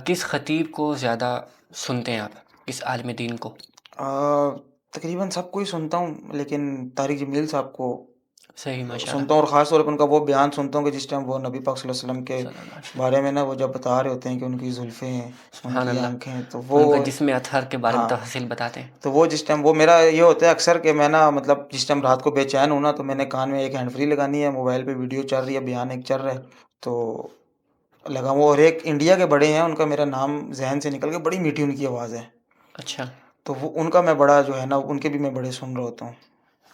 किस ख़तीब को ज़्यादा सुनते हैं आप? किस आलिम दीन को? तकरीबन सबको ही सुनता हूँ, लेकिन तारिक जमील साहब को सही माशाल्लाह। सुनता हूँ, और ख़ास तौर पे उनका वो बयान सुनता हूँ कि जिस टाइम वो नबी पाक सल्लल्लाहु अलैहि वसल्लम सल्लल्लाहु अलैहि के वसल्लम। बारे में ना, वो जब बता रहे होते हैं कि उनकी जुल्फ़ें हैं, सुभान उनकी अल्लाह। आँखें, तो वो, उनका जिस्म अतहर के बारे में हाँ, तफ़सील बताते हैं। तो वो जिस टाइम, वो मेरा ये होता है अक्सर कि मैं ना मतलब जिस टाइम रात को बेचैन हूँ ना, तो मैंने कान में एक हैंड फ्री लगानी है, मोबाइल पे वीडियो चल रही है, बयान एक चल रहा है, तो लगाऊँ। और एक इंडिया के बड़े हैं, उनका मेरा नाम ज़हन से निकल गया, बड़ी मीठी उनकी आवाज़ है। अच्छा। तो वो उनका मैं बड़ा जो है ना, उनके भी मैं बड़े सुन रहा होता हूँ।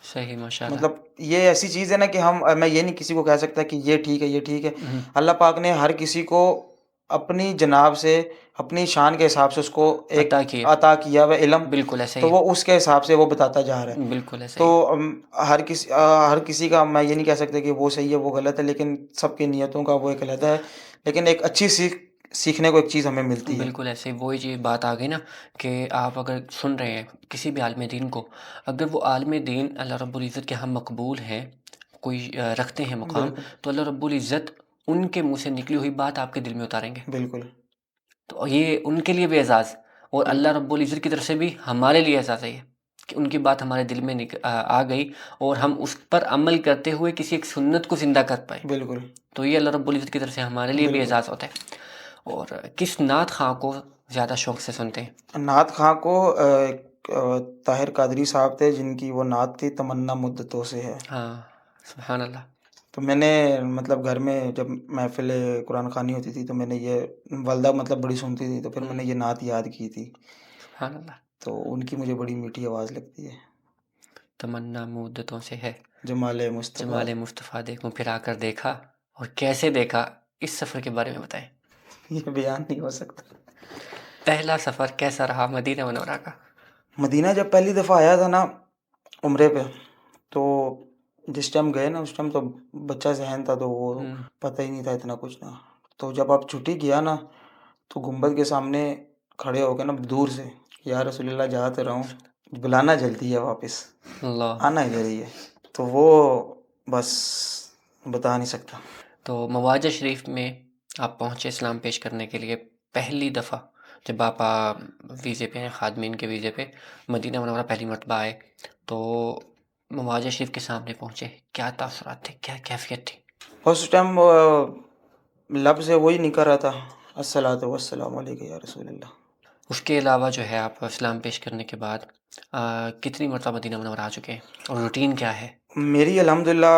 सही माशाल्लाह। मतलब ये ऐसी चीज़ है ना कि हम, मैं ये नहीं किसी को कह सकता कि ये ठीक है, ये ठीक है। हुँ। अल्लाह पाक ने हर किसी को अपनी जनाब से, अपनी शान के हिसाब से उसको एक अता किए। अता किया हुआ इल्म, बिल्कुल ऐसे ही तो है। वो उसके हिसाब से वो बताता जा रहा है। बिल्कुल ऐसे ही तो है। हर किसी का मैं ये नहीं कह सकता कि वो सही है, वो गलत है, लेकिन सबकी नियतों का वो एक अलग है। लेकिन एक अच्छी सीखने को एक चीज़ हमें मिलती है। बिल्कुल ऐसे ही वही जी बात आ गई ना कि आप अगर सुन रहे हैं किसी भी आलिम दीन को, अगर वो आलिम दीन अल्लाह रब्बुल इज़्ज़त के यहाँ मकबूल हैं, कोई रखते हैं मुक़ाम, बिल्कुल, तो अल्लाह रब्बुल इज़्ज़त उनके मुँह से निकली हुई बात आपके दिल में उतारेंगे। बिल्कुल, तो ये उनके लिए भी एज़ाज़ और अल्लाह बिल्कुल, रब्बुल इज़्ज़त की तरफ से भी हमारे लिए एज़ाज़ है ये, कि उनकी बात हमारे दिल में आ गई और हम उस पर अमल करते हुए किसी एक सुन्नत को ज़िंदा कर पाए। बिल्कुल, तो ये अल्लाह रब्बुल इज़्ज़त की तरफ से हमारे लिए भी बिल्कुल। एज़ाज़ होता है। और किस नात ख़ां को ज़्यादा शौक़ से सुनते हैं? नात खां को ताहिर कादरी साहब थे, जिनकी वो नात थी तमन्ना मुद्दतों से है। हाँ, सुभान अल्लाह। तो मैंने मतलब घर में जब महफ़िल कुरान ख़वानी होती थी तो मैंने ये वालदा मतलब बड़ी सुनती थी तो फिर मैंने ये नात याद की थी। सुभान अल्लाह। तो उनकी मुझे बड़ी मीठी आवाज़ लगती है। तमन्ना मुद्दतों से है, जमाले मुस्तफ़ा। जमाले मुस्तफ़ा देखूं फिर आकर देखा, और कैसे देखा, इस सफ़र के बारे में बताएं। ये बयान नहीं हो सकता। पहला सफ़र कैसा रहा मदीना मनौरा का? मदीना जब पहली दफ़ा आया था ना उम्रे पे, तो जिस टाइम गए ना उस टाइम तो बच्चा ज़हन था तो वो पता ही नहीं था इतना कुछ ना। तो जब आप छुट्टी किया ना तो गुंबद के सामने खड़े हो के ना दूर से, या रसूलल्लाह जा तो रहा हूँ, बुलाना जल्दी है वापस, अल्लाह। आना इधर ही है। तो वो बस बता नहीं सकता। तो मवाजा शरीफ में आप पहुँचे इस्लाम पेश करने के लिए पहली दफ़ा, जब आप वीज़े पे हैं, खादमीन के वीज़े पे मदीना मनौरा पहली मरतबा आए, तो मवाजा शरीफ के सामने पहुँचे, क्या तासुरात थे, क्या कैफ़ियत थी? उस टाइम लब से वही निकल रहा था, अस्सलातु वस्सलामु अलैका या रसूलल्लाह। उसके अलावा जो है आप इस्लाम पेश करने के बाद कितनी मरतबा मदीना मनौरा आ चुके हैं, और रूटीन क्या है? मेरी अल्हम्दुलिल्लाह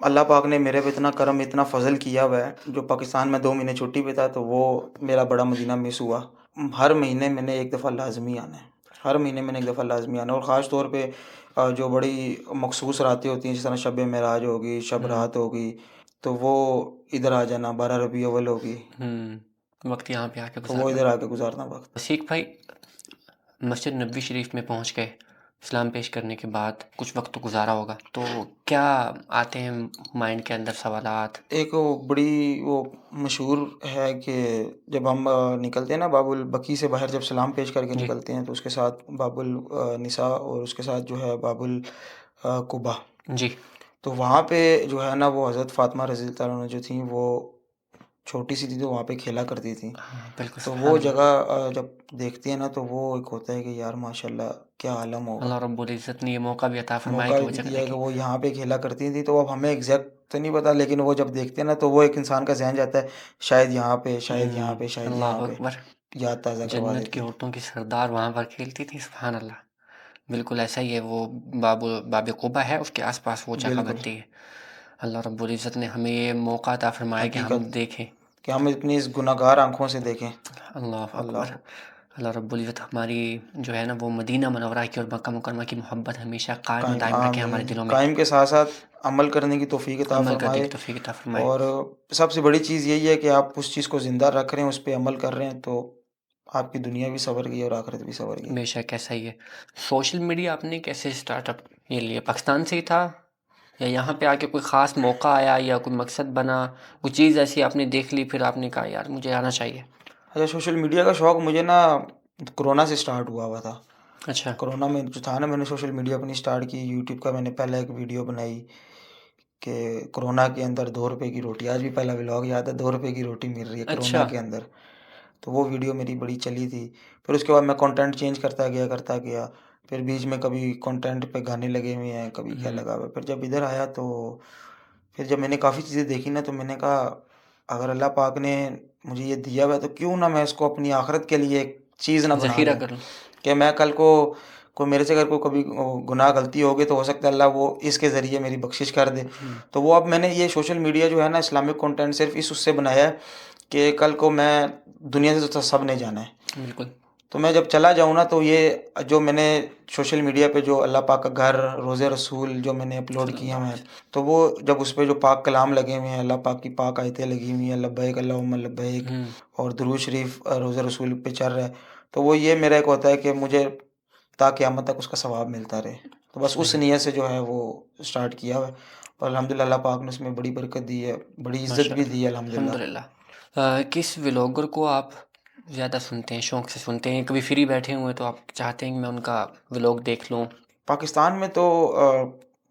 अल्लाह पाक ने मेरे पे इतना करम, इतना फ़ज़ल किया हुआ है। जो पाकिस्तान में 2 महीने छुट्टी पे था तो वो मेरा बड़ा मदीना मिस हुआ। हर महीने मैंने एक दफ़ा लाज़मी आना है। हर महीने मैंने एक दफ़ा लाज़मी आना है, और ख़ास तौर पे जो बड़ी मख़सूस रातें होती हैं जिस तरह शब मेराज होगी, शब रात होगी, तो वो इधर आ जाना, 12 रबी अव्वल होगी, वक्त यहाँ पे आके तो वो गुजारना। इधर आके गुज़ारना वक़्त। सिख भाई मस्जिद नबी शरीफ में पहुँच गए, इस्लाम पेश करने के बाद कुछ वक्त तो गुजारा होगा, तो क्या आते हैं माइंड के अंदर सवालात? एक वो बड़ी वो मशहूर है कि जब हम निकलते हैं ना बाबुल बकी से बाहर, जब सलाम पेश करके जी। निकलते हैं तो उसके साथ बाबुल निसा और उसके साथ जो है बाबुल कुबा। जी। तो वहाँ पे जो है ना वो हज़रत फ़ातिमा रज़ी अल्लाह तआला अन्हा जो थी वो छोटी सी थी तो वहाँ पे खेला करती थी। हाँ, बिल्कुल तो सुभान वो अल्लाह। जगह जब देखती है ना तो वो एक होता है कि यार माशाल्लाह क्या आलम होगा। अल्लाह रब्बुल इज़्ज़त ने ये मौका भी अता फरमाया मौका कि वो भी जगह दिया है कि देखें। वो यहाँ पे खेला करती थी, तो अब हमें एग्ज़ैक्ट तो नहीं पता, लेकिन वो जब देखते हैं ना तो वो एक इंसान का ज़हन जाता है, शायद यहाँ पे, शायद यहाँ पे, शायद यहाँ अल्लाहु पे, अकबर। याद ताज़ा करवा जन्नत की देती है। औरतों की सरदार वहाँ पर खेलती थी, सुभान अल्लाह। बिल्कुल ऐसा ही है, वो बाब कुबा है, उसके आस-पास वो जगह बिल्कुल, बनती है। अल्लाह रब्बुल इज़्ज़त ने हमें ये मौका अता फरमाया कि हम हकीकत देखें। कि हम इतनी इस गुनहगार आँखों से देखें। अल्लाहु अल्लाह अकबर। अल्लाह रब्बुल इज़्ज़त हमारी जो है ना वो मदीना मुनव्वरा की और मक्का मुकर्रमा की मोहब्बत हमेशा कायम और कायम दायम रखे हमारे आमीन। दिलों में। कायम के साथ-साथ अमल करने की तौफ़ीक अता अमल करने की फ़रमाए, तौफ़ीक अता फरमाए। और सबसे बड़ी चीज़ यही है कि आप उस चीज़ को ज़िंदा रख रहे हैं, उस पे अमल कर रहे हैं, तो आपकी दुनिया भी सँवर गई और आखिरत भी सँवर गई। बेशक ऐसा ही है। सोशल मीडिया आपने कैसे स्टार्टअप ये लिया? पाकिस्तान से ही था, या यहाँ पे आके कोई ख़ास मौका आया, या कोई मकसद बना, कोई चीज़ ऐसी आपने देख ली फिर आपने कहा यार मुझे आना चाहिए? अच्छा, सोशल मीडिया का शौक़ मुझे ना कोरोना से स्टार्ट हुआ हुआ था। अच्छा। कोरोना में जो था ना मैंने सोशल मीडिया अपनी स्टार्ट की, यूट्यूब का मैंने पहला एक वीडियो बनाई कि कोरोना के अंदर 2 रुपए की रोटी, आज भी पहला व्लॉग याद है, 2 रुपए की रोटी मिल रही है कोरोना अच्छा। के अंदर। तो वो वीडियो मेरी बड़ी चली थी। फिर उसके बाद मैं कंटेंट चेंज करता गया। फिर बीच में कभी कंटेंट पे गाने लगे हुए हैं, कभी क्या लगा हुआ है। फिर जब इधर आया तो फिर जब मैंने काफ़ी चीज़ें देखी ना तो मैंने कहा अगर अल्लाह पाक ने मुझे ये दिया हुआ है तो क्यों ना मैं इसको अपनी आखिरत के लिए एक चीज़ ना बना ज़ख़ीरा लूँ। कर लूँ। कि मैं कल को कोई मेरे से अगर कोई कभी गुनाह गलती होगी तो हो सकता है अल्लाह वो इसके ज़रिए मेरी बख्शिश कर दे। तो वो अब मैंने ये सोशल मीडिया जो है ना इस्लामिक कंटेंट सिर्फ़ इस उससे बनाया है कि कल को मैं दुनिया से तो सब ने जाना है। बिल्कुल। तो मैं जब चला जाऊँ ना तो ये जो मैंने सोशल मीडिया पे जो अल्लाह पाक का घर, रोज़े रसूल जो मैंने अपलोड किए हुए हैं, तो वो जब उस पे जो पाक कलाम लगे हुए हैं, अल्लाह पाक की पाक आयतें लगी हुई हैं, लब्बैक अल्लाहुम्मा लब्बैक, और दुरूद शरीफ रोज़े रसूल पे चल रहा है, तो वो ये मेरा एक होता है कि मुझे ता क़यामत तक उसका सवाब मिलता रहे। तो बस उस सही। नियत से जो है वो स्टार्ट किया हुआ है, और अल्हम्दुलिल्लाह अल्लाह पाक ने उसमें बड़ी बरकत दी है, बड़ी इज़्ज़त भी दी है माशाअल्लाह, अल्हम्दुलिल्लाह। अल्हम्दुलिल्लाह। किस व्लॉगर को आप ज़्यादा सुनते हैं, शौक़ से सुनते हैं? कभी फ्री बैठे हुए हैं तो आप चाहते हैं कि मैं उनका व्लॉग देख लूँ? पाकिस्तान में तो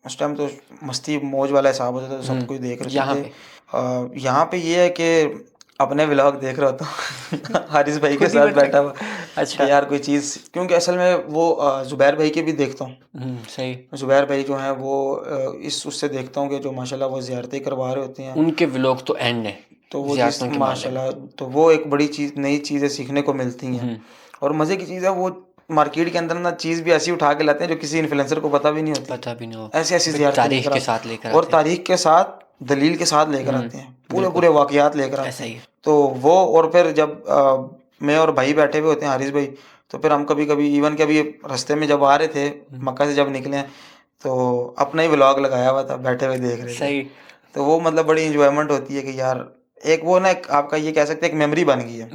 उस टाइम तो मस्ती मौज वाला हिसाब होता था तो सब कुछ देख रहे यहाँ थे। पे यहाँ पे ये है कि अपने व्लॉग देख रहा होता हूँ हारिस भाई के खुद ही साथ बैठे। बैठा हुआ अच्छा। कि यार कोई चीज़, क्योंकि असल में वो ज़ुबैर भाई के भी देखता हूँ। सही। ज़ुबैर भाई जो हैं वो इस उससे देखता हूँ कि जो माशाल्लाह वो ज़ियारतें करवा रहे होते हैं। उनके व्लॉग तो एंड है तो वो चीज़ ज़ियारतों के मामले में। माशाल्लाह, तो वो एक बड़ी चीज़, नई चीज़ें सीखने को मिलती हैं। और मज़े की चीज़ है वो मार्केट के अंदर ना चीज़ भी ऐसी उठा के लाते हैं जो किसी इन्फ्लुएंसर को पता भी नहीं होती। पता भी नहीं हो, ऐसी-ऐसी फिर ज़ियारतें लेकर तारीख के आते साथ लेकर हैं, और आते हैं। तारीख के साथ दलील के साथ लेकर आते हैं, पूरे बिल्कुल पूरे वाक़यात लेकर आते ऐसा ही हैं। है। तो वो और फिर जब मैं और भाई बैठे हुए होते हैं, हारिस भाई, तो फिर हम कभी-कभी इवन कि अभी रास्ते में जब आ रहे थे, मक्का से जब निकले हैं, तो अपना ही व्लॉग लगाया हुआ था, बैठे हुए देख रहे थे। सही। तो वो मतलब बड़ी एन्जॉयमेंट होती है कि यार एक वो ना एक आपका ये कह सकते हैं एक मेमोरी बन गई है।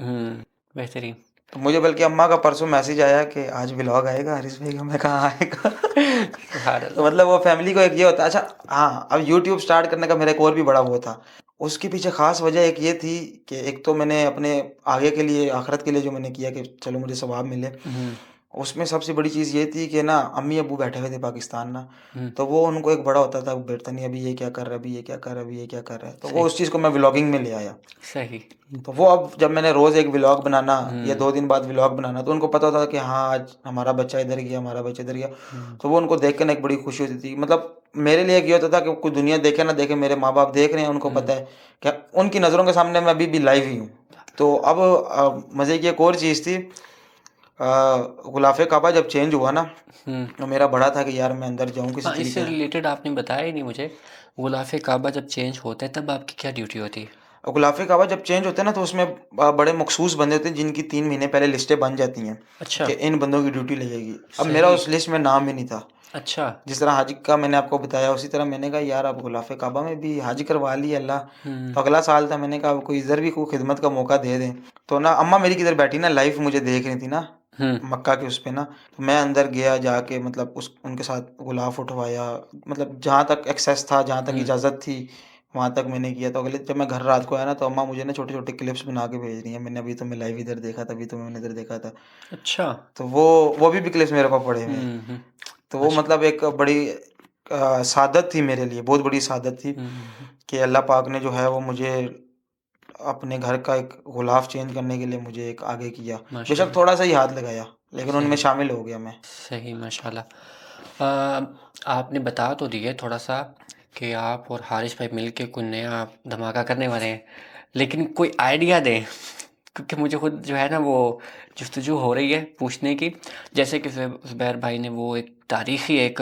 बेहतरीन। तो मुझे बल्कि अम्मा का परसों मैसेज आया कि आज व्लॉग आएगा हरीश भाई का। मैं कहा आएगा। सुभान तो अल्लाह। मतलब वो फैमिली को एक ये होता है। अच्छा हाँ, अब यूट्यूब स्टार्ट करने का मेरा एक और भी बड़ा वो था। उसके पीछे खास वजह एक ये थी कि एक तो मैंने अपने आगे के लिए आखिरत के लिए जो मैंने किया कि चलो मुझे सवाब मिले, हुँ, उसमें सबसे बड़ी चीज़ ये थी कि ना अम्मी अब्बू बैठे हुए थे पाकिस्तान ना, हुँ, तो वो उनको एक बड़ा होता था, वो बैठता नहीं अभी ये क्या कर रहा है, अभी ये क्या कर रहा है, अभी ये क्या कर रहा है, तो वो सही, उस चीज़ को मैं व्लॉगिंग में ले आया। सही। तो वो अब जब मैंने रोज़ एक व्लॉग बनाना या हुँ, 2 दिन बाद व्लॉग बनाना, तो उनको पता था कि हाँ, आज हमारा बच्चा इधर गया, हमारा बच्चा इधर गया। हुँ, तो वो उनको देख के ना एक बड़ी खुशी होती थी। मतलब मेरे लिए एक ये होता था कि कोई दुनिया देखे ना देखे, मेरे माँ-बाप देख रहे हैं, उनको हुँ। पता है कि उनकी नज़रों के सामने मैं अभी भी लाइव ही हूँ। तो अब मज़े की एक और चीज़ थी, ग़िलाफ़े काबा जब चेंज हुआ ना, हुँ। तो मेरा बड़ा था कि यार मैं अंदर जाऊँ किसी हाँ, तरीके इससे से। रिलेटेड आपने बताया ही नहीं मुझे। ग़िलाफ़े काबा जब चेंज होता है तब आपकी क्या ड्यूटी होती है? और ग़िलाफ़े काबा जब चेंज होता है ना, तो उसमें बड़े मख़सूस बंदे होते हैं जिनकी 3 महीने पहले लिस्टें बन जाती हैं अच्छा, कि इन बंदों की ड्यूटी लगेगी। अब मेरा सही। उस लिस्ट में नाम भी नहीं था। अच्छा। जिस तरह हज का मैंने आपको बताया, उसी तरह मैंने कहा यार अब ग़िलाफ़े काबा में भी हज करवा लिया अल्लाह। हुँ, तो अगला साल था, मैंने कहा अब कोई इधर भी कोई खिदमत का मौका दे दें। तो ना अम्मा मेरी किधर बैठी ना लाइव मुझे देख रही थी ना, हुँ, मक्का के उस पे ना, तो मैं अंदर गया जाके मतलब उस उनके साथ ग़िलाफ़ उठवाया। मतलब जहाँ तक एक्सेस था, जहाँ तक हुँ। इजाज़त थी, वहाँ तक मैंने किया। तो अगले जब मैं घर रात को आया ना, तो अम्मा मुझे ना छोटे-छोटे क्लिप्स बना के भेज रही हैं, मैंने अभी तुम्हें लाइव इधर देखा था, अभी तुम्हें मैंने इधर देखा था। अच्छा। तो वो भी क्लिप्स मेरे पास पड़े हुए हैं। हुँ, हुँ। तो वो माशा मतलब एक बड़ी सादत थी मेरे लिए, बहुत बड़ी सादत थी हुँ, हुँ, हुँ। कि अल्लाह पाक ने जो है वो मुझे अपने घर का एक ग़िलाफ़ चेंज करने के लिए मुझे एक आगे किया। बेशक माशाअल्लाह। थोड़ा-सा ही हाथ लगाया, लेकिन उनमें सही, शामिल हो गया मैं। सही माशाअल्लाह। आपने बता तो दिए थोड़ा-सा कि आप और हारिस भाई मिलके कोई नया धमाका करने वाले हैं। लेकिन कोई आइडिया दें क्योंकि मुझे खुद जो है ना वो जुस्तजू हो रही है पूछने की। जैसे कि ज़ुबैर भाई ने वो एक तारीख़ी एक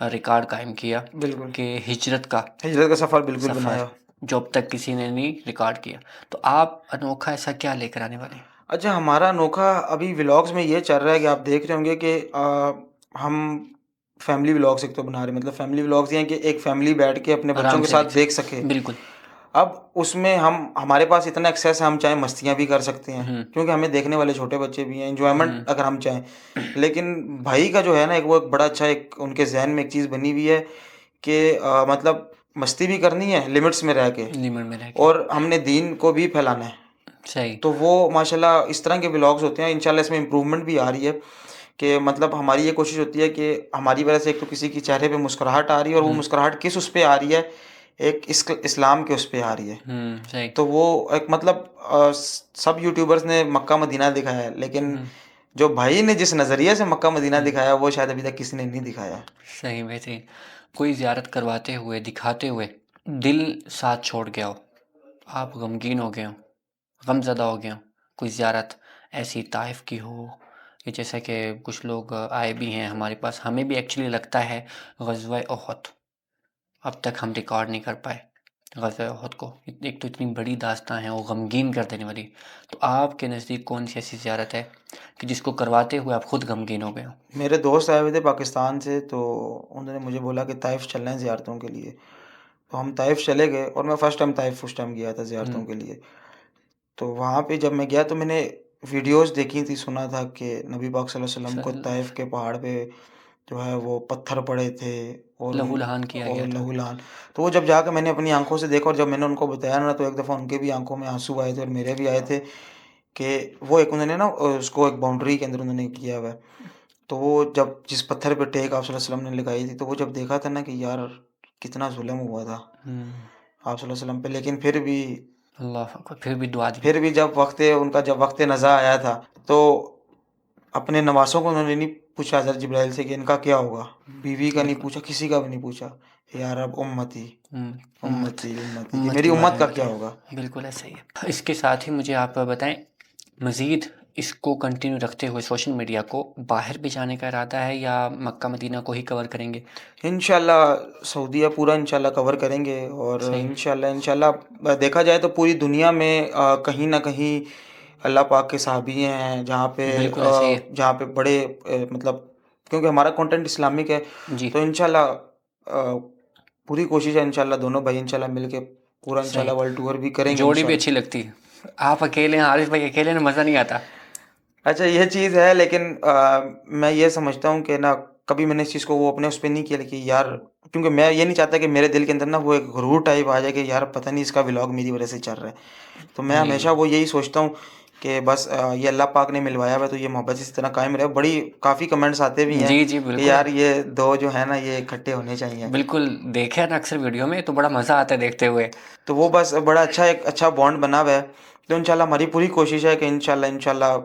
रिकॉर्ड कायम किया बिल्कुल, कि हिजरत का हिजरत का सफ़र बिल्कुल सफ़र बनाया। जो अब तक किसी ने नहीं रिकॉर्ड किया। तो आप अनोखा ऐसा क्या लेकर आने वाले हैं? अच्छा हमारा अनोखा अभी व्लॉग्स में ये चल रहा है कि आप देख रहे होंगे कि हम फैमिली व्लॉग्स एक तो बना रहे हैं। मतलब फैमिली व्लॉग्स ये हैं कि एक फैमिली बैठ के अपने बच्चों आराम के से साथ देख देख सकें। सके। बिल्कुल। अब उसमें हम हमारे पास इतना एक्सेस है, हम चाहे मस्तियाँ भी कर सकते हैं, हुँ, क्योंकि हमें देखने वाले छोटे बच्चे भी हैं, हुँ, एन्जॉयमेंट अगर हम चाहें। लेकिन भाई का जो है ना एक वो एक बड़ा अच्छा एक उनके ज़हन में एक चीज़ बनी हुई है कि मतलब मस्ती भी करनी है लिमिट्स में रह के, लिमिट में रह के। और हमने दीन को भी फैलाना है। सही। तो वो माशाल्लाह इस तरह के व्लॉग्स होते हैं, इंशाल्लाह इसमें इम्प्रूवमेंट भी आ रही है कि मतलब हमारी ये कोशिश होती है कि हमारी वजह से एक तो किसी के चेहरे पे मुस्कुराहट आ रही है, और वो हुँ, मुस्कुराहट किस उस पे आ रही है, एक इस्लाम के उस पे आ रही है। सही। तो वो एक मतलब सब यूट्यूबर्स ने मक्का मदीना दिखाया है, लेकिन हुँ, जो भाई ने जिस नज़रिए से मक्का मदीना हुँ, दिखाया वो शायद अभी तक किसी ने नहीं दिखाया है। सही बेहतरीन। कोई ज़ियारत करवाते हुए, दिखाते हुए दिल साथ छोड़ गया हो, आप गमगीन हो गए हो, गमज़दा हो गए हो, कोई ज़ियारत ऐसी ताइफ़ की हो कि जैसे कि कुछ लोग आए भी हैं हमारे पास, हमें भी एक्चुअली लगता है ग़ज़वा उहद अब तक हम रिकॉर्ड नहीं कर पाए। ग़ज़वा उहद को एक तो इतनी बड़ी दास्तान है वो गमगीन कर देने वाली। तो आपके नज़दीक कौन-सी ऐसी ज़ियारत है कि जिसको करवाते हुए आप खुद गमगीन हो गए हो? मेरे दोस्त आए हुए थे पाकिस्तान से, तो उन्होंने मुझे बोला कि ताइफ़ चलना है ज़ियारतों के लिए। तो हम ताइफ़ चले गए, और मैं फ़र्स्ट टाइम ताइफ़ उस टाइम गया था हुँ, ज़ियारतों के लिए। तो वहाँ पे जब मैं गया तो मैंने वीडियोज़ देखी थी, सुना था कि नबी पाक सल्लल्लाहु अलैहि वसल्लम को सल्लल्लाहु ताइफ़ के पहाड़ पे जो है वो पत्थर पड़े थे, और लहू लहान किया और गया था। लहूलुहान। तो वो जब जाके मैंने अपनी आँखों से देखा, और जब मैंने उनको बताया ना, तो एक दफ़ा उनके भी आँखों में आँसू आए थे और मेरे भी आए थे कि वो एक उन्होंने ना उसको एक बाउंड्री के अंदर उन्होंने किया हुआ है। तो वो जब जिस पत्थर पे टेक आप सल्लल्लाहु अलैहि वसल्लम ने लगाई थी, तो वो जब देखा था ना कि यार कितना ज़ुल्म हुआ था हुँ, आप सल्लल्लाहु अलैहि वसल्लम पे, लेकिन अल्लाह अकबर! फिर भी दुआ दी। फिर भी जब वक़्त नज़ा आया था, तो अपने नवासों को उन्होंने नहीं पूछा हज़रत जिब्राइल से कि इनका क्या होगा? बीवी का नहीं बिल्कुल। पूछा, किसी का भी नहीं पूछा। या रब उम्मती, हुँ, उम्मत उम्मती, उम्मती कि उम्मत मेरी के बारे उम्मत में का क्या बताएँ। होगा? बिल्कुल ऐसा ही है। इसके साथ ही मुझे आप बताएँ मज़ीद इसको कंटिन्यू रखते हुए सोशल मीडिया को बाहर भी जाने का इरादा है या मक्का मदीना को ही कवर करेंगे? इंशाल्लाह सऊदीया पूरा इंशाल्लाह कवर करेंगे और सही। इंशाल्लाह इंशाल्लाह देखा जाए तो पूरी दुनिया में कहीं न कहीं अल्लाह पाक के साहबी हैं बिल्कुल ऐसा ही है। जहाँ पे बड़े मतलब क्योंकि हमारा कंटेंट इस्लामिक है जी, तो इंशाल्लाह पूरी कोशिश है इंशाल्लाह दोनों भाई इंशाल्लाह मिलके पूरा सही। इंशाल्लाह वर्ल्ड टूर भी करेंगे जोड़ी भी इंशाल्लाह। अच्छी लगती है। आप अकेले हैं, आरिफ भाई अकेले में मज़ा नहीं आता। अच्छा ये चीज़ है लेकिन मैं ये समझता हूँ कि ना कभी मैंने इस चीज़ को वो अपने उस पे नहीं किया कि यार क्योंकि मैं ये नहीं चाहता कि मेरे दिल के अंदर ना वो एक गुरूर टाइप आ जाए कि यार पता नहीं इसका व्लॉग मेरी वजह से चल रहा है। तो मैं नहीं, हमेशा वो यही सोचता हूँ कि बस ये अल्लाह पाक ने मिलवाया हुआ है तो ये मोहब्बत इस तरह कायम रहे। बड़ी काफ़ी कमेंट्स आते भी हैं जी, जी, कि बिल्कुल। यार ये दो जो है ना ये इकट्ठे होने चाहिए। बिल्कुल, देखा है ना अक्सर वीडियो में तो बड़ा मज़ा आता है देखते हुए। तो वो बस बड़ा अच्छा एक अच्छा बॉन्ड बना हुआ है। तो इंशाल्लाह हमारी पूरी कोशिश है कि इंशाल्लाह इंशाल्लाह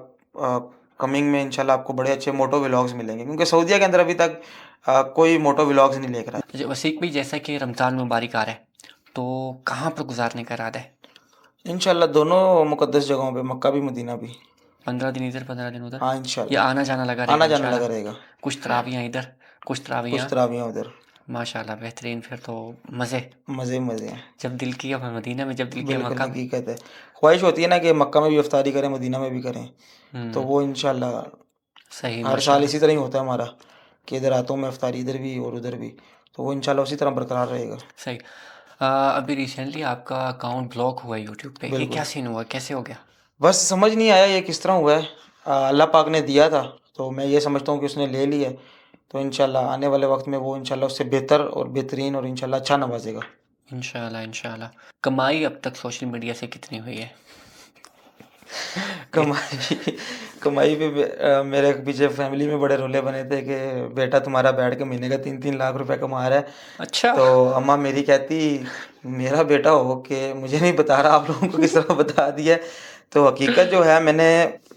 कमिंग में इंशाल्लाह आपको बड़े अच्छे मोटो व्लॉग्स मिलेंगे क्योंकि सऊदीया के अंदर अभी तक कोई मोटो व्लॉग्स नहीं लेकर आया। वसीक भाई जैसा कि रमज़ान मुबारक आ रहा है, तो कहाँ पर गुज़ारने का इरादा है? इंशाल्लाह दोनों मुक़द्दस जगहों पे मक्का भी मदीना भी। 15 दिन इधर, 15 दिन उधर? हाँ या इंशाल्लाह आना-जाना लगा रहेगा आना जाना लगा इंशाल्लाह? रहेगा। कुछ तरावियाँ इधर, कुछ कुछ तरावियाँ तरावियाँ उधर। माशाल्लाह बेहतरीन फिर तो मज़े। मज़े मज़े हैं। जब दिल किया मदीना में, जब दिल किया बिल्कुल मक्का में। हकीकत है। ख्वाहिश होती है ना कि मक्का में भी इफ्तारी करें मदीना में भी करें। तो हुँ, वो इंशाल्लाह सही हर साल माशाल्लाह, इसी तरह ही होता है हमारा कि इधर रातों में इफ्तारी इधर भी और उधर भी। तो वो इंशाल्लाह उसी तरह बरकरार रहेगा। सही। अभी रिसेंटली आपका अकाउंट ब्लॉक हुआ है यूट्यूब पे, ये क्या बिल्कुल। सीन हुआ? कैसे हो गया? बस समझ नहीं आया ये किस तरह हुआ है। अल्लाह पाक ने दिया था, तो मैं ये समझता हूँ कि उसने ले लिया है। तो इंशाल्लाह आने वाले वक़्त में वो इंशाल्लाह उससे बेहतर और बेहतरीन और इंशाल्लाह अच्छा नवाज़ेगा। इंशाल्लाह, इंशाल्लाह। कमाई अब तक सोशल मीडिया से कितनी हुई है? इत कमाई कमाई पे मेरे पीछे फैमिली में बड़े रोले बने थे कि बेटा तुम्हारा बैठ के महीने का 3-3 लाख रुपए कमा रहा है। अच्छा! तो अम्मा मेरी कहती मेरा बेटा हो के मुझे नहीं बता रहा आप लोगों को किस तरह बता दिया है। तो हकीकत जो है मैंने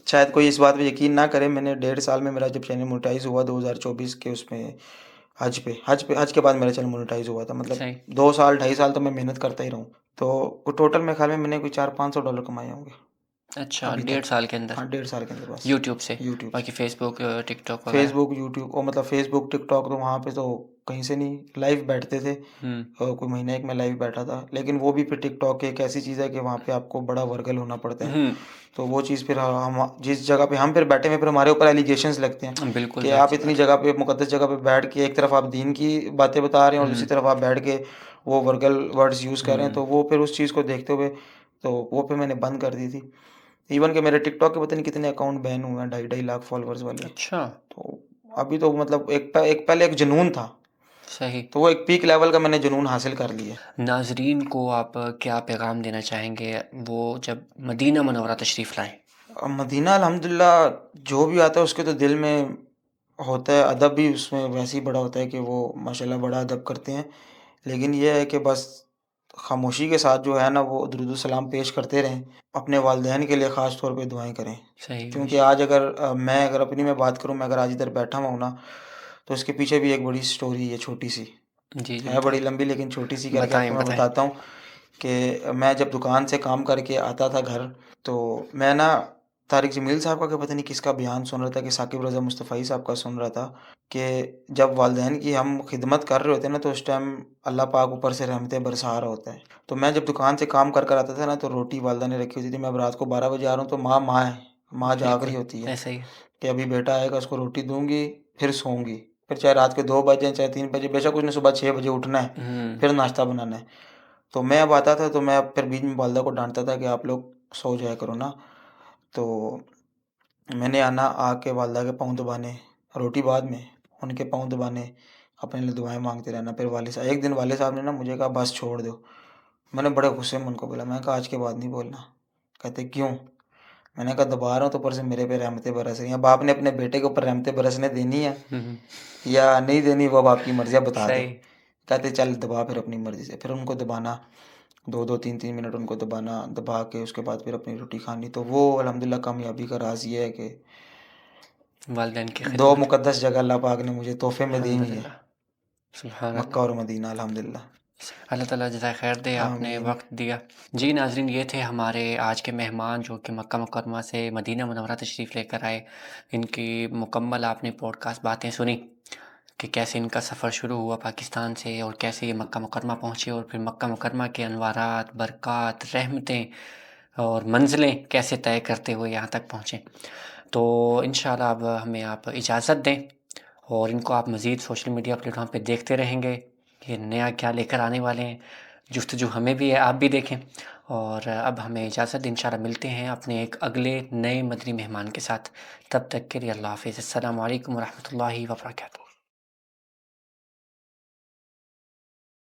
शायद कोई इस बात पे यकीन ना करे मैंने 1.5 साल में मेरा जब चैनल मोनेटाइज़ हुआ 2024 के उसमें हज के बाद मेरा चैनल मोनेटाइज़ हुआ था। मतलब सही। 2 साल 2.5 साल तो मैं मेहनत करता ही रहूँ। तो टोटल मेरे ख़्याल में मैंने कोई $400-500 कमाए होंगे अच्छा, अभी डेढ़ तक। साल के अंदर? हाँ, 1.5 साल के अंदर बस यूट्यूब से? यूट्यूब बाकी से। फ़ेसबुक, टिकटॉक वगैरह? फ़ेसबुक, यूट्यूब और मतलब फ़ेसबुक, टिकटॉक तो वहाँ पे तो कहीं से नहीं लाइव बैठते थे। हुँ, कोई महीना एक मैं लाइव बैठा था। लेकिन वो भी फिर टिकटॉक एक ऐसी चीज़ है कि वहाँ पे आपको बड़ा वर्गल होना पड़ता है। हुँ, तो वो चीज़ फिर हम जिस जगह पे हम फिर बैठे हुए फिर हमारे ऊपर एलिगेशंस लगते हैं बिल्कुल कि आप ज़ाहिर-सी इतनी बात है। जगह पे मुक़द्दस जगह पे बैठ के एक तरफ आप दीन की बातें बता रहे हैं और दूसरी हुँ, तरफ आप बैठ के वो वर्गल वर्ड्स यूज़ कर रहे हैं। हुँ, तो वो फिर उस चीज़ को देखते हुए तो वो फिर मैंने बंद कर दी थी। इवन कि मेरे टिकटॉक के पता नहीं कितने अकाउंट बैन हुए हैं, ढाई ढाई लाख फॉलोअर्स वाले। अच्छा, तो अभी तो मतलब एक पहले एक जुनून था, सही। तो वो एक पीक लेवल का मैंने जुनून हासिल कर लिया। नाज़रीन को आप क्या पैगाम देना चाहेंगे, वो जब मदीना मुनव्वरा तशरीफ़ लाएँ? मदीना अल्हम्दुलिल्लाह जो भी आता है उसके तो दिल में होता है, अदब भी उसमें वैसे ही बड़ा होता है कि वो माशाल्लाह बड़ा अदब करते हैं। लेकिन ये है कि बस खामोशी के साथ जो है ना वो दुरूद सलाम पेश करते रहें। अपने वालिदैन के लिए ख़ास तौर पे दुआएँ करें। सही क्योंकि बेश आज अगर मैं अगर अपनी मैं बात करूँ, मैं अगर आज इधर बैठा हुआ हूँ ना, तो इसके पीछे भी एक बड़ी स्टोरी है छोटी-सी। जी, जी, है बड़ी बताएँ। लंबी लेकिन छोटी-सी करके बताएँ, आपको मैं बताएँ। बताता हूँ कि मैं जब दुकान से काम करके आता था घर, तो मैं ना तारिक जमील साहब का पता नहीं किसका बयान सुन रहा था कि साकिब रज़ा मुस्तफ़ाई साहब का सुन रहा था कि जब वालिदैन की हम खिदमत कर रहे होते हैं ना, तो उस टाइम अल्लाह पाक ऊपर से रहमतें बरसा रहा होता है। तो मैं जब दुकान से काम कर आता था ना, तो रोटी वालिदा ने रखी होती थी। मैं अब रात को 12 बजे आ रहा हूँ, तो माँ है, माँ जाग रही बिल्कुल, होती है ऐसा ही है। कि अभी बेटा आएगा, उसको रोटी दूँगी, फिर सोऊँगी। फिर चाहे रात के 2 बजे, चाहे 3 बजे, बेशक उसने सुबह 6 बजे उठना है, हुँ, फिर नाश्ता बनाना है। तो मैं अब आता था तो मैं फिर बीच में वालिदा को डाँटता था कि आप लोग सो जाया करो ना। तो मैंने आना आके वालिदा के पाँव दबाने, रोटी बाद में, उनके पाँव दबाने, अपने लिए दुआएँ माँगते रहना। फिर एक दिन वाले साहब ने ना मुझे कहा बस छोड़ दो। मैंने बड़े गुस्से में उनको बोला, मैंने कहा आज के बाद नहीं बोलना। कहते क्यों? मैंने कहा दबा रहा हूँ तो ऊपर से मेरे पे रहमतें बरस रही हैं। अब आपने अपने बेटे के ऊपर रहमतें बरसने देनी है हुँ, हुँ, या नहीं देनी वो अब आपकी मर्ज़ी है, बता दो। सही। कहते चल दबा फिर अपनी मर्ज़ी से। फिर उनको दबाना, 2-2 3-3 मिनट उनको दबाना, दबा के उसके बाद फिर अपनी रोटी खानी। तो वो अल्हम्दुलिल्लाह कामयाबी का राज़ ये है कि वालिदैन की 2 खिदमत। मुक़द्दस जगह अल्लाह पाक ने मुझे तोहफ़े में दी हुई है, अल्हम्दुलिल्लाह, सुभान मक्का अल्लाह। और मदीना अल्हम्दुलिल्लाह। अल्लाह ताला जज़ाए खैर दे, आपने आमीन। वक्त दिया। जी नाजरीन, ये थे हमारे आज के मेहमान जो कि मक्का मुकरमा से मदीना मुनव्वरा तशरीफ़ लेकर आए। इनकी मुकम्मल आपने पॉडकास्ट बातें सुनी कि कैसे इनका सफ़र शुरू हुआ पाकिस्तान से और कैसे ये मक्का मुकरमा पहुँचे और फिर मक्का मुकरमा के अनवारात, बरक़ात, रहमतें और मंज़िलें कैसे तय करते हुए यहाँ तक पहुँचे। तो इंशाअल्लाह अब हमें आप इजाज़त दें और इनको आप मज़ीद सोशल मीडिया प्लेटफ़ॉर्म पे देखते रहेंगे कि नया क्या लेकर आने वाले हैं। जुस्तजू हमें भी है, आप भी देखें। और अब हमें इजाज़त दें, इंशाअल्लाह मिलते हैं अपने एक अगले नए मदनी मेहमान के साथ। तब तक के लिए अल्लाह हाफ़िज़। अस्सलामु अलैकुम व रहमतुल्लाहि व बरकातहू।